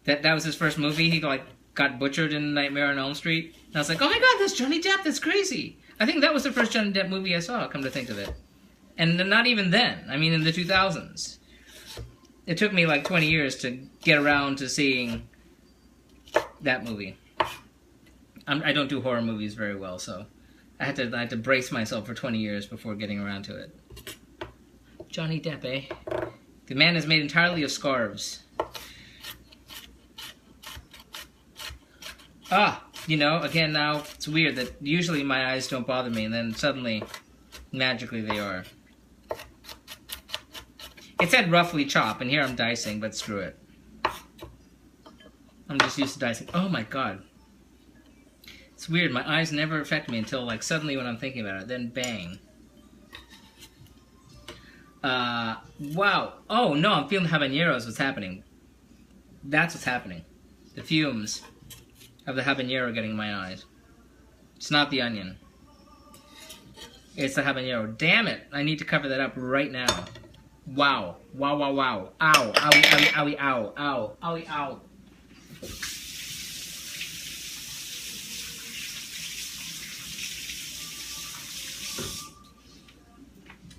That was his first movie. He, like, got butchered in Nightmare on Elm Street. And I was like, oh my god, that's Johnny Depp, that's crazy. I think that was the first Johnny Depp movie I saw, come to think of it. And not even then, I mean in the 2000s. It took me like 20 years to get around to seeing that movie. I don't do horror movies very well, so I had to brace myself for 20 years before getting around to it. Johnny Depp, eh? The man is made entirely of scarves. Ah, you know, again now, it's weird that usually my eyes don't bother me, and then suddenly, magically they are. It said roughly chop, and here I'm dicing, but screw it. I'm just used to dicing. Oh my god. It's weird, my eyes never affect me until, like, suddenly when I'm thinking about it, then bang. Wow. Oh, no, I'm feeling habaneros, what's happening. That's what's happening. The fumes of the habanero getting in my eyes. It's not the onion. It's the habanero. Damn it! I need to cover that up right now. Wow. Wow, wow, wow. Ow. Owie, owie, owie, ow. Ow. Owie, ow.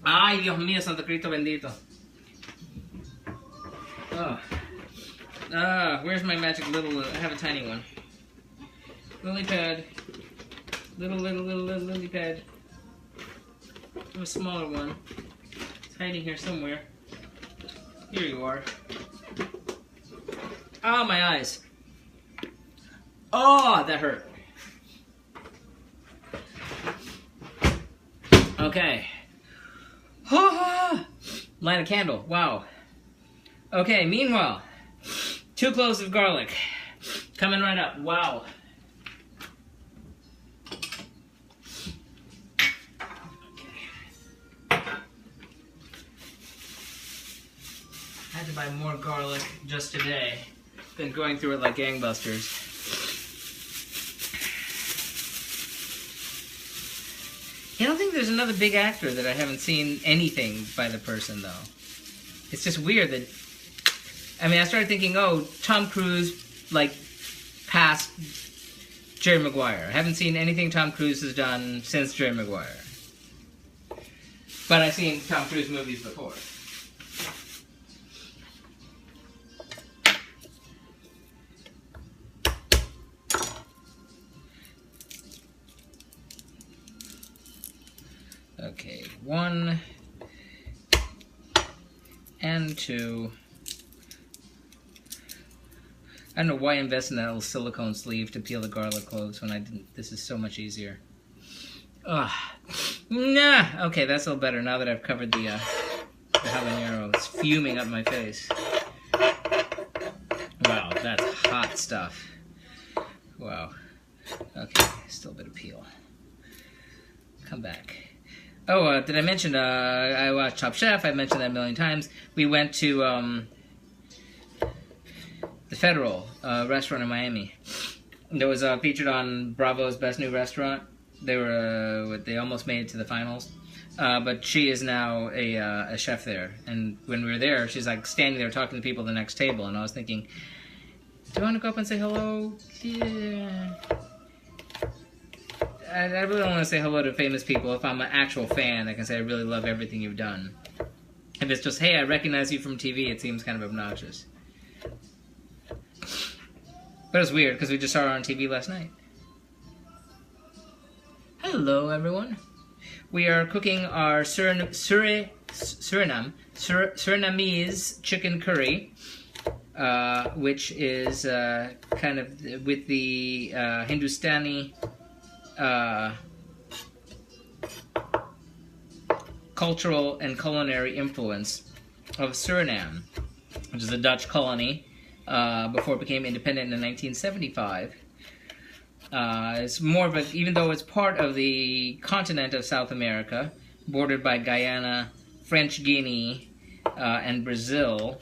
Ay, Dios mío, Santo Cristo bendito. Oh. Where's my magic little... I have a tiny one. Lily pad. Little lily pad. I have a smaller one. It's hiding here somewhere. Here you are. Oh, my eyes. Oh, that hurt. Okay. Light a candle. Wow. Okay, meanwhile, 2 cloves of garlic. Coming right up. Wow. I had to buy more garlic just today. Been going through it like gangbusters. I don't think there's another big actor that I haven't seen anything by the person, though. It's just weird that... I mean, I started thinking, oh, Tom Cruise, like, past Jerry Maguire. I haven't seen anything Tom Cruise has done since Jerry Maguire. But I've seen Tom Cruise movies before. Okay, 1 and 2. I don't know why I invest in that little silicone sleeve to peel the garlic cloves when I didn't. This is so much easier. Ugh. Nah. Okay, that's a little better now that I've covered the habanero. It's fuming up my face. Wow, that's hot stuff. Wow. Okay, still a bit of peel. Come back. Oh, did I mention, I watched Top Chef, I mentioned that a million times. We went to, the Federal, restaurant in Miami. That was, featured on Bravo's Best New Restaurant. They almost made it to the finals. But she is now a chef there. And when we were there, she's like standing there talking to people at the next table. And I was thinking, do you want to go up and say hello? Yeah. I really don't want to say hello to famous people. If I'm an actual fan, I can say I really love everything you've done. If it's just, hey, I recognize you from TV, it seems kind of obnoxious. But it's weird, because we just saw her on TV last night. Hello, everyone. We are cooking our Surinamese chicken curry, which is kind of with the Hindustani cultural and culinary influence of Suriname, which is a Dutch colony before it became independent in 1975. It's more of a, even though it's part of the continent of South America, bordered by Guyana, French Guinea, and Brazil,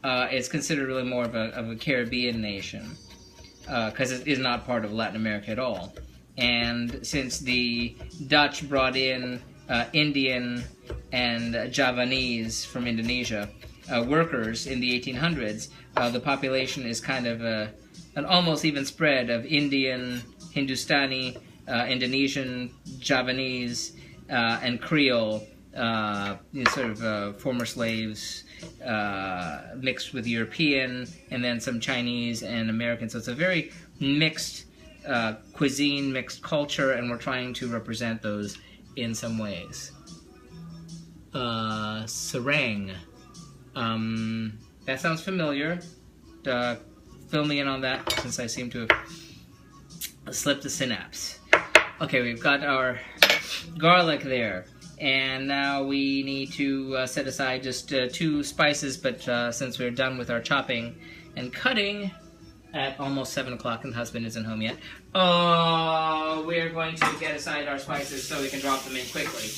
it's considered really more of a Caribbean nation, because it is not part of Latin America at all. And since the Dutch brought in Indian and Javanese from Indonesia workers in the 1800s, the population is kind of an almost even spread of Indian, Hindustani, Indonesian, Javanese, and Creole, sort of former slaves mixed with European, and then some Chinese and American. So it's a very mixed cuisine, mixed culture, and we're trying to represent those in some ways. Sarang. That sounds familiar. Fill me in on that, since I seem to have slipped a synapse. Okay, we've got our garlic there, and now we need to set aside just 2 spices, but since we're done with our chopping and cutting at almost 7 o'clock and the husband isn't home yet, we're going to get aside our spices so we can drop them in quickly,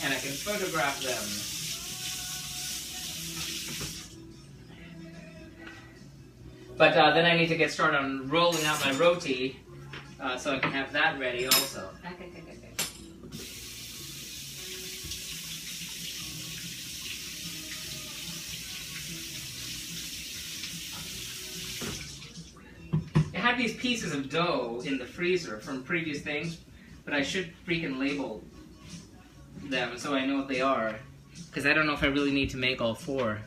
and I can photograph them. But then I need to get started on rolling out my roti, so I can have that ready also. I have these pieces of dough in the freezer from previous things, but I should freaking label them so I know what they are, because I don't know if I really need to make all 4.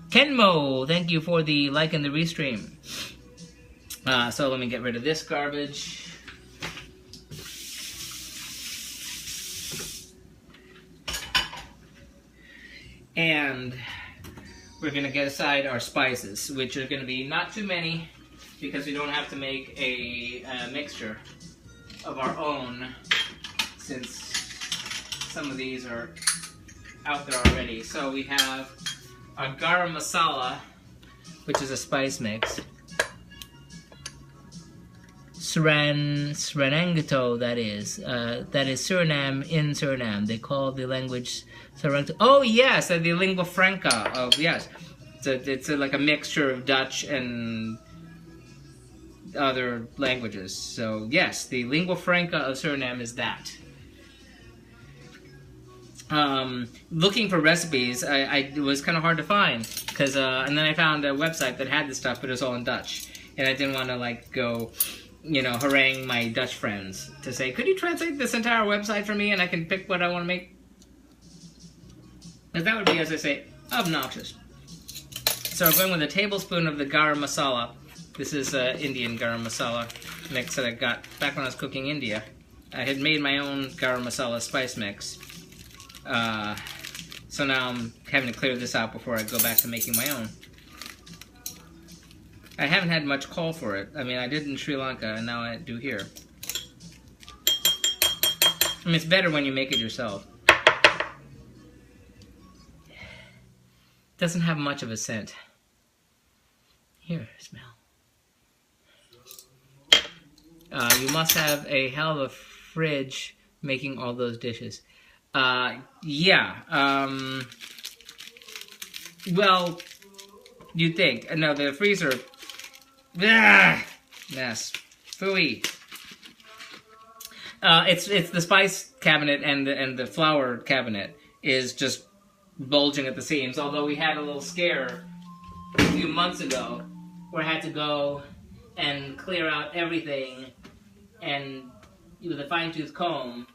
Kenmo, thank you for the like and the restream. So let me get rid of this garbage. And we're going to get aside our spices, which are going to be not too many, because we don't have to make a mixture of our own, since some of these are out there already. So we have our garam masala, which is a spice mix. Surinangato, that is Suriname in Suriname. They call the language Surinangato. Oh yes, the lingua franca of, yes. It's like a mixture of Dutch and other languages. So yes, the lingua franca of Suriname is that. Looking for recipes, it was kind of hard to find, because and then I found a website that had this stuff, but it was all in Dutch, and I didn't want to like go, harangue my Dutch friends to say, could you translate this entire website for me and I can pick what I want to make? Because that would be, as I say, obnoxious. So I'm going with a tablespoon of the garam masala. This is Indian garam masala mix that I got back when I was cooking India. I had made my own garam masala spice mix. So now I'm having to clear this out before I go back to making my own. I haven't had much call for it. I mean, I did in Sri Lanka, and now I do here. I mean, it's better when you make it yourself. Doesn't have much of a scent. Here, smell. You must have a hell of a fridge making all those dishes. Yeah. Well, you'd think. No, the freezer. Mess. Phooey. It's the spice cabinet and the flour cabinet is just bulging at the seams. Although we had a little scare a few months ago where I had to go and clear out everything and with a fine-tooth comb.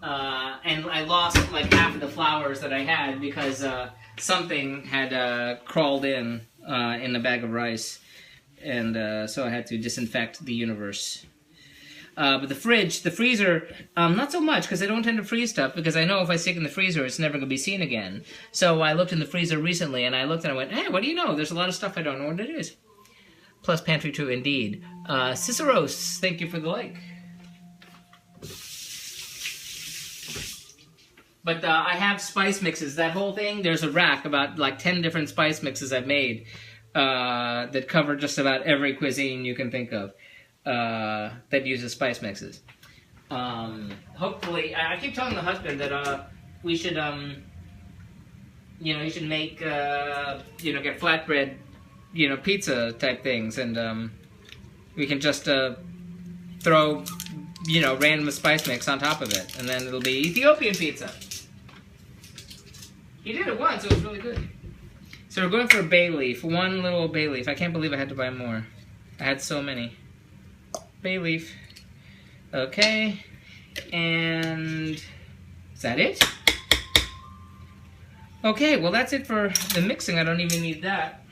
And I lost like half of the flowers that I had because something had crawled in a bag of rice, and so I had to disinfect the universe. But the freezer, not so much, because I don't tend to freeze stuff, because I know if I stick in the freezer, it's never going to be seen again. So I looked in the freezer recently, and I looked and I went, hey, what do you know? There's a lot of stuff I don't know what it is. Plus pantry too, indeed. Ciceros, thank you for the like. But I have spice mixes. That whole thing, there's a rack, about like 10 different spice mixes I've made that cover just about every cuisine you can think of that uses spice mixes. Hopefully, I keep telling the husband that we should, you know, he should make, you know, get flatbread, you know, pizza type things, and we can just throw, you know, random spice mix on top of it, and then it'll be Ethiopian pizza. He did it once, it was really good. So we're going for a bay leaf, one little bay leaf. I can't believe I had to buy more. I had so many. Bay leaf. Okay, and is that it? Okay, well that's it for the mixing. I don't even need that.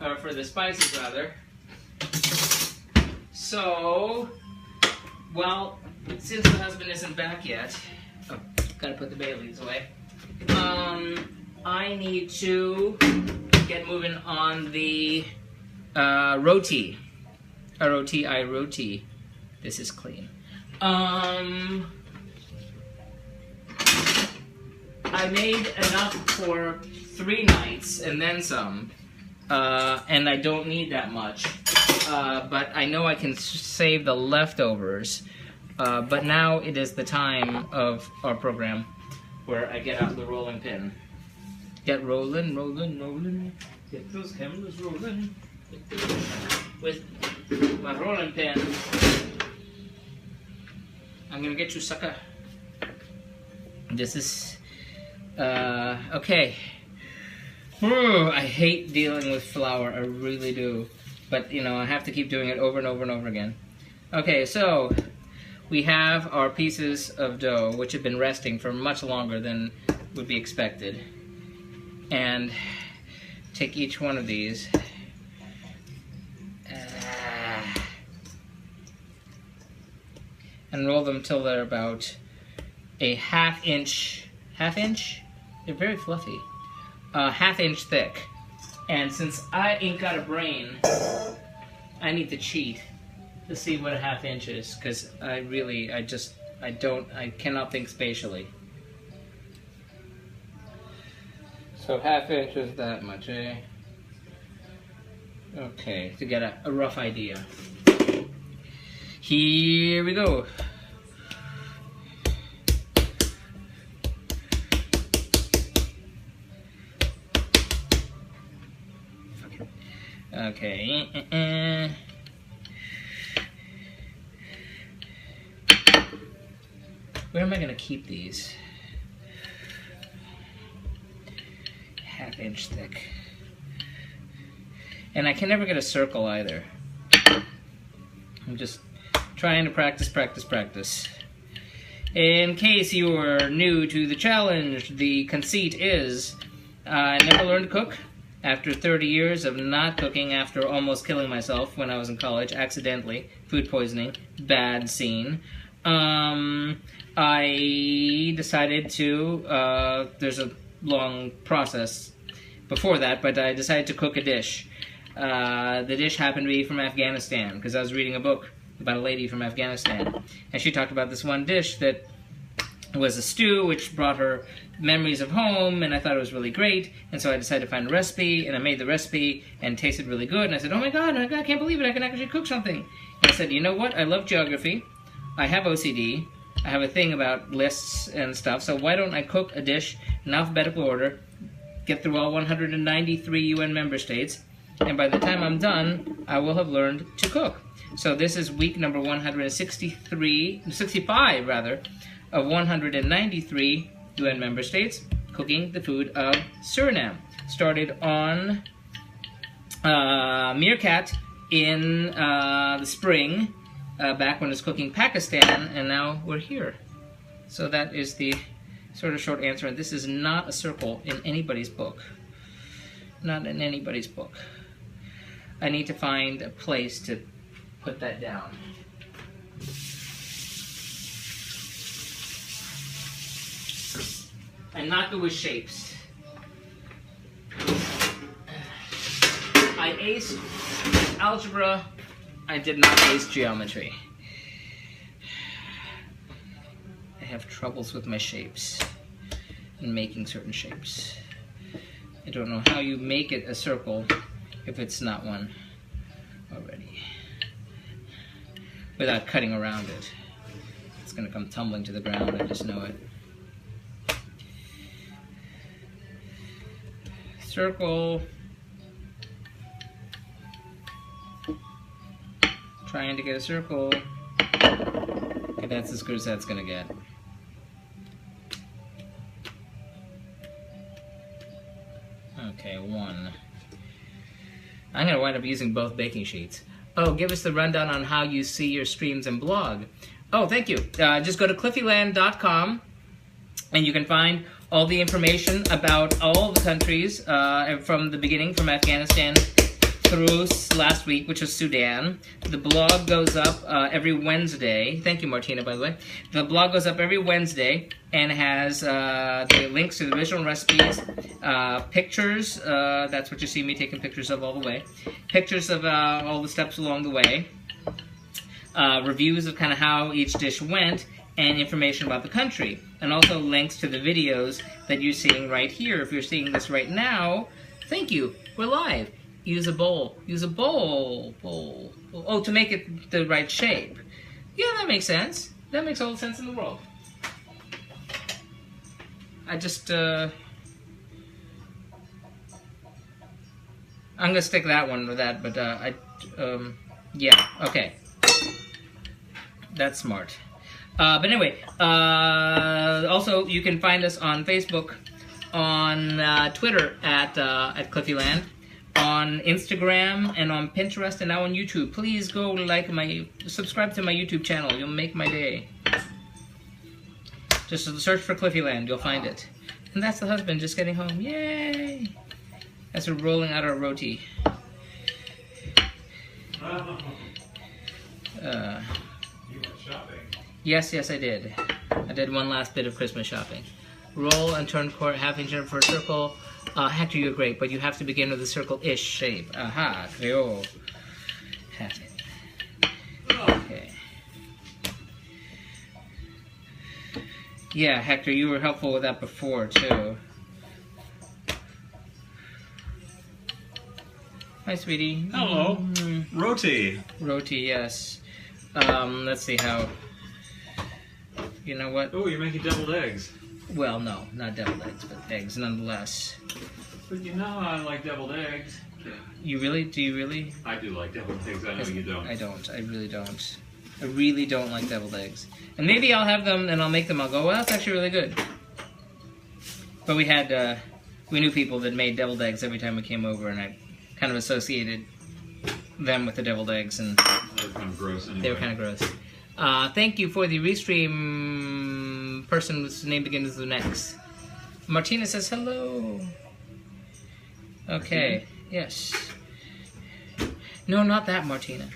Or for the spices, rather. So, well, since the husband isn't back yet, oh, gotta put the bay leaves away. I need to get moving on the roti. Roti. This is clean. I made enough for 3 nights and then some, and I don't need that much. But I know I can save the leftovers. But now it is the time of our program where I get out the rolling pin. Get rolling, rolling, rolling. Get those cameras rolling. With my rolling pin. I'm gonna get you, sucker. This is, okay. Ooh, I hate dealing with flour, I really do. But, you know, I have to keep doing it over and over and over again. Okay, so we have our pieces of dough, which have been resting for much longer than would be expected. And take each one of these. And roll them till they're about a half inch? They're very fluffy. Half-inch thick. And since I ain't got a brain, I need to cheat to see what a half-inch is, because I cannot think spatially. So half-inch is that much, eh? Okay, to get a rough idea. Here we go. Okay. Where am I going to keep these? Half-inch thick. And I can never get a circle either. I'm just trying to practice. In case you are new to the challenge, the conceit is I never learned to cook. After 30 years of not cooking, after almost killing myself when I was in college, accidentally, food poisoning, bad scene, I decided to, there's a long process before that, but I decided to cook a dish. The dish happened to be from Afghanistan, because I was reading a book about a lady from Afghanistan, and she talked about this one dish that was a stew, which brought her memories of home, and I thought it was really great, and so I decided to find a recipe, and I made the recipe, and it tasted really good, and I said, oh my god, I can't believe it, I can actually cook something. And I said, you know what, I love geography, I have OCD, I have a thing about lists and stuff, so why don't I cook a dish in alphabetical order, get through all 193 UN member states, and by the time I'm done, I will have learned to cook. So this is week number 65 rather, of 193 UN member states cooking the food of Suriname. Started on Meerkat in the spring, back when it was cooking Pakistan, and now we're here. So that is the sort of short answer. And this is not a circle in anybody's book. Not in anybody's book. I need to find a place to put that down. I'm not good with shapes. I aced algebra. I did not ace geometry. have troubles with my shapes and making certain shapes. I don't know how you make it a circle if it's not one already, without cutting around it. It's gonna come tumbling to the ground, I just know it. Circle. Trying to get a circle. Okay, that's as good as that's gonna get. Okay, one. I'm gonna wind up using both baking sheets. Oh, give us the rundown on how you see your streams and blog. Oh, thank you. Just go to cliffyland.com and you can find all the information about all the countries from the beginning, from Afghanistan through last week, which was Sudan. The blog goes up every Wednesday. Thank you, Martina, by the way. The blog goes up every Wednesday and has the links to the original recipes, pictures, that's what you see me taking pictures of all the way, pictures of all the steps along the way, reviews of kind of how each dish went, and information about the country, and also links to the videos that you're seeing right here. If you're seeing this right now, thank you, we're live. Use a bowl. Use a bowl. Bowl. Oh, to make it the right shape. Yeah, that makes sense. That makes all the sense in the world. I just, I'm gonna stick that one with that, but, yeah, okay. That's smart. But anyway, also you can find us on Facebook, on Twitter at Cliffyland, on Instagram, and on Pinterest, and now on YouTube. Please go subscribe to my YouTube channel. You'll make my day. Just search for Cliffyland, you'll find it. And that's the husband just getting home. Yay! As we're rolling out our roti. You went shopping. Yes, I did. I did one last bit of Christmas shopping. Roll and turn half inch for a circle. Hector, you're great, but you have to begin with a circle-ish shape. Aha, creo. Half it. Okay. Yeah, Hector, you were helpful with that before, too. Hi, sweetie. Hello. Roti. Roti, yes. Let's see how... You know what? Oh, you're making deviled eggs. Well, no, not deviled eggs, but eggs nonetheless. But you know I like deviled eggs. You really? Do you really? I do like deviled eggs. I know you don't. I don't. I really don't. I really don't like deviled eggs. And maybe I'll have them and I'll make them. I'll go, well, that's actually really good. But we had, we knew people that made deviled eggs every time we came over, and I kind of associated them with the deviled eggs, and They were kind of gross anyway. they were kind of gross. Thank you for the restream person whose name begins with an X. Martina says hello. Okay, yes. No, not that, Martina.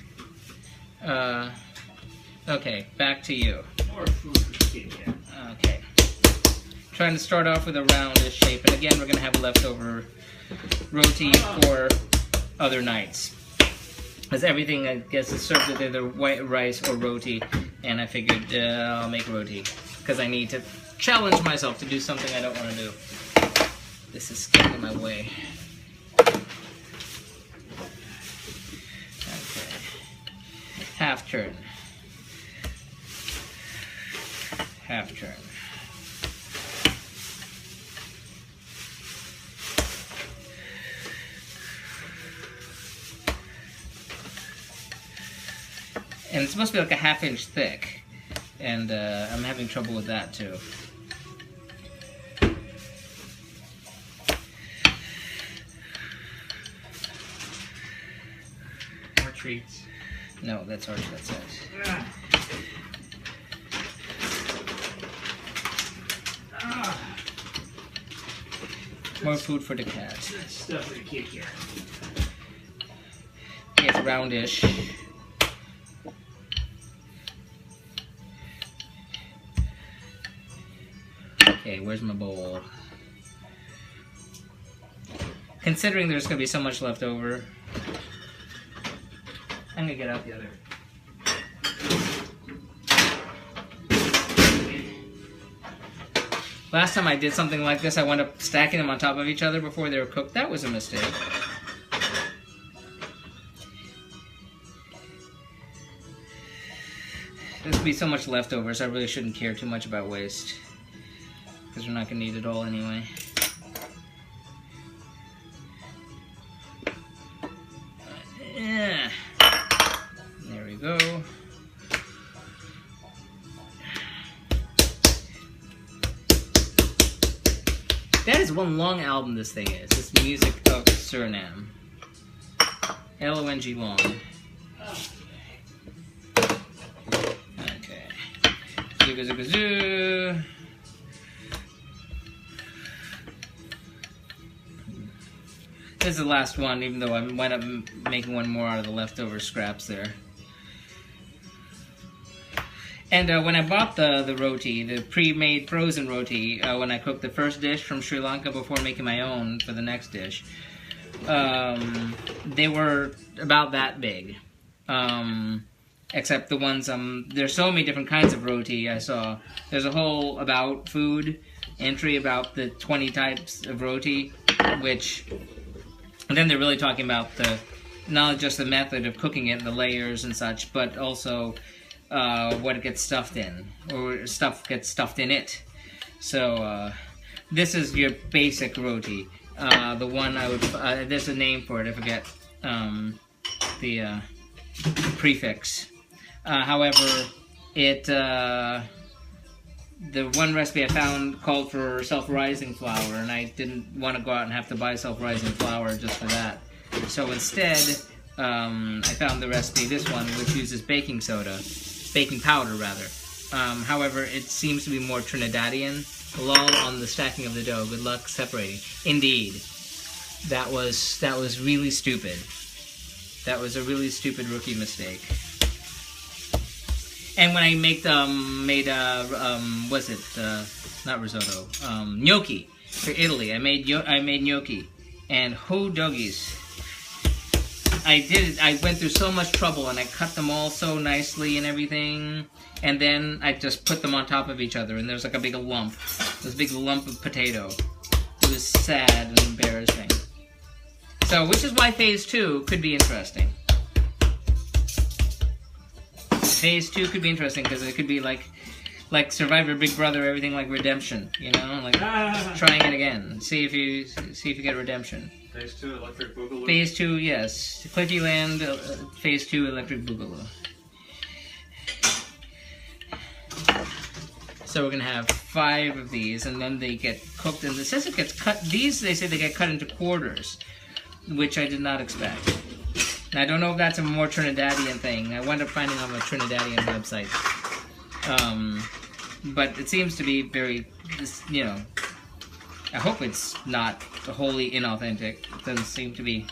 Okay, back to you. More food for the kid, yeah. Okay. Trying to start off with a roundish shape, and again, we're going to have leftover roti for other nights. As everything, I guess, is served with either white rice or roti, and I figured I'll make roti, because I need to challenge myself to do something I don't want to do. This is getting in my way. Okay. Half turn. Half turn. And it's supposed to be like a half-inch thick, and I'm having trouble with that too. More treats. No, that's ours, that's it. Ah. Ah. More food for the cat. That's stuff for the kid here. It's roundish. Okay, where's my bowl? Considering there's going to be so much left over, I'm going to get out the other. Last time I did something like this, I wound up stacking them on top of each other before they were cooked. That was a mistake. There's be so much leftovers, I really shouldn't care too much about waste. Because we're not going to eat it all anyway. Yeah. There we go. That is one long album this thing is. It's Music of Suriname. L-O-N-G long. Okay. Zoo. This is the last one, even though I might up making one more out of the leftover scraps there. And when I bought the roti, the pre-made frozen roti, when I cooked the first dish from Sri Lanka before making my own for the next dish, they were about that big. Except the ones, there's so many different kinds of roti I saw. There's a whole about food entry about the 20 types of roti, which, and then they're really talking about not just the method of cooking it, the layers and such, but also what it gets stuffed in, or stuff gets stuffed in it. So this is your basic roti. The one I would, there's a name for it, I forget the prefix. However, the one recipe I found called for self-rising flour, and I didn't want to go out and have to buy self-rising flour just for that. So instead, I found the recipe, this one, which uses baking powder rather. However, it seems to be more Trinidadian. Lol on the stacking of the dough. Good luck separating. Indeed, that was really stupid. That was a really stupid rookie mistake. And when I not risotto, gnocchi for Italy. I made gnocchi, and ho doggies. I went through so much trouble, and I cut them all so nicely and everything, and then I just put them on top of each other, and there's like a big lump. This big lump of potato. It was sad and embarrassing. So, which is why Phase 2 could be interesting. Phase 2 could be interesting, because it could be like Survivor, Big Brother, everything like redemption, you know? Like, trying it again. See if you get redemption. Phase 2, Electric Boogaloo? Phase 2, yes. Cliffy Land, Phase 2, Electric Boogaloo. So we're going to have 5 of these, and then they get cooked, and it says it gets cut, these, they say they get cut into quarters, which I did not expect. And I don't know if that's a more Trinidadian thing. I wound up finding on a Trinidadian website. But it seems to be very, you know, I hope it's not wholly inauthentic. It doesn't seem to be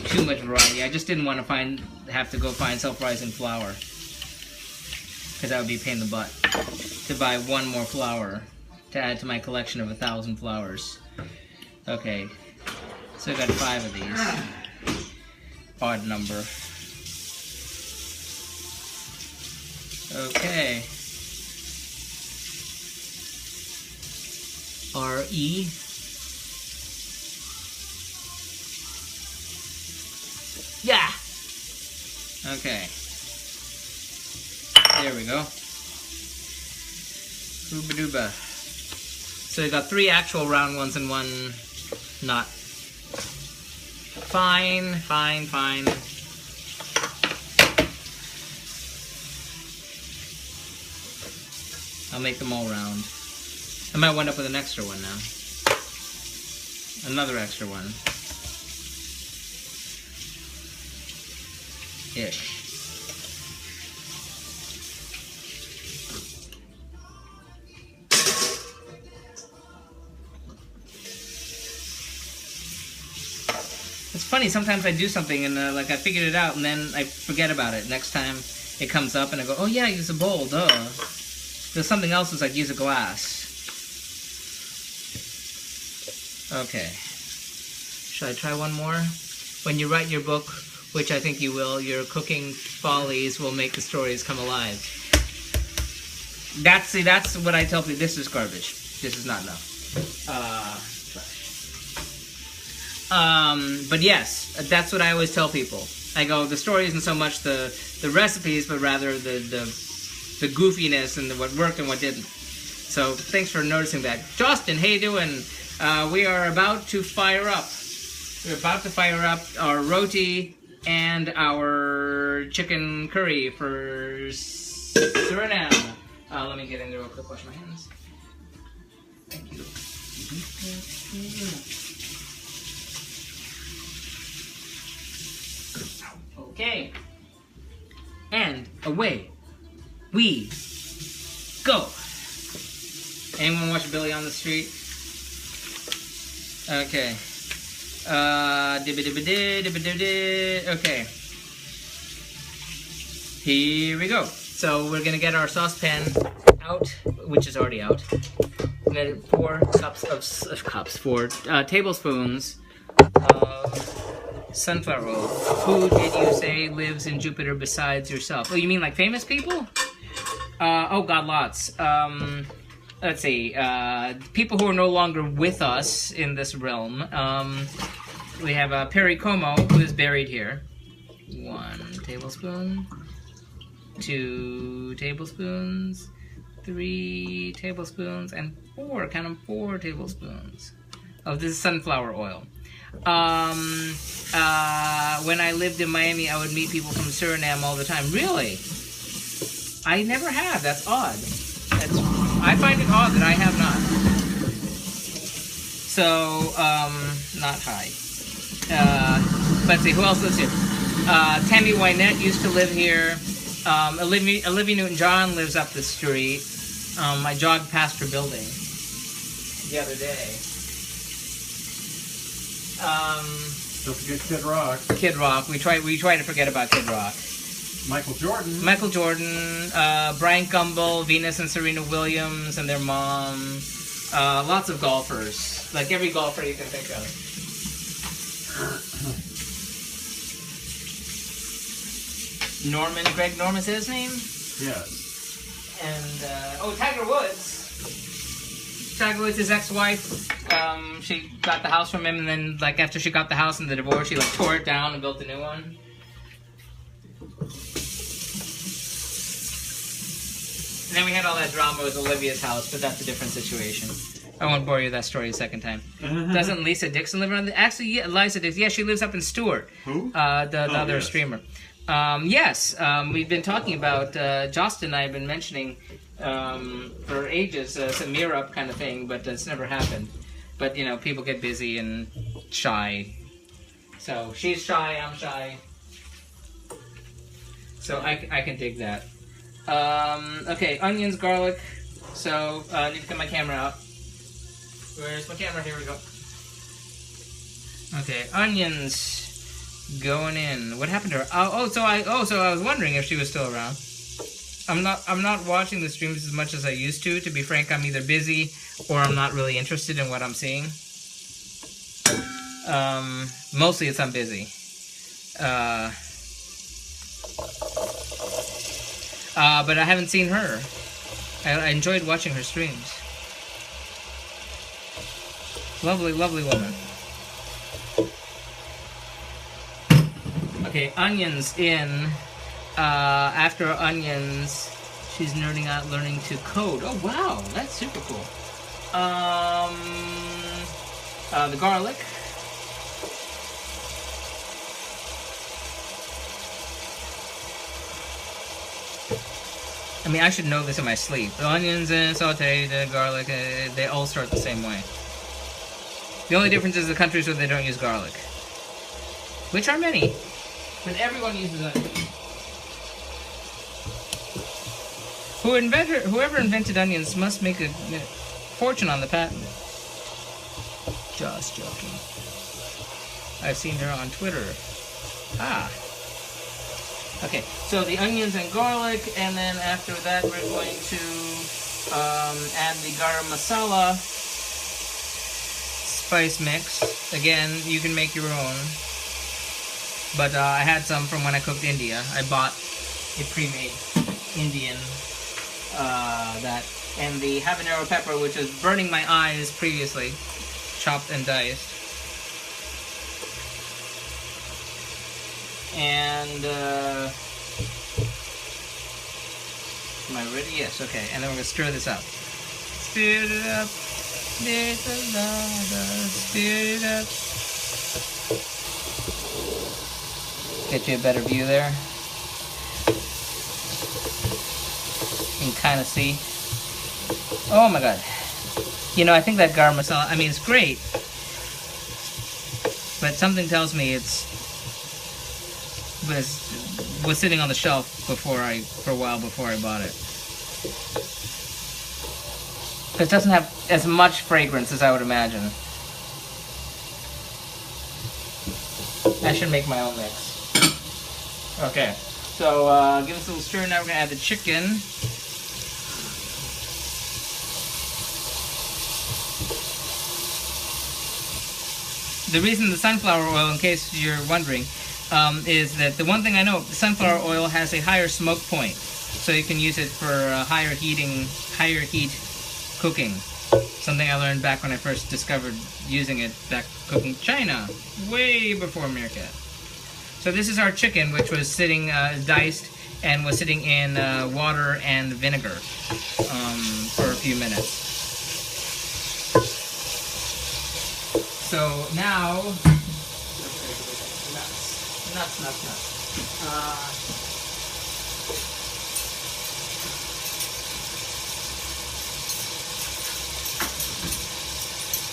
too much variety. I just didn't want to have to go find self-rising flour, because that would be a pain in the butt to buy one more flour to add to my collection of 1,000 flowers. Okay, so I got 5 of these. Odd number. Okay. R-E. Yeah! Okay. There we go. Ooba-dooba. So we got 3 actual round ones and 1 not. Fine. I'll make them all round. I might wind up with an extra one now. Another extra one. Ish. It's funny, sometimes I do something and like I figured it out and then I forget about it. Next time it comes up and I go, oh yeah, use a bowl, duh. There's something else that's like use a glass. Okay. Should I try one more? When you write your book, which I think you will, your cooking follies will make the stories come alive. That's what I tell people. This is garbage. This is not enough. But yes, that's what I always tell people. I go, the story isn't so much the recipes, but rather the goofiness and what worked and what didn't. So thanks for noticing that. Justin, how you doing? We are about to fire up. We're about to fire up our roti and our chicken curry for Suriname. Let me get in there real quick, wash my hands. Thank you. Okay. And away we go. Anyone watch Billy on the Street? Okay. Okay. Here we go. So we're gonna get our saucepan out, which is already out. We're gonna get 4 tablespoons of sunflower oil. Who did you say lives in Jupiter besides yourself? Oh, you mean like famous people? Oh God, lots. Let's see. People who are no longer with us in this realm. We have Perry Como, who is buried here. 1 tablespoon. 2 tablespoons. 3 tablespoons. And 4, count them, 4 tablespoons of this sunflower oil. When I lived in Miami, I would meet people from Suriname all the time. Really? I never have. That's odd. I find it odd that I have not. So, not high. Let's see, who else lives here? Tammy Wynette used to live here. Olivia Newton-John lives up the street. I jogged past her building the other day. Don't forget Kid Rock. Kid Rock. We try to forget about Kid Rock. Michael Jordan. Michael Jordan, Brian Gumbel, Venus and Serena Williams and their mom. Lots of golfers. Like every golfer you can think of. Norman, Greg Norman's his name? Yes. And, Tiger Woods. Tiger Woods, his ex-wife, she got the house from him, and then, like, after she got the house in the divorce, she, like, tore it down and built a new one. And then we had all that drama with Olivia's house, but that's a different situation. I won't bore you with that story a second time. Doesn't Lisa Dixon live around there? Actually, yeah, Lisa Dixon. Yeah, she lives up in Stewart. Who? The other streamer. Yes, we've been talking about, Justin and I have been mentioning for ages some meet-up kind of thing, but it's never happened. But, you know, people get busy and shy. So she's shy, I'm shy. So I can dig that. Okay, onions, garlic. So I need to get my camera out. Where's my camera? Here we go. Okay, onions going in. What happened to her? So I was wondering if she was still around. I'm not watching the streams as much as I used to. To be frank, I'm either busy or I'm not really interested in what I'm seeing. Mostly it's I'm busy. But I haven't seen her. I enjoyed watching her streams. Lovely, lovely woman. Okay, onions in. After onions, she's nerding out, learning to code. Oh wow, that's super cool. The garlic. I mean, I should know this in my sleep. The onions and sauteed, the garlic, they all start the same way. The only difference is the countries where they don't use garlic. Which are many. But everyone uses onions. Whoever invented onions must make a fortune on the patent. Just joking. I've seen her on Twitter. Ah. Okay, so the onions and garlic, and then after that we're going to add the garam masala spice mix. Again, you can make your own. But I had some from when I cooked India. I bought a pre-made Indian that, and the habanero pepper, which was burning my eyes previously, chopped and diced. And am I ready? Yes. Okay. And then we're gonna stir this up. Stir it up. Stir it up. Get you a better view there. You can kind of see. Oh my god. You know, I think that garam masala, I mean, it's great. But something tells me it was sitting on the shelf for a while before I bought it. It doesn't have as much fragrance as I would imagine. I should make my own mix. Okay, so give us a little stir. Now we're gonna add the chicken. The reason the sunflower oil, in case you're wondering, is that the one thing I know, the sunflower oil has a higher smoke point, so you can use it for higher heat cooking. Something I learned back when I first discovered using it back cooking China, way before Meerkat. So this is our chicken, which was sitting diced and was sitting in water and vinegar for a few minutes. So now, nuts.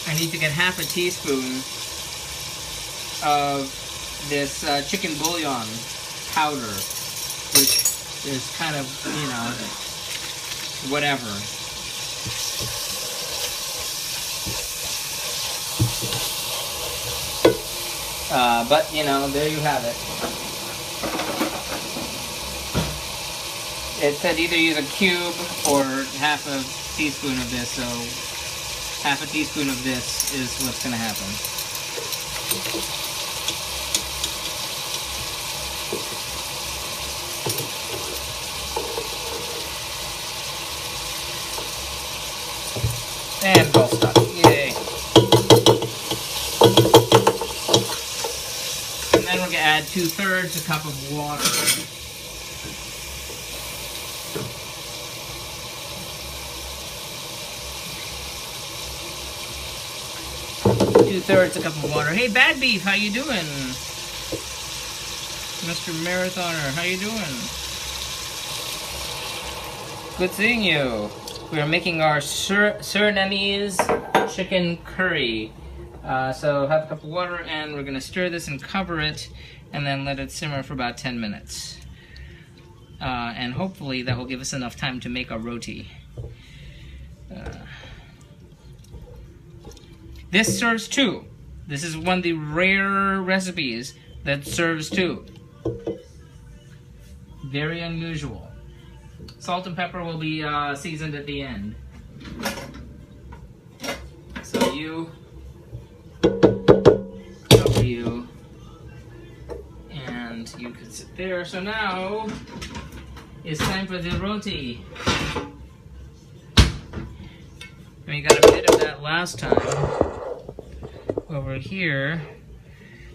I need to get half a teaspoon of this chicken bouillon powder, which is kind of, you know, whatever. But, you know, there you have it. It said either use a cube or half a teaspoon of this, so half a teaspoon of this is what's going to happen. And well stuck. Yay. And then we're going to add 2/3 a cup of water. Two-thirds a cup of water. Hey, Bad Beef, how you doing? Mr. Marathoner, how you doing? Good seeing you. We are making our Surinamese chicken curry. So half a cup of water, and we're gonna stir this and cover it, and then let it simmer for about 10 minutes. And hopefully that will give us enough time to make our roti. This serves two. This is one of the rare recipes that serves two. Very unusual. Salt and pepper will be seasoned at the end. So you, cover you, and you can sit there. So now it's time for the roti. And we got a bit of that last time over here.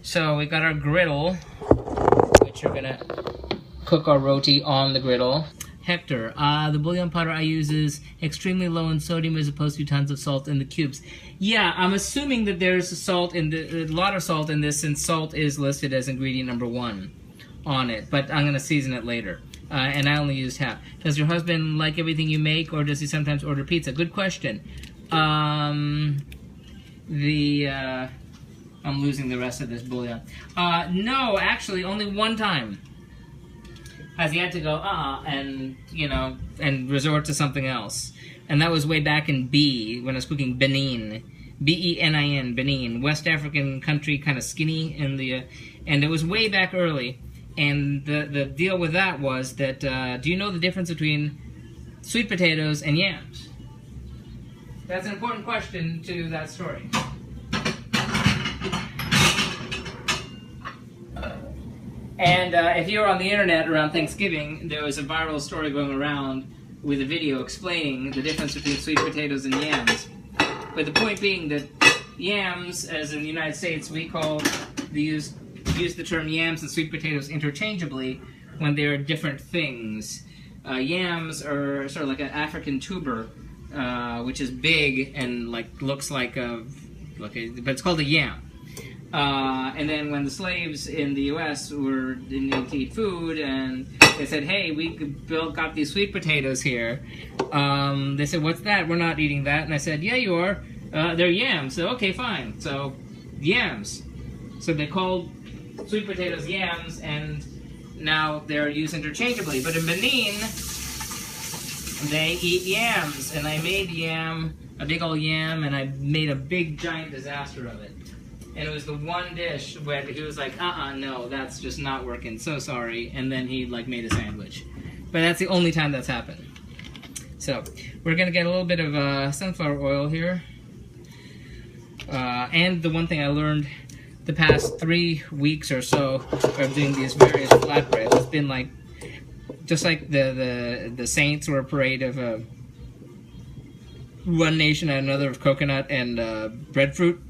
So we got our griddle, which we're gonna cook our roti on the griddle. Hector, the bouillon powder I use is extremely low in sodium as opposed to tons of salt in the cubes. Yeah, I'm assuming that there's a lot of salt in this, since salt is listed as ingredient number 1 on it, but I'm gonna season it later. And I only used half. Does your husband like everything you make, or does he sometimes order pizza? Good question. I'm losing the rest of this bouillon. No, actually, only one time has he had to go, and, you know, and resort to something else. And that was way back in when I was cooking Benin. B-E-N-I-N, Benin. West African country, kind of skinny, and it was way back early. And the deal with that was that, do you know the difference between sweet potatoes and yams? That's an important question to that story. And if you were on the internet around Thanksgiving, there was a viral story going around with a video explaining the difference between sweet potatoes and yams. But the point being that yams, as in the United States, we use the term yams and sweet potatoes interchangeably when they're different things. Yams are sort of like an African tuber, which is big and looks like but it's called a yam. And then when the slaves in the U.S. didn't need to eat food, and they said, "Hey, we got these sweet potatoes here," they said, "What's that? We're not eating that." And I said, "Yeah, you are. They're yams." So okay, fine. So yams. So they called sweet potatoes yams, and now they're used interchangeably. But in Benin, they eat yams, and I made a big old yam, and I made a big giant disaster of it. And it was the one dish where he was like, no, that's just not working, so sorry. And then he made a sandwich. But that's the only time that's happened. So we're gonna get a little bit of sunflower oil here. And the one thing I learned the past 3 weeks or so of doing these various flatbreads, it's been just like the saints were a parade of one nation and another of coconut and breadfruit.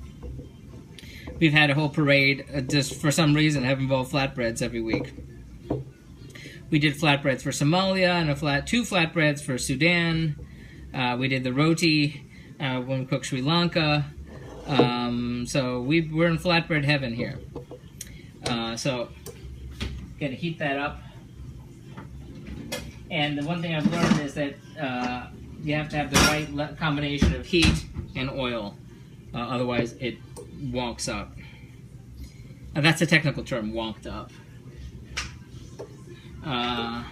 We've had a whole parade, just for some reason, have involved flatbreads every week. We did flatbreads for Somalia and 2 flatbreads for Sudan. We did the roti when we cooked Sri Lanka. So we're in flatbread heaven here. So, gotta heat that up. And the one thing I've learned is that you have to have the right combination of heat and oil. Otherwise, it wonks up. That's a technical term, wonked up. And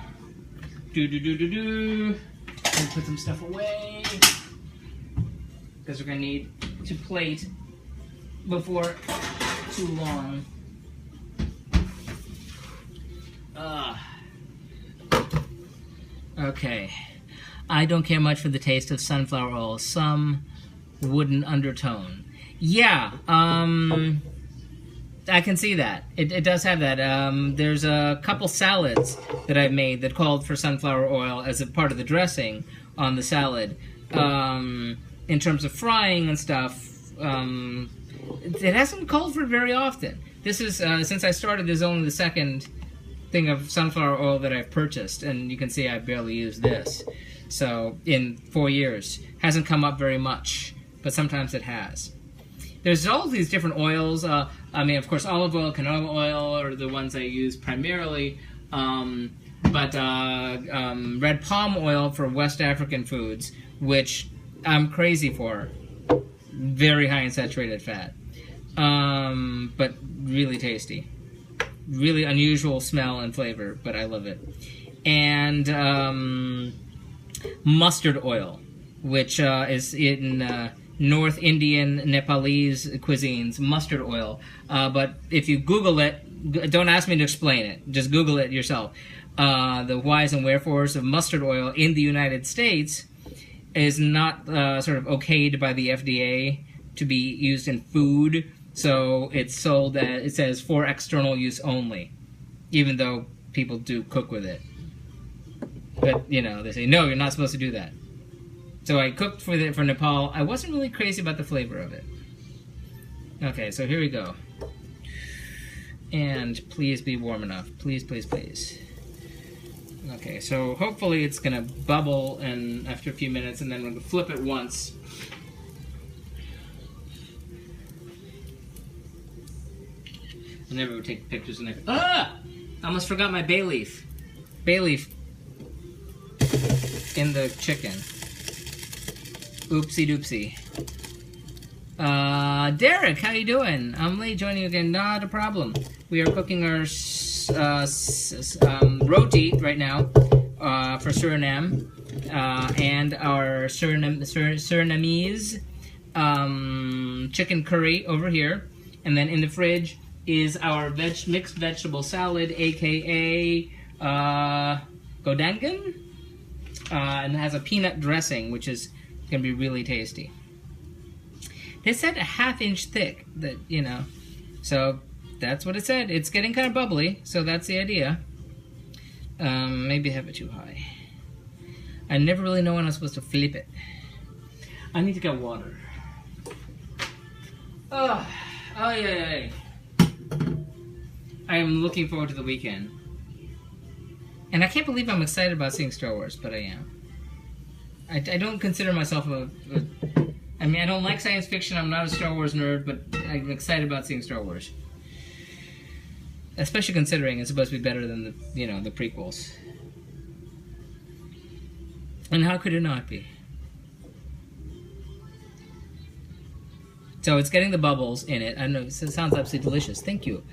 put some stuff away, because we're going to need to plate before too long. Okay. I don't care much for the taste of sunflower oil. Some wooden undertone. Yeah, I can see that. It does have that. There's a couple salads that I've made that called for sunflower oil as a part of the dressing on the salad. In terms of frying and stuff, it hasn't called for it very often. This is, since I started, this is only the second thing of sunflower oil that I've purchased, and you can see I barely used this. So, in 4 years. Hasn't come up very much, but sometimes it has. There's all these different oils. I mean, of course, olive oil, canola oil are the ones I use primarily. But red palm oil for West African foods, which I'm crazy for. Very high in saturated fat. But really tasty. Really unusual smell and flavor, but I love it. And mustard oil, which is in North Indian, Nepalese cuisines, mustard oil. But if you Google it, don't ask me to explain it. Just Google it yourself. The whys and wherefores of mustard oil in the United States is not sort of okayed by the FDA to be used in food. So it's sold as, it says, for external use only, even though people do cook with it. But, you know, they say, no, you're not supposed to do that. So I cooked for Nepal. I wasn't really crazy about the flavor of it. Okay, so here we go. And please be warm enough. Please, please, please. Okay, so hopefully it's going to bubble and after a few minutes, and then we're going to flip it once. I never would take pictures and I almost forgot my bay leaf. Bay leaf in the chicken. Oopsie doopsie. Derek, how you doing? I'm late joining you again. Not a problem. We are cooking our roti right now for Suriname, and our Surinamese chicken curry over here. And then in the fridge is our mixed vegetable salad, aka Goedangan, and it has a peanut dressing, which is going to be really tasty. They said a 1/2 inch thick, that, you know, so that's what it said. It's getting kind of bubbly, so that's the idea. Maybe have it too high. I never really know when I'm supposed to flip it. I need to get water. Oh, yeah. I am looking forward to the weekend. And I can't believe I'm excited about seeing Star Wars, but I am. I don't consider myself I mean, I don't like science fiction, I'm not a Star Wars nerd, but I'm excited about seeing Star Wars. Especially considering it's supposed to be better than the prequels. And how could it not be? So it's getting the bubbles in it. I know, it sounds absolutely delicious. Thank you.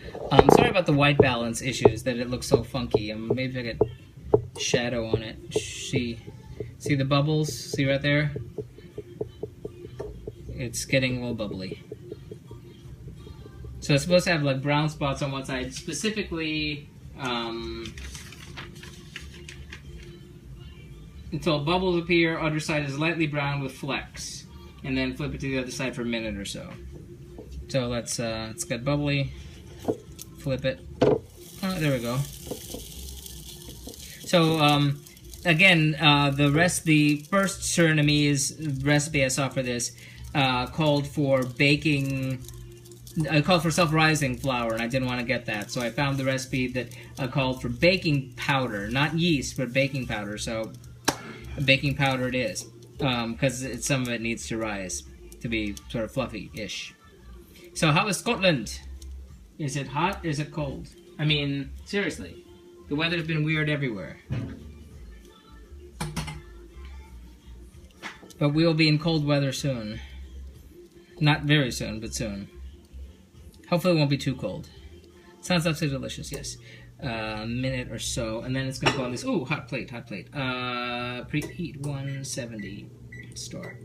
Sorry about the white balance issues, that it looks so funky. Maybe I could shadow on it. See the bubbles? See right there? It's getting a little bubbly. So it's supposed to have like brown spots on one side, specifically until bubbles appear. Other side is lightly brown with flecks. And then flip it to the other side for a minute or so. So let's get bubbly. Flip it. Oh, there we go. So again, the first Surinamese recipe I saw for this called for self-rising flour, and I didn't want to get that. So I found the recipe that called for baking powder, not yeast, but baking powder. So baking powder it is. Because some of it needs to rise to be sort of fluffy-ish. So how is Scotland? Is it hot? Is it cold? I mean, seriously. The weather's been weird everywhere. But we will be in cold weather soon. Not very soon, but soon. Hopefully it won't be too cold. Sounds absolutely delicious, yes. A minute or so, and then it's going to go on this... Ooh, hot plate. Preheat 170. Start.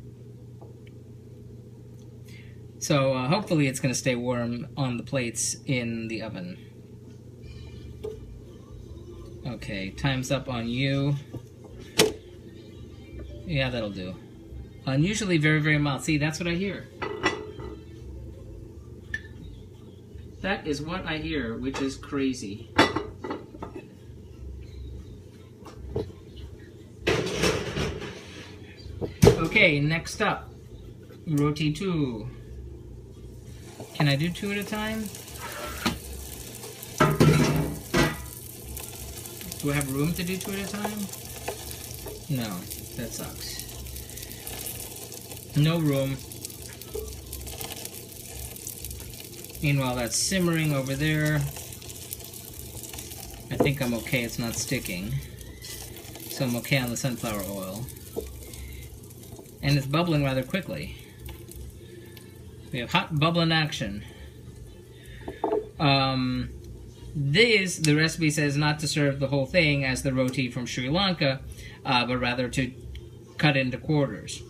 So hopefully it's going to stay warm on the plates in the oven. Okay, time's up on you. Yeah, that'll do. Unusually very, very mild. See, that's what I hear. That is what I hear, which is crazy. Okay, next up, Roti 2. Can I do 2 at a time? Do I have room to do 2 at a time? No, that sucks. No room. Meanwhile, that's simmering over there. I think I'm okay, it's not sticking. So I'm okay on the sunflower oil. And it's bubbling rather quickly. We have hot bubbling action. The recipe says not to serve the whole thing as the roti from Sri Lanka, but rather to cut into quarters.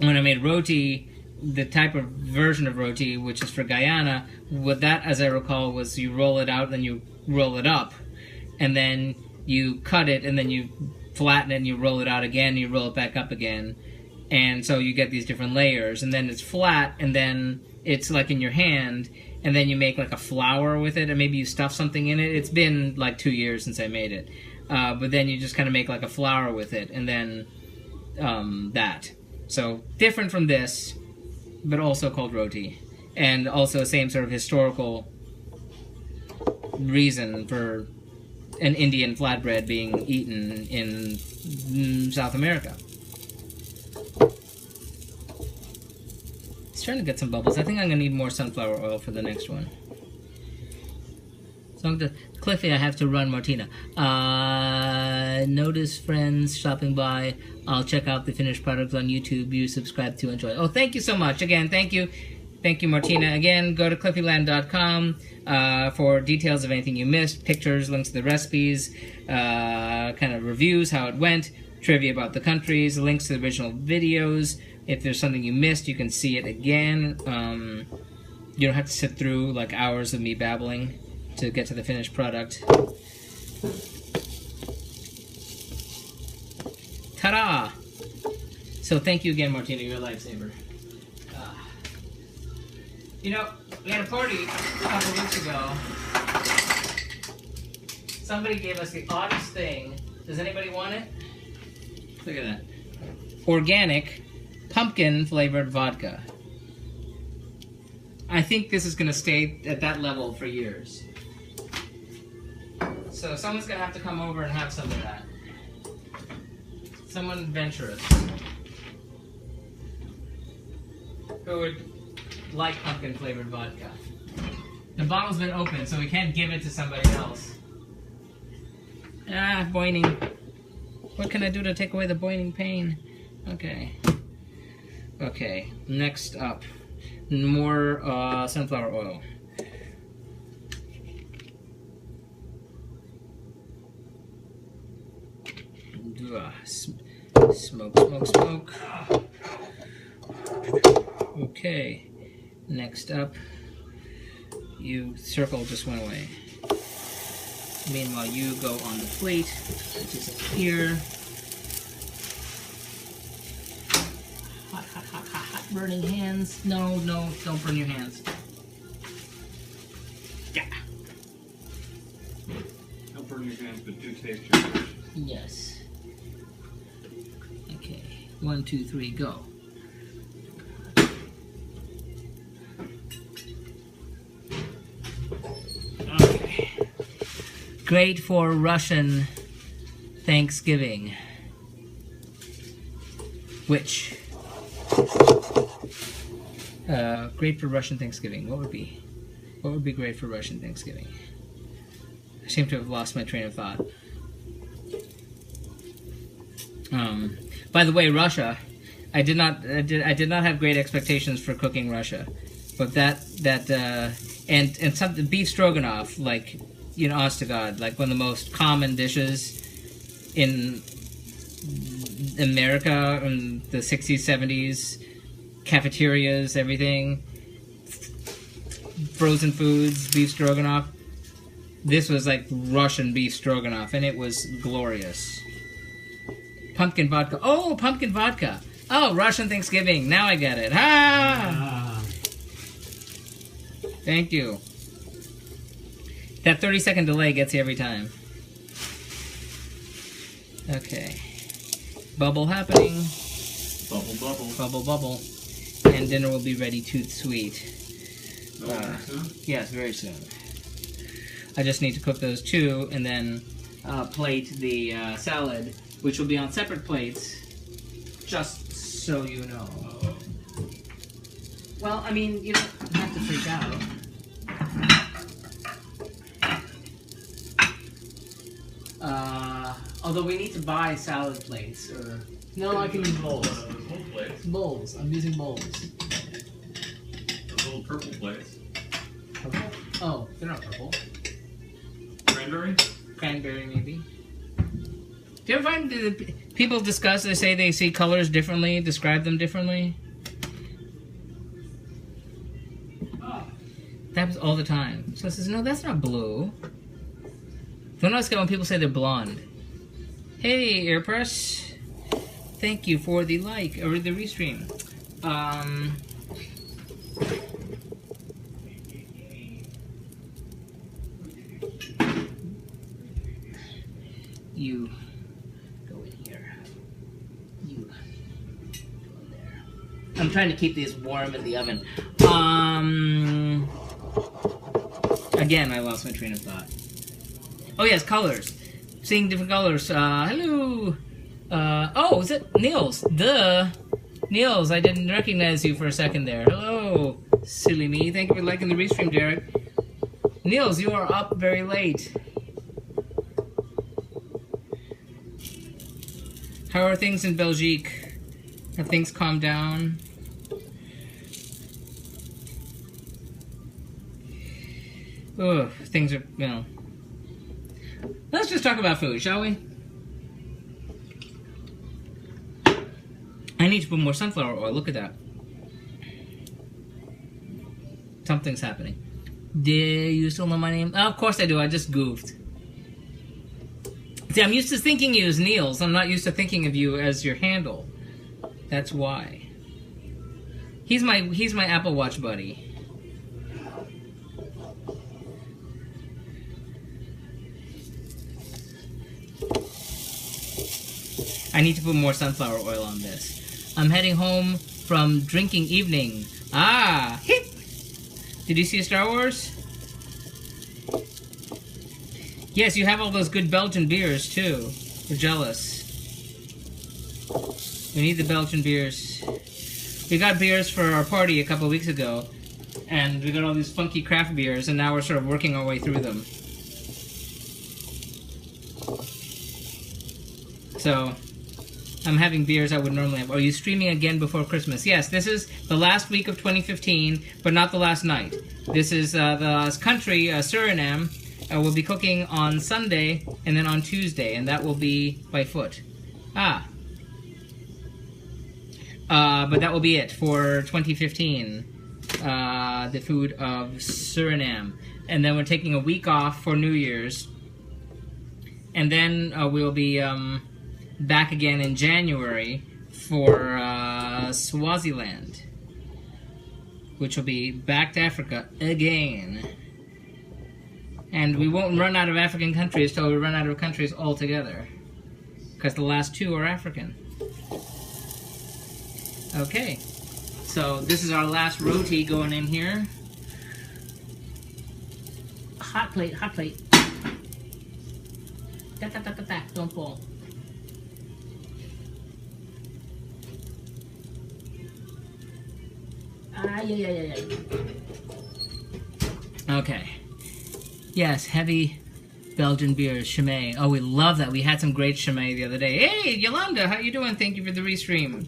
When I made roti, the type of version of roti, which is for Guyana, what that, as I recall, was you roll it out, then you roll it up, and then you cut it, and then you flatten it, and you roll it out again, and you roll it back up again. And so you get these different layers, and then it's flat, and then it's like in your hand, and then you make like a flour with it, and maybe you stuff something in it. It's been like 2 years since I made it. But then you just kind of make like a flour with it, and then that. So different from this, but also called roti. And also same sort of historical reason for an Indian flatbread being eaten in South America. It's trying to get some bubbles. I think I'm going to need more sunflower oil for the next one. So Cliffy, I have to run, Martina. Notice friends shopping by. I'll check out the finished products on YouTube. You subscribe to enjoy. Oh, thank you so much. Again, thank you. Thank you, Martina. Again, go to cliffyland.com for details of anything you missed, pictures, links to the recipes, kind of reviews, how it went, trivia about the countries, links to the original videos. If there's something you missed, you can see it again. You don't have to sit through like hours of me babbling to get to the finished product. Ta-da! So thank you again, Martina. You're a lifesaver. You know, we had a party a couple weeks ago. Somebody gave us the oddest thing. Does anybody want it? Look at that. Organic pumpkin flavored vodka. I think this is going to stay at that level for years. So someone's going to have to come over and have some of that. Someone adventurous. Who would like pumpkin flavored vodka. The bottle's been opened, so we can't give it to somebody else. Ah, boiling. What can I do to take away the boiling pain? Okay. Okay, next up. More sunflower oil. Smoke, smoke, smoke. Okay, next up, you circle just went away. Meanwhile, you go on the plate, which is up here. Hot, hot, hot, hot, hot, burning hands. No, no, don't burn your hands. Yeah. Don't burn your hands, but do taste your dish. Yes. Okay, 1, 2, 3, go. Okay. Great for Russian Thanksgiving. Which? Great for Russian Thanksgiving. What would be? What would be great for Russian Thanksgiving? I seem to have lost my train of thought. By the way, Russia. I did not have great expectations for cooking Russia, but and something beef stroganoff, like, you know, honest to God, like one of the most common dishes in America in the 60s, 70s, cafeterias, everything, frozen foods, beef stroganoff. This was like Russian beef stroganoff, and it was glorious. Pumpkin vodka. Oh, pumpkin vodka. Oh, Russian Thanksgiving. Now I get it. Ah! Thank you. That 30-second delay gets you every time. Okay. Bubble happening. Bubble, bubble. Bubble, bubble. And dinner will be ready toot sweet. Soon? Yes, very soon. I just need to cook those two and then plate the salad, which will be on separate plates, just so you know. Well, I mean, you don't have to freak out. Although we need to buy salad plates, or... No, I can use bowls. Little plates. Bowls. I'm using bowls. Those little purple plates. Purple? Oh, they're not purple. Cranberry? Cranberry, maybe. Do you ever find that people discuss, they say they see colors differently, describe them differently? That happens all the time. So I says, no, that's not blue. Don't always get when people say they're blonde. Hey, AirPress. Thank you for the like, or the restream. You go in here. You go in there. I'm trying to keep these warm in the oven. Again, I lost my train of thought. Oh yes, colors. Seeing different colors. Hello. Oh, is it Niels? Duh. Niels, I didn't recognize you for a second there. Hello, silly me. Thank you for liking the restream, Derek. Niels, you are up very late. How are things in Belgique? Have things calmed down? Ugh, things are, you know. Let's just talk about food, shall we? I need to put more sunflower oil. Look at that. Something's happening. Do you still know my name? Oh, of course I do. I just goofed. See, I'm used to thinking you as Niels. I'm not used to thinking of you as your handle. That's why. He's my Apple Watch buddy. I need to put more sunflower oil on this. I'm heading home from drinking evening. Ah, hip! Did you see Star Wars? Yes, you have all those good Belgian beers too. We're jealous. We need the Belgian beers. We got beers for our party a couple of weeks ago, and we got all these funky craft beers, and now we're sort of working our way through them. So, I'm having beers I would normally have. Are you streaming again before Christmas? Yes, this is the last week of 2015, but not the last night. This is the last country, Suriname. We'll be cooking on Sunday and then on Tuesday, and that will be by foot. But that will be it for 2015. The food of Suriname. And then we're taking a week off for New Year's. And then we'll be back again in January for Swaziland, which will be back to Africa again. And we won't run out of African countries till we run out of countries altogether, because the last two are African. Okay, so this is our last roti going in here. Hot plate, hot plate. Da, da, da, da, da. Don't fall. Yeah. Okay. Yes, heavy Belgian beers, Chimay. Oh, we love that. We had some great Chimay the other day. Hey, Yolanda, how you doing? Thank you for the restream.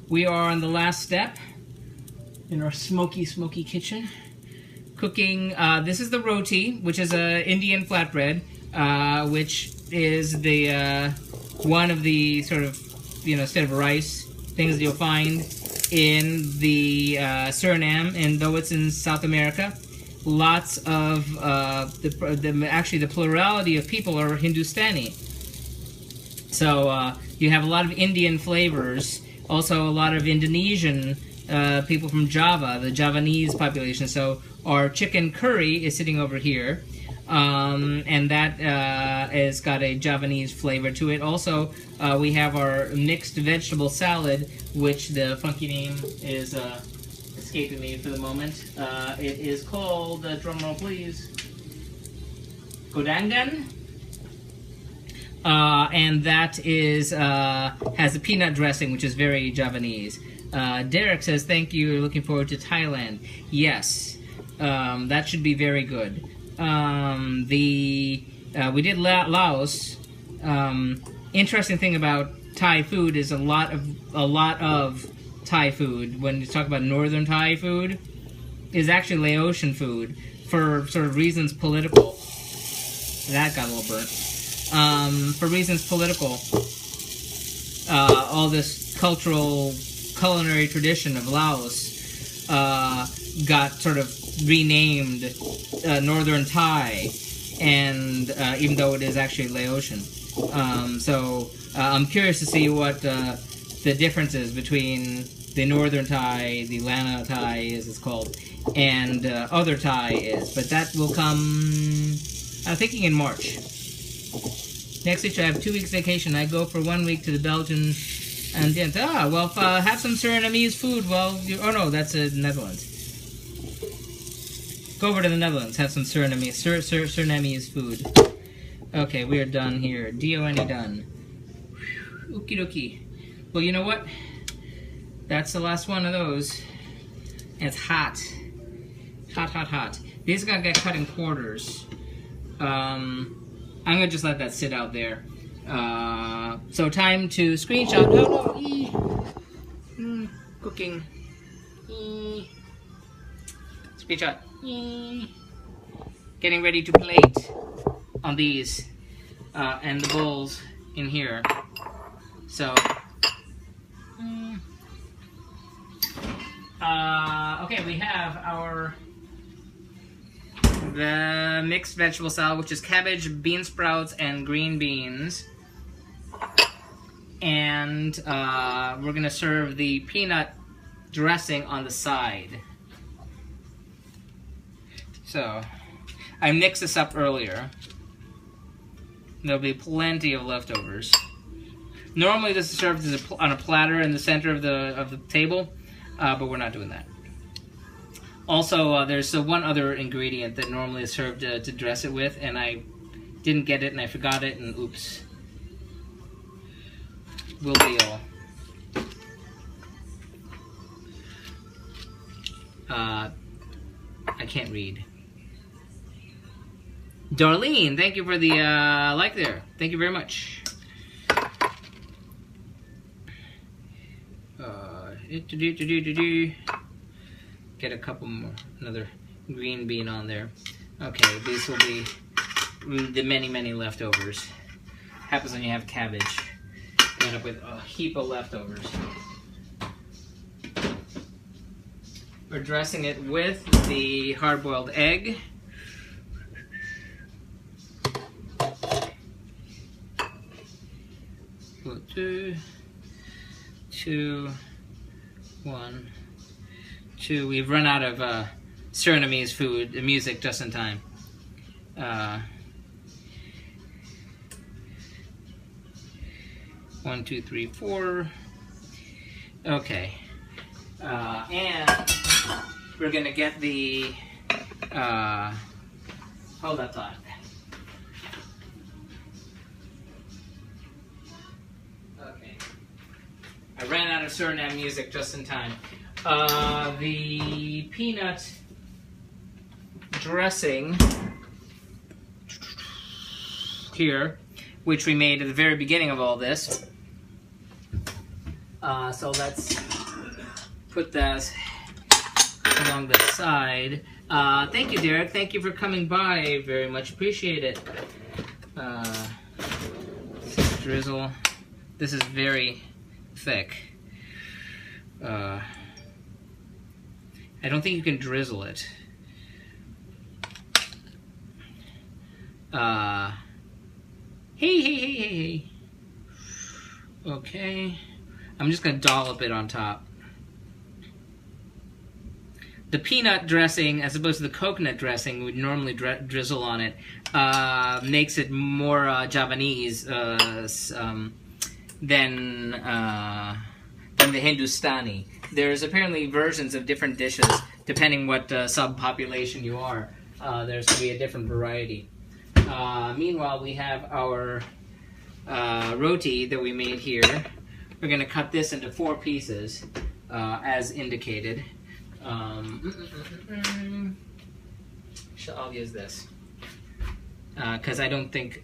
We are on the last step in our smoky kitchen. Cooking, this is the roti, which is a Indian flatbread, which is the, one of the sort of, instead of rice, things that you'll find in the Suriname, and though it's in South America, lots of actually the plurality of people are Hindustani. So you have a lot of Indian flavors, also a lot of Indonesian people from Java, the Javanese population. So our chicken curry is sitting over here, and that has got a Javanese flavor to it. Also, we have our mixed vegetable salad, which the funky name is escaping me for the moment. It is called, drumroll please, Goedangan. And that is has a peanut dressing, which is very Javanese. Derek says, thank you, looking forward to Thailand. Yes, that should be very good. We did Laos. Interesting thing about Thai food is a lot of Thai food, when you talk about northern Thai food, is actually Laotian food for sort of reasons political. That got a little burnt. For reasons political, all this cultural culinary tradition of Laos got sort of renamed Northern Thai, and even though it is actually Laotian. So I'm curious to see what the difference is between the Northern Thai, the Lana Thai as it's called, and other Thai is. But that will come, I'm thinking in March. Next week I have 2 weeks vacation. I go for 1 week to the Belgian and then, have some Surinamese food while you, oh no, that's the Netherlands. Go over to the Netherlands, have some Surinamese food. Okay, we are done here. D-O-N-E done. Okie dokie. Well, you know what? That's the last one of those. And it's hot. Hot. These are gonna get cut in quarters. I'm gonna just let that sit out there. So time to screenshot. No. Cooking. Screenshot. Getting ready to plate on these. And the bowls in here. So. Okay, we have the mixed vegetable salad, which is cabbage, bean sprouts, and green beans. And we're gonna serve the peanut dressing on the side. So, I mixed this up earlier. There'll be plenty of leftovers. Normally this is served as on a platter in the center of the table, but we're not doing that. Also, there's one other ingredient that normally is served to dress it with, and I didn't get it and I forgot it, and oops. Will be all. I can't read. Darlene, thank you for the like there. Thank you very much. Get a couple more, another green bean on there. Okay, these will be the many leftovers. Happens when you have cabbage. You end up with a heap of leftovers. We're dressing it with the hard-boiled egg. Two, 1, 2. We've run out of Surinamese food, music just in time. 1, 2, 3, 4. Okay. And we're gonna get the hold that thought. Okay. I ran out of Suriname music just in time. The peanut dressing here, which we made at the very beginning of all this. So let's put that along the side. Thank you, Derek. Thank you for coming by. Very much appreciate it. Drizzle. This is very thick. I don't think you can drizzle it. Hey. Okay. I'm just gonna dollop it on top. The peanut dressing, as opposed to the coconut dressing we normally drizzle on it, makes it more Javanese than the Hindustani. There's apparently versions of different dishes depending what subpopulation you are. There's going to be a different variety. Meanwhile, we have our roti that we made here. We're going to cut this into 4 pieces, as indicated. I'll use this because I don't think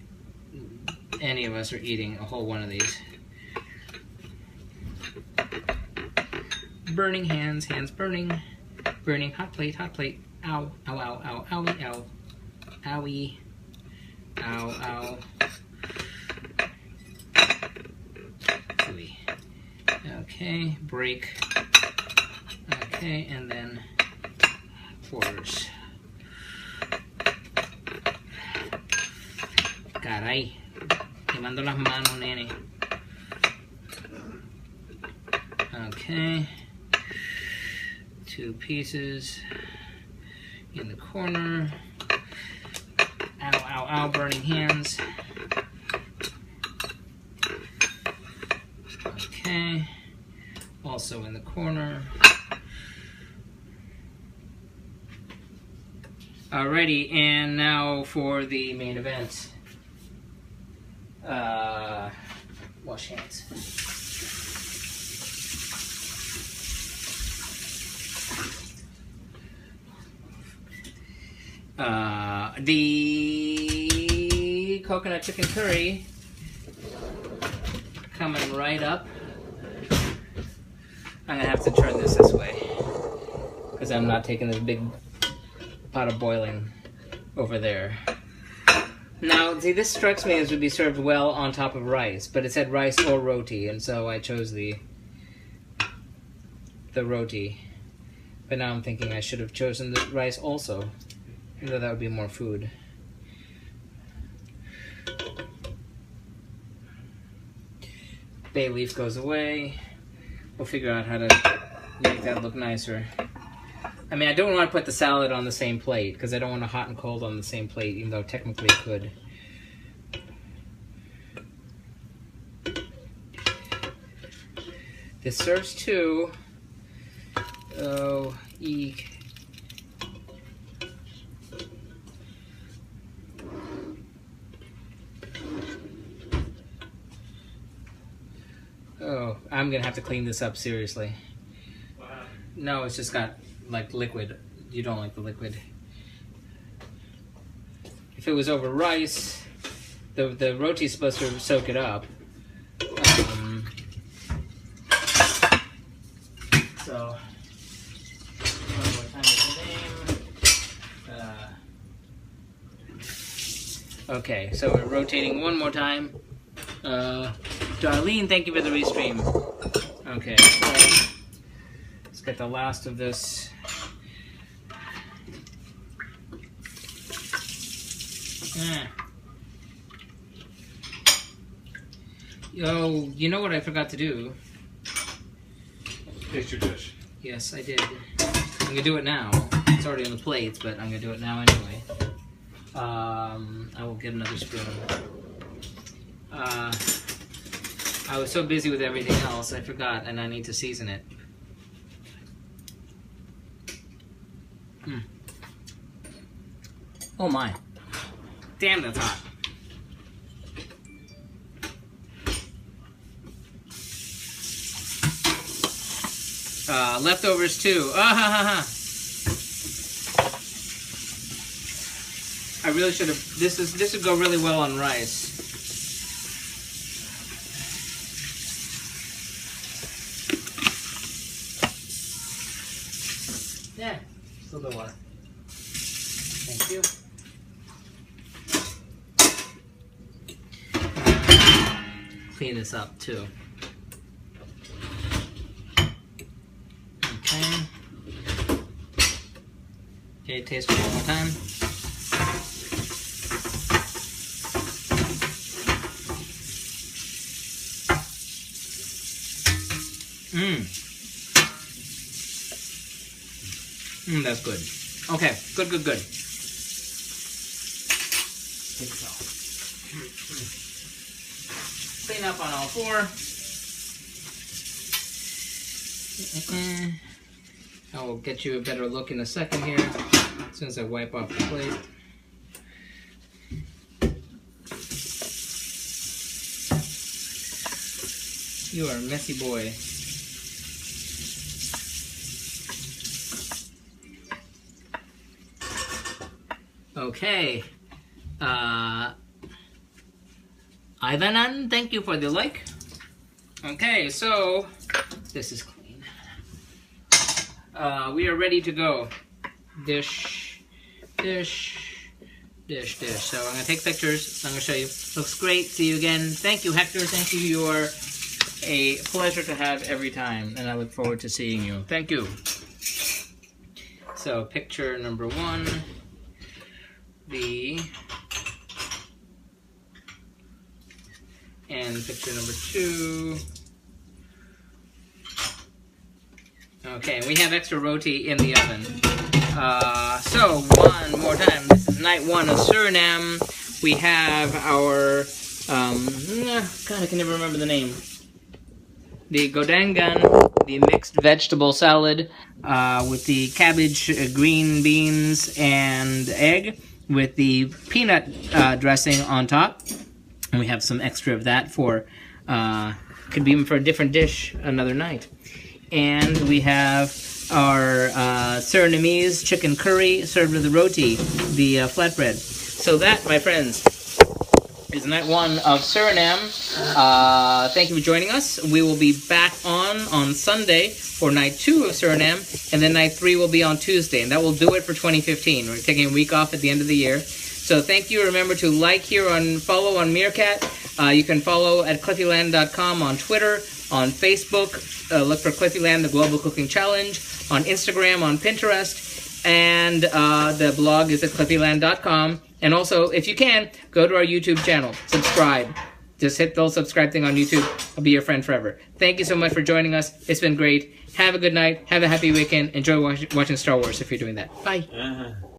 any of us are eating a whole one of these. Burning hands, hands burning, burning, hot plate, ow, ow, ow, ow, owie, ow, owie, ow, ow. Okay, break. Okay, and then quarters. Caray, quemando las manos, nene. Okay, 2 pieces in the corner. Ow, ow, ow, burning hands. Okay, also in the corner. Alrighty, and now for the main event. Wash hands. The coconut chicken curry coming right up. I'm gonna have to turn this way because I'm not taking this big pot of boiling over there. Now, see, this strikes me as would be served well on top of rice, but it said rice or roti, and so I chose the roti. But now I'm thinking I should have chosen the rice also, even though that would be more food. Bay leaf goes away. We'll figure out how to make that look nicer. I mean, I don't want to put the salad on the same plate, because I don't want a hot and cold on the same plate, even though technically it could. This serves two. Oh, eek. Oh, I'm gonna have to clean this up seriously. No, it's just got like liquid. You don't like the liquid. If it was over rice, the roti's supposed to soak it up. So, what time is the name? Okay, so we're rotating one more time. Darlene, thank you for the restream. Okay, so let's get the last of this. Yo, you know what I forgot to do? Taste your dish. Yes, I did. I'm gonna do it now. It's already on the plates, but I'm gonna do it now anyway. I will get another spoon. I was so busy with everything else, I forgot, and I need to season it. Oh my. Damn, that's hot. Leftovers too. I really should have. This would go really well on rice. Yeah, still the water. Thank you. Clean this up too. Okay, taste it one more time. That's good. Okay, good. Take this off. Clean up on all four. I will get you a better look in a second here, as soon as I wipe off the plate. You are a messy boy. Okay. Ivanan, thank you for the like. Okay, so this is clean. We are ready to go. Dish. So I'm gonna take pictures. I'm gonna show you. Looks great. See you again. Thank you, Hector. Thank you. You are a pleasure to have every time, and I look forward to seeing you. Thank you. So picture number one. And picture number two. Okay, we have extra roti in the oven. So one more time. This is night one of Suriname. We have our God, I can never remember the name. The Goedangan, the mixed vegetable salad with the cabbage, green beans, and egg, with the peanut dressing on top. And we have some extra of that for, could be even for a different dish another night. And we have our Surinamese chicken curry served with the roti, the flatbread. So that, my friends, is night one of Suriname. Thank you for joining us. We will be back on Sunday for night two of Suriname, and then night three will be on Tuesday, and that will do it for 2015. We're taking a week off at the end of the year. So thank you. Remember to like here follow on Meerkat. You can follow at cliffyland.com on Twitter, on Facebook. Look for Cliffyland, the Global Cooking Challenge, on Instagram, on Pinterest, and the blog is at cliffyland.com. And also, if you can, go to our YouTube channel. Subscribe. Just hit the little subscribe thing on YouTube. I'll be your friend forever. Thank you so much for joining us. It's been great. Have a good night. Have a happy weekend. Enjoy watching Star Wars if you're doing that. Bye.